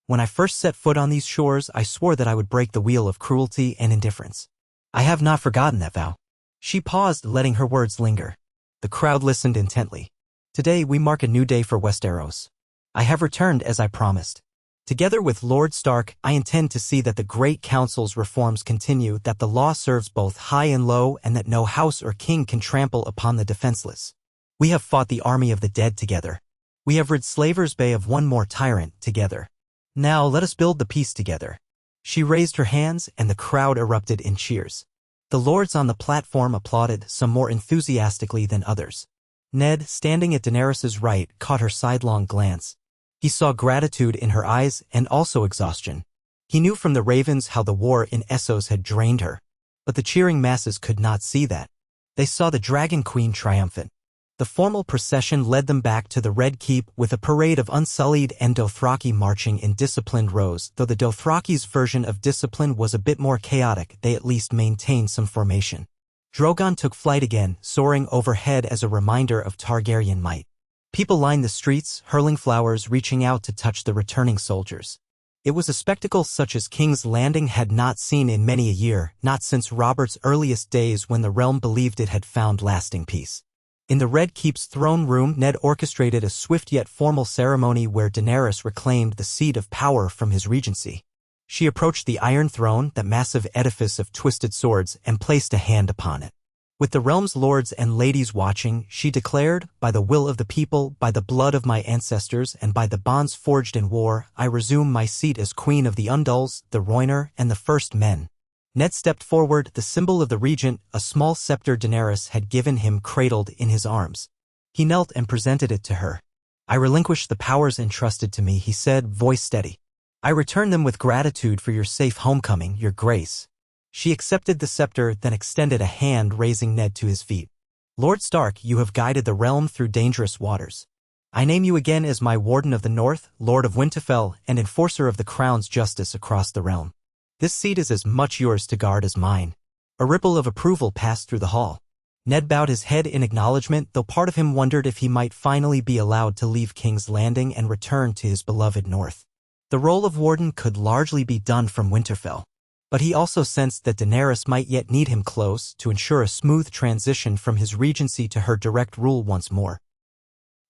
When I first set foot on these shores, I swore that I would break the wheel of cruelty and indifference. I have not forgotten that vow." She paused, letting her words linger. The crowd listened intently. "Today we mark a new day for Westeros. I have returned as I promised. Together with Lord Stark, I intend to see that the Great Council's reforms continue, that the law serves both high and low, and that no house or king can trample upon the defenseless. We have fought the army of the dead together. We have rid Slavers Bay of one more tyrant together. Now let us build the peace together." She raised her hands, and the crowd erupted in cheers. The lords on the platform applauded, some more enthusiastically than others. Ned, standing at Daenerys' right, caught her sidelong glance. He saw gratitude in her eyes and also exhaustion. He knew from the ravens how the war in Essos had drained her. But the cheering masses could not see that. They saw the Dragon Queen triumphant. The formal procession led them back to the Red Keep with a parade of Unsullied and Dothraki marching in disciplined rows. Though the Dothraki's version of discipline was a bit more chaotic, they at least maintained some formation. Drogon took flight again, soaring overhead as a reminder of Targaryen might. People lined the streets, hurling flowers, reaching out to touch the returning soldiers. It was a spectacle such as King's Landing had not seen in many a year, not since Robert's earliest days when the realm believed it had found lasting peace. In the Red Keep's throne room, Ned orchestrated a swift yet formal ceremony where Daenerys reclaimed the seat of power from his regency. She approached the Iron Throne, that massive edifice of twisted swords, and placed a hand upon it. With the realm's lords and ladies watching, she declared, "By the will of the people, by the blood of my ancestors, and by the bonds forged in war, I resume my seat as Queen of the Undulls, the Rhoynar, and the First Men." Ned stepped forward, the symbol of the Regent, a small scepter Daenerys had given him cradled in his arms. He knelt and presented it to her. "I relinquish the powers entrusted to me," he said, voice steady. "I return them with gratitude for your safe homecoming, your grace." She accepted the scepter, then extended a hand, raising Ned to his feet. "Lord Stark, you have guided the realm through dangerous waters. I name you again as my Warden of the North, Lord of Winterfell, and enforcer of the Crown's justice across the realm. This seat is as much yours to guard as mine." A ripple of approval passed through the hall. Ned bowed his head in acknowledgement, though part of him wondered if he might finally be allowed to leave King's Landing and return to his beloved North. The role of Warden could largely be done from Winterfell, but he also sensed that Daenerys might yet need him close to ensure a smooth transition from his regency to her direct rule once more.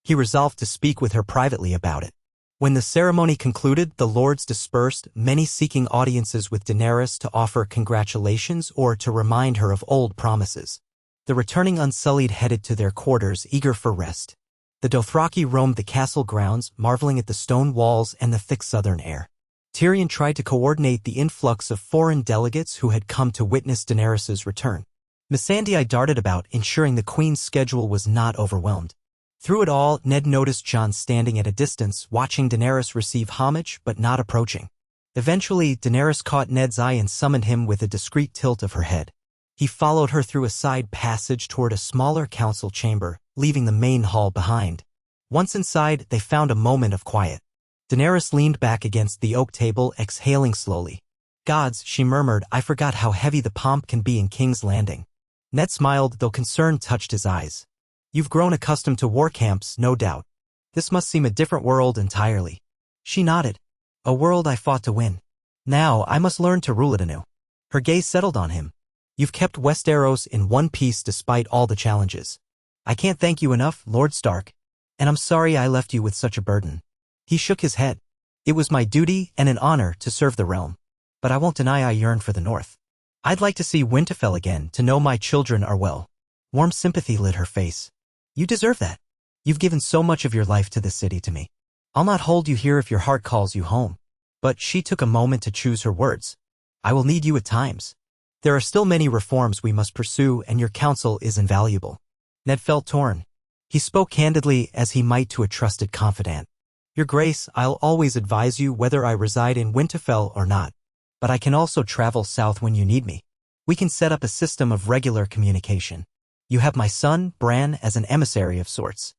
He resolved to speak with her privately about it. When the ceremony concluded, the lords dispersed, many seeking audiences with Daenerys to offer congratulations or to remind her of old promises. The returning Unsullied headed to their quarters, eager for rest. The Dothraki roamed the castle grounds, marveling at the stone walls and the thick southern air. Tyrion tried to coordinate the influx of foreign delegates who had come to witness Daenerys' return. Missandei darted about, ensuring the queen's schedule was not overwhelmed. Through it all, Ned noticed Jon standing at a distance, watching Daenerys receive homage but not approaching. Eventually, Daenerys caught Ned's eye and summoned him with a discreet tilt of her head. He followed her through a side passage toward a smaller council chamber, leaving the main hall behind. Once inside, they found a moment of quiet. Daenerys leaned back against the oak table, exhaling slowly. "Gods," she murmured, "I forgot how heavy the pomp can be in King's Landing." Ned smiled, though concern touched his eyes. "You've grown accustomed to war camps, no doubt. This must seem a different world entirely." She nodded. "A world I fought to win. Now I must learn to rule it anew." Her gaze settled on him. "You've kept Westeros in one piece despite all the challenges. I can't thank you enough, Lord Stark. And I'm sorry I left you with such a burden." He shook his head. "It was my duty and an honor to serve the realm. But I won't deny I yearn for the North. I'd like to see Winterfell again, to know my children are well." Warm sympathy lit her face. "You deserve that. You've given so much of your life to this city to me. I'll not hold you here if your heart calls you home." But she took a moment to choose her words. "I will need you at times. There are still many reforms we must pursue, and your counsel is invaluable." Ned felt torn. He spoke candidly, as he might to a trusted confidant. "Your Grace, I'll always advise you whether I reside in Winterfell or not. But I can also travel south when you need me. We can set up a system of regular communication. You have my son, Bran, as an emissary of sorts.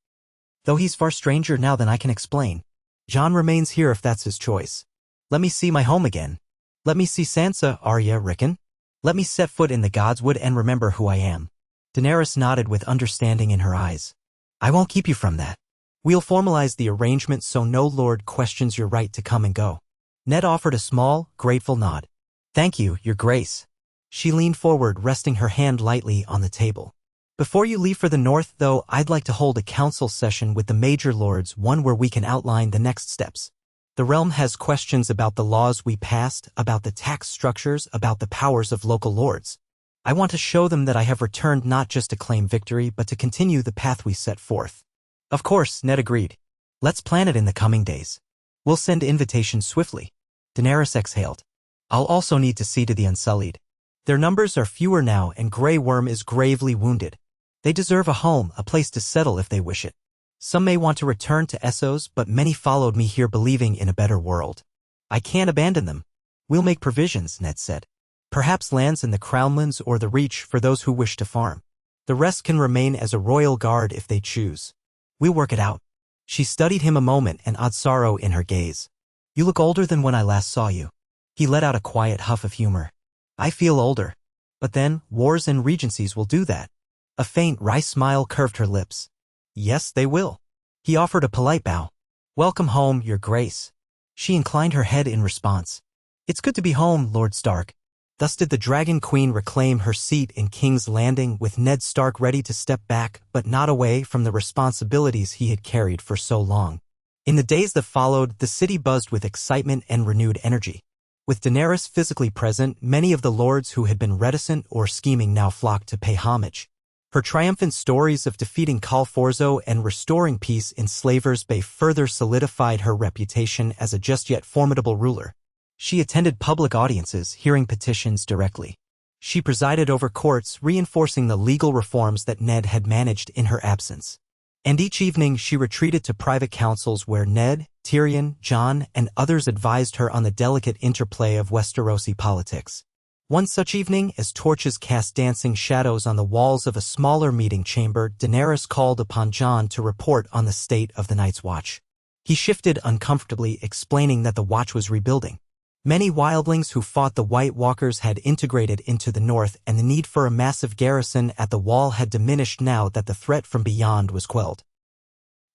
Though he's far stranger now than I can explain. Jon remains here if that's his choice. Let me see my home again. Let me see Sansa, Arya, Rickon. Let me set foot in the Godswood and remember who I am." Daenerys nodded with understanding in her eyes. "I won't keep you from that. We'll formalize the arrangement so no lord questions your right to come and go." Ned offered a small, grateful nod. "Thank you, Your Grace." She leaned forward, resting her hand lightly on the table. "Before you leave for the North, though, I'd like to hold a council session with the major lords, one where we can outline the next steps. The realm has questions about the laws we passed, about the tax structures, about the powers of local lords. I want to show them that I have returned not just to claim victory, but to continue the path we set forth." "Of course," Ned agreed. "Let's plan it in the coming days. We'll send invitations swiftly." Daenerys exhaled. "I'll also need to see to the Unsullied. Their numbers are fewer now, and Grey Worm is gravely wounded. They deserve a home, a place to settle if they wish it. Some may want to return to Essos, but many followed me here believing in a better world. I can't abandon them." "We'll make provisions," Ned said. "Perhaps lands in the Crownlands or the Reach for those who wish to farm. The rest can remain as a royal guard if they choose. We'll work it out." She studied him a moment, an odd sorrow in her gaze. "You look older than when I last saw you." He let out a quiet huff of humor. "I feel older. But then, wars and regencies will do that." A faint wry smile curved her lips. "Yes, they will." He offered a polite bow. "Welcome home, Your Grace." She inclined her head in response. "It's good to be home, Lord Stark." Thus did the Dragon Queen reclaim her seat in King's Landing, with Ned Stark ready to step back, but not away from the responsibilities he had carried for so long. In the days that followed, the city buzzed with excitement and renewed energy. With Daenerys physically present, many of the lords who had been reticent or scheming now flocked to pay homage. Her triumphant stories of defeating Khal Forzo and restoring peace in Slavers Bay further solidified her reputation as a just yet formidable ruler. She attended public audiences, hearing petitions directly. She presided over courts, reinforcing the legal reforms that Ned had managed in her absence. And each evening she retreated to private councils where Ned, Tyrion, Jon, and others advised her on the delicate interplay of Westerosi politics. One such evening, as torches cast dancing shadows on the walls of a smaller meeting chamber, Daenerys called upon Jon to report on the state of the Night's Watch. He shifted uncomfortably, explaining that the Watch was rebuilding. Many wildlings who fought the White Walkers had integrated into the north, and the need for a massive garrison at the wall had diminished now that the threat from beyond was quelled.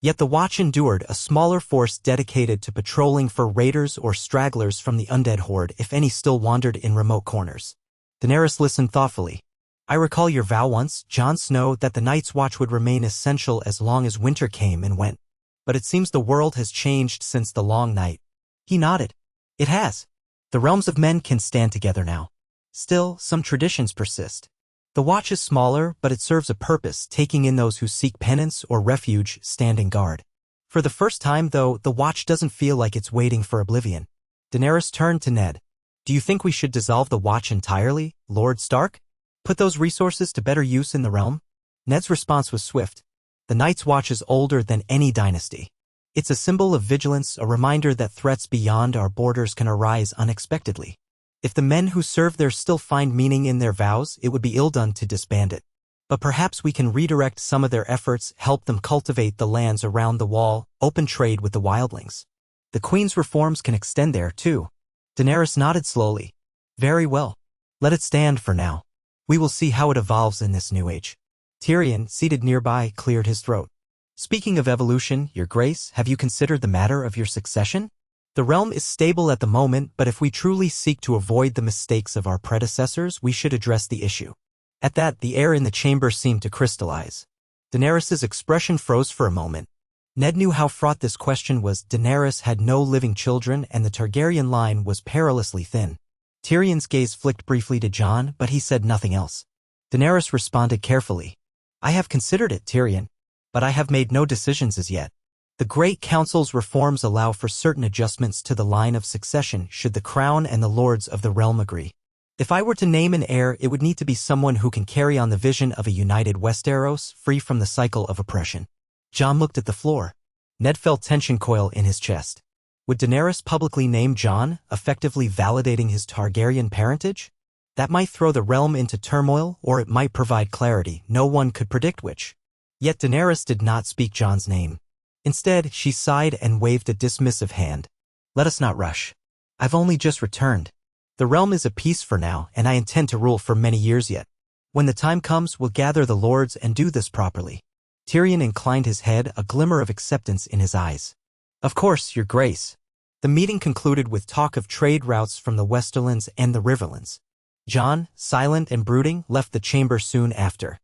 Yet the Watch endured, a smaller force dedicated to patrolling for raiders or stragglers from the undead horde, if any still wandered in remote corners. Daenerys listened thoughtfully. "I recall your vow once, Jon Snow, that the Night's Watch would remain essential as long as winter came and went. But it seems the world has changed since the long night." He nodded. "It has. The realms of men can stand together now. Still, some traditions persist. The Watch is smaller, but it serves a purpose, taking in those who seek penance or refuge, standing guard. For the first time, though, the Watch doesn't feel like it's waiting for oblivion." Daenerys turned to Ned. "Do you think we should dissolve the Watch entirely, Lord Stark? Put those resources to better use in the realm?" Ned's response was swift. "The Night's Watch is older than any dynasty. It's a symbol of vigilance, a reminder that threats beyond our borders can arise unexpectedly. If the men who serve there still find meaning in their vows, it would be ill done to disband it. But perhaps we can redirect some of their efforts, help them cultivate the lands around the wall, open trade with the wildlings. The Queen's reforms can extend there, too." Daenerys nodded slowly. "Very well. Let it stand for now. We will see how it evolves in this new age." Tyrion, seated nearby, cleared his throat. "Speaking of evolution, Your Grace, have you considered the matter of your succession? The realm is stable at the moment, but if we truly seek to avoid the mistakes of our predecessors, we should address the issue." At that, the air in the chamber seemed to crystallize. Daenerys' expression froze for a moment. Ned knew how fraught this question was. Daenerys had no living children, and the Targaryen line was perilously thin. Tyrion's gaze flicked briefly to Jon, but he said nothing else. Daenerys responded carefully. "I have considered it, Tyrion, but I have made no decisions as yet. The Great Council's reforms allow for certain adjustments to the line of succession should the crown and the lords of the realm agree. If I were to name an heir, it would need to be someone who can carry on the vision of a united Westeros, free from the cycle of oppression." Jon looked at the floor. Ned felt tension coil in his chest. Would Daenerys publicly name Jon, effectively validating his Targaryen parentage? That might throw the realm into turmoil, or it might provide clarity. No one could predict which. Yet Daenerys did not speak Jon's name. Instead, she sighed and waved a dismissive hand. "Let us not rush. I've only just returned. The realm is at peace for now, and I intend to rule for many years yet. When the time comes, we'll gather the lords and do this properly." Tyrion inclined his head, a glimmer of acceptance in his eyes. "Of course, Your Grace." The meeting concluded with talk of trade routes from the Westerlands and the Riverlands. Jon, silent and brooding, left the chamber soon after.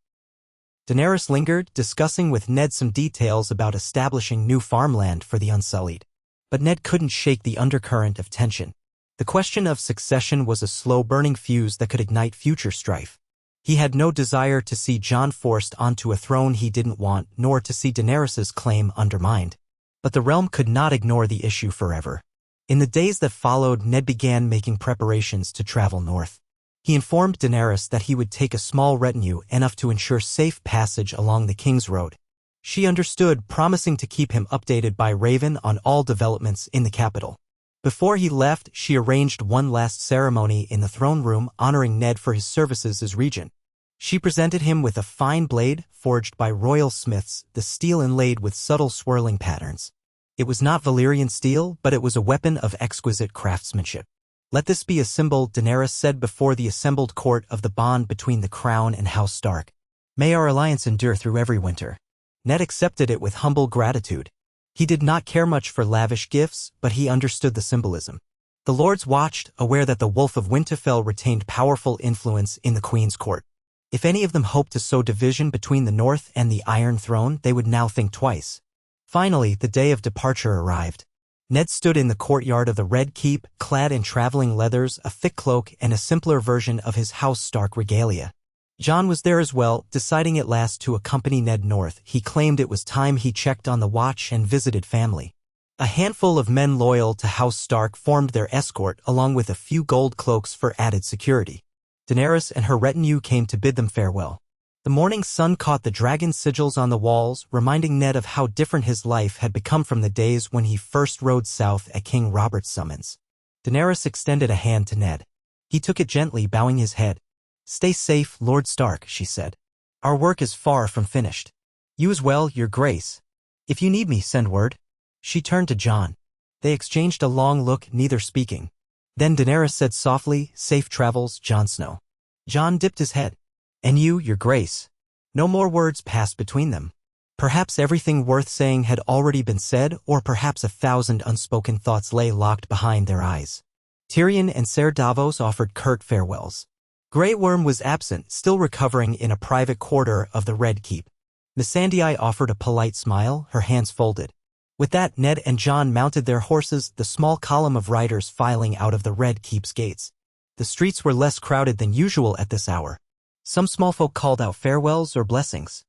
Daenerys lingered, discussing with Ned some details about establishing new farmland for the Unsullied. But Ned couldn't shake the undercurrent of tension. The question of succession was a slow-burning fuse that could ignite future strife. He had no desire to see Jon forced onto a throne he didn't want, nor to see Daenerys' claim undermined. But the realm could not ignore the issue forever. In the days that followed, Ned began making preparations to travel north. He informed Daenerys that he would take a small retinue, enough to ensure safe passage along the King's Road. She understood, promising to keep him updated by Raven on all developments in the capital. Before he left, she arranged one last ceremony in the throne room, honoring Ned for his services as regent. She presented him with a fine blade, forged by royal smiths, the steel inlaid with subtle swirling patterns. It was not Valyrian steel, but it was a weapon of exquisite craftsmanship. "Let this be a symbol," Daenerys said before the assembled court, "of the bond between the crown and House Stark. May our alliance endure through every winter." Ned accepted it with humble gratitude. He did not care much for lavish gifts, but he understood the symbolism. The lords watched, aware that the Wolf of Winterfell retained powerful influence in the Queen's court. If any of them hoped to sow division between the North and the Iron Throne, they would now think twice. Finally, the day of departure arrived. Ned stood in the courtyard of the Red Keep, clad in traveling leathers, a thick cloak, and a simpler version of his House Stark regalia. Jon was there as well, deciding at last to accompany Ned north. He claimed it was time he checked on the watch and visited family. A handful of men loyal to House Stark formed their escort along with a few gold cloaks for added security. Daenerys and her retinue came to bid them farewell. The morning sun caught the dragon sigils on the walls, reminding Ned of how different his life had become from the days when he first rode south at King Robert's summons. Daenerys extended a hand to Ned. He took it gently, bowing his head. "Stay safe, Lord Stark," she said. "Our work is far from finished. You as well, Your Grace. If you need me, send word." She turned to Jon. They exchanged a long look, neither speaking. Then Daenerys said softly, "Safe travels, Jon Snow." Jon dipped his head. "And you, Your Grace." No more words passed between them. Perhaps everything worth saying had already been said, or perhaps 1,000 unspoken thoughts lay locked behind their eyes. Tyrion and Ser Davos offered curt farewells. Grey Worm was absent, still recovering in a private quarter of the Red Keep. Missandei offered a polite smile, her hands folded. With that, Ned and Jon mounted their horses, the small column of riders filing out of the Red Keep's gates. The streets were less crowded than usual at this hour. Some small folk called out farewells or blessings.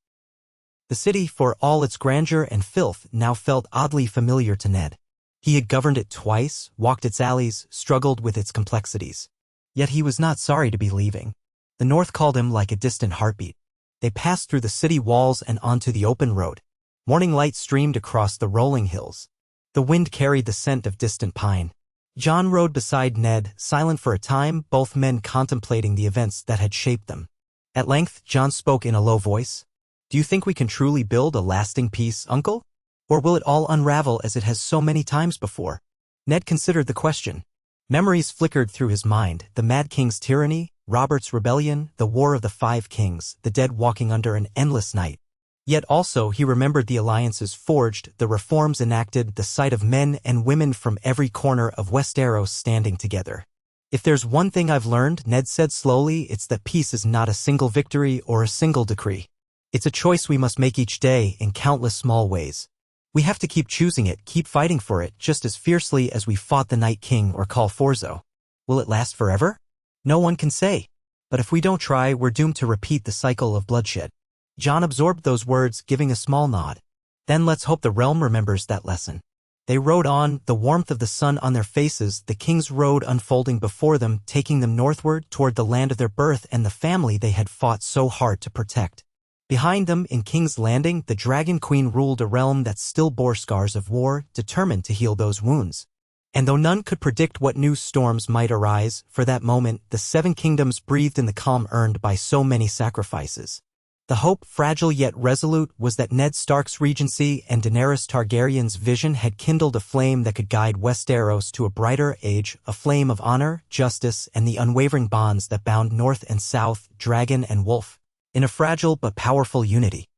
The city, for all its grandeur and filth, now felt oddly familiar to Ned. He had governed it twice, walked its alleys, struggled with its complexities. Yet he was not sorry to be leaving. The North called him like a distant heartbeat. They passed through the city walls and onto the open road. Morning light streamed across the rolling hills. The wind carried the scent of distant pine. Jon rode beside Ned, silent for a time, both men contemplating the events that had shaped them. At length, Jon spoke in a low voice. "Do you think we can truly build a lasting peace, Uncle? Or will it all unravel as it has so many times before?" Ned considered the question. Memories flickered through his mind, the Mad King's tyranny, Robert's rebellion, the War of the Five Kings, the dead walking under an endless night. Yet also he remembered the alliances forged, the reforms enacted, the sight of men and women from every corner of Westeros standing together. "If there's one thing I've learned," Ned said slowly, "it's that peace is not a single victory or a single decree. It's a choice we must make each day in countless small ways. We have to keep choosing it, keep fighting for it, just as fiercely as we fought the Night King or Khal Forzo. Will it last forever? No one can say. But if we don't try, we're doomed to repeat the cycle of bloodshed." Jon absorbed those words, giving a small nod. "Then let's hope the realm remembers that lesson." They rode on, the warmth of the sun on their faces, the King's Road unfolding before them, taking them northward toward the land of their birth and the family they had fought so hard to protect. Behind them, in King's Landing, the Dragon Queen ruled a realm that still bore scars of war, determined to heal those wounds. And though none could predict what new storms might arise, for that moment, the Seven Kingdoms breathed in the calm earned by so many sacrifices. The hope, fragile yet resolute, was that Ned Stark's regency and Daenerys Targaryen's vision had kindled a flame that could guide Westeros to a brighter age, a flame of honor, justice, and the unwavering bonds that bound North and South, dragon and wolf, in a fragile but powerful unity.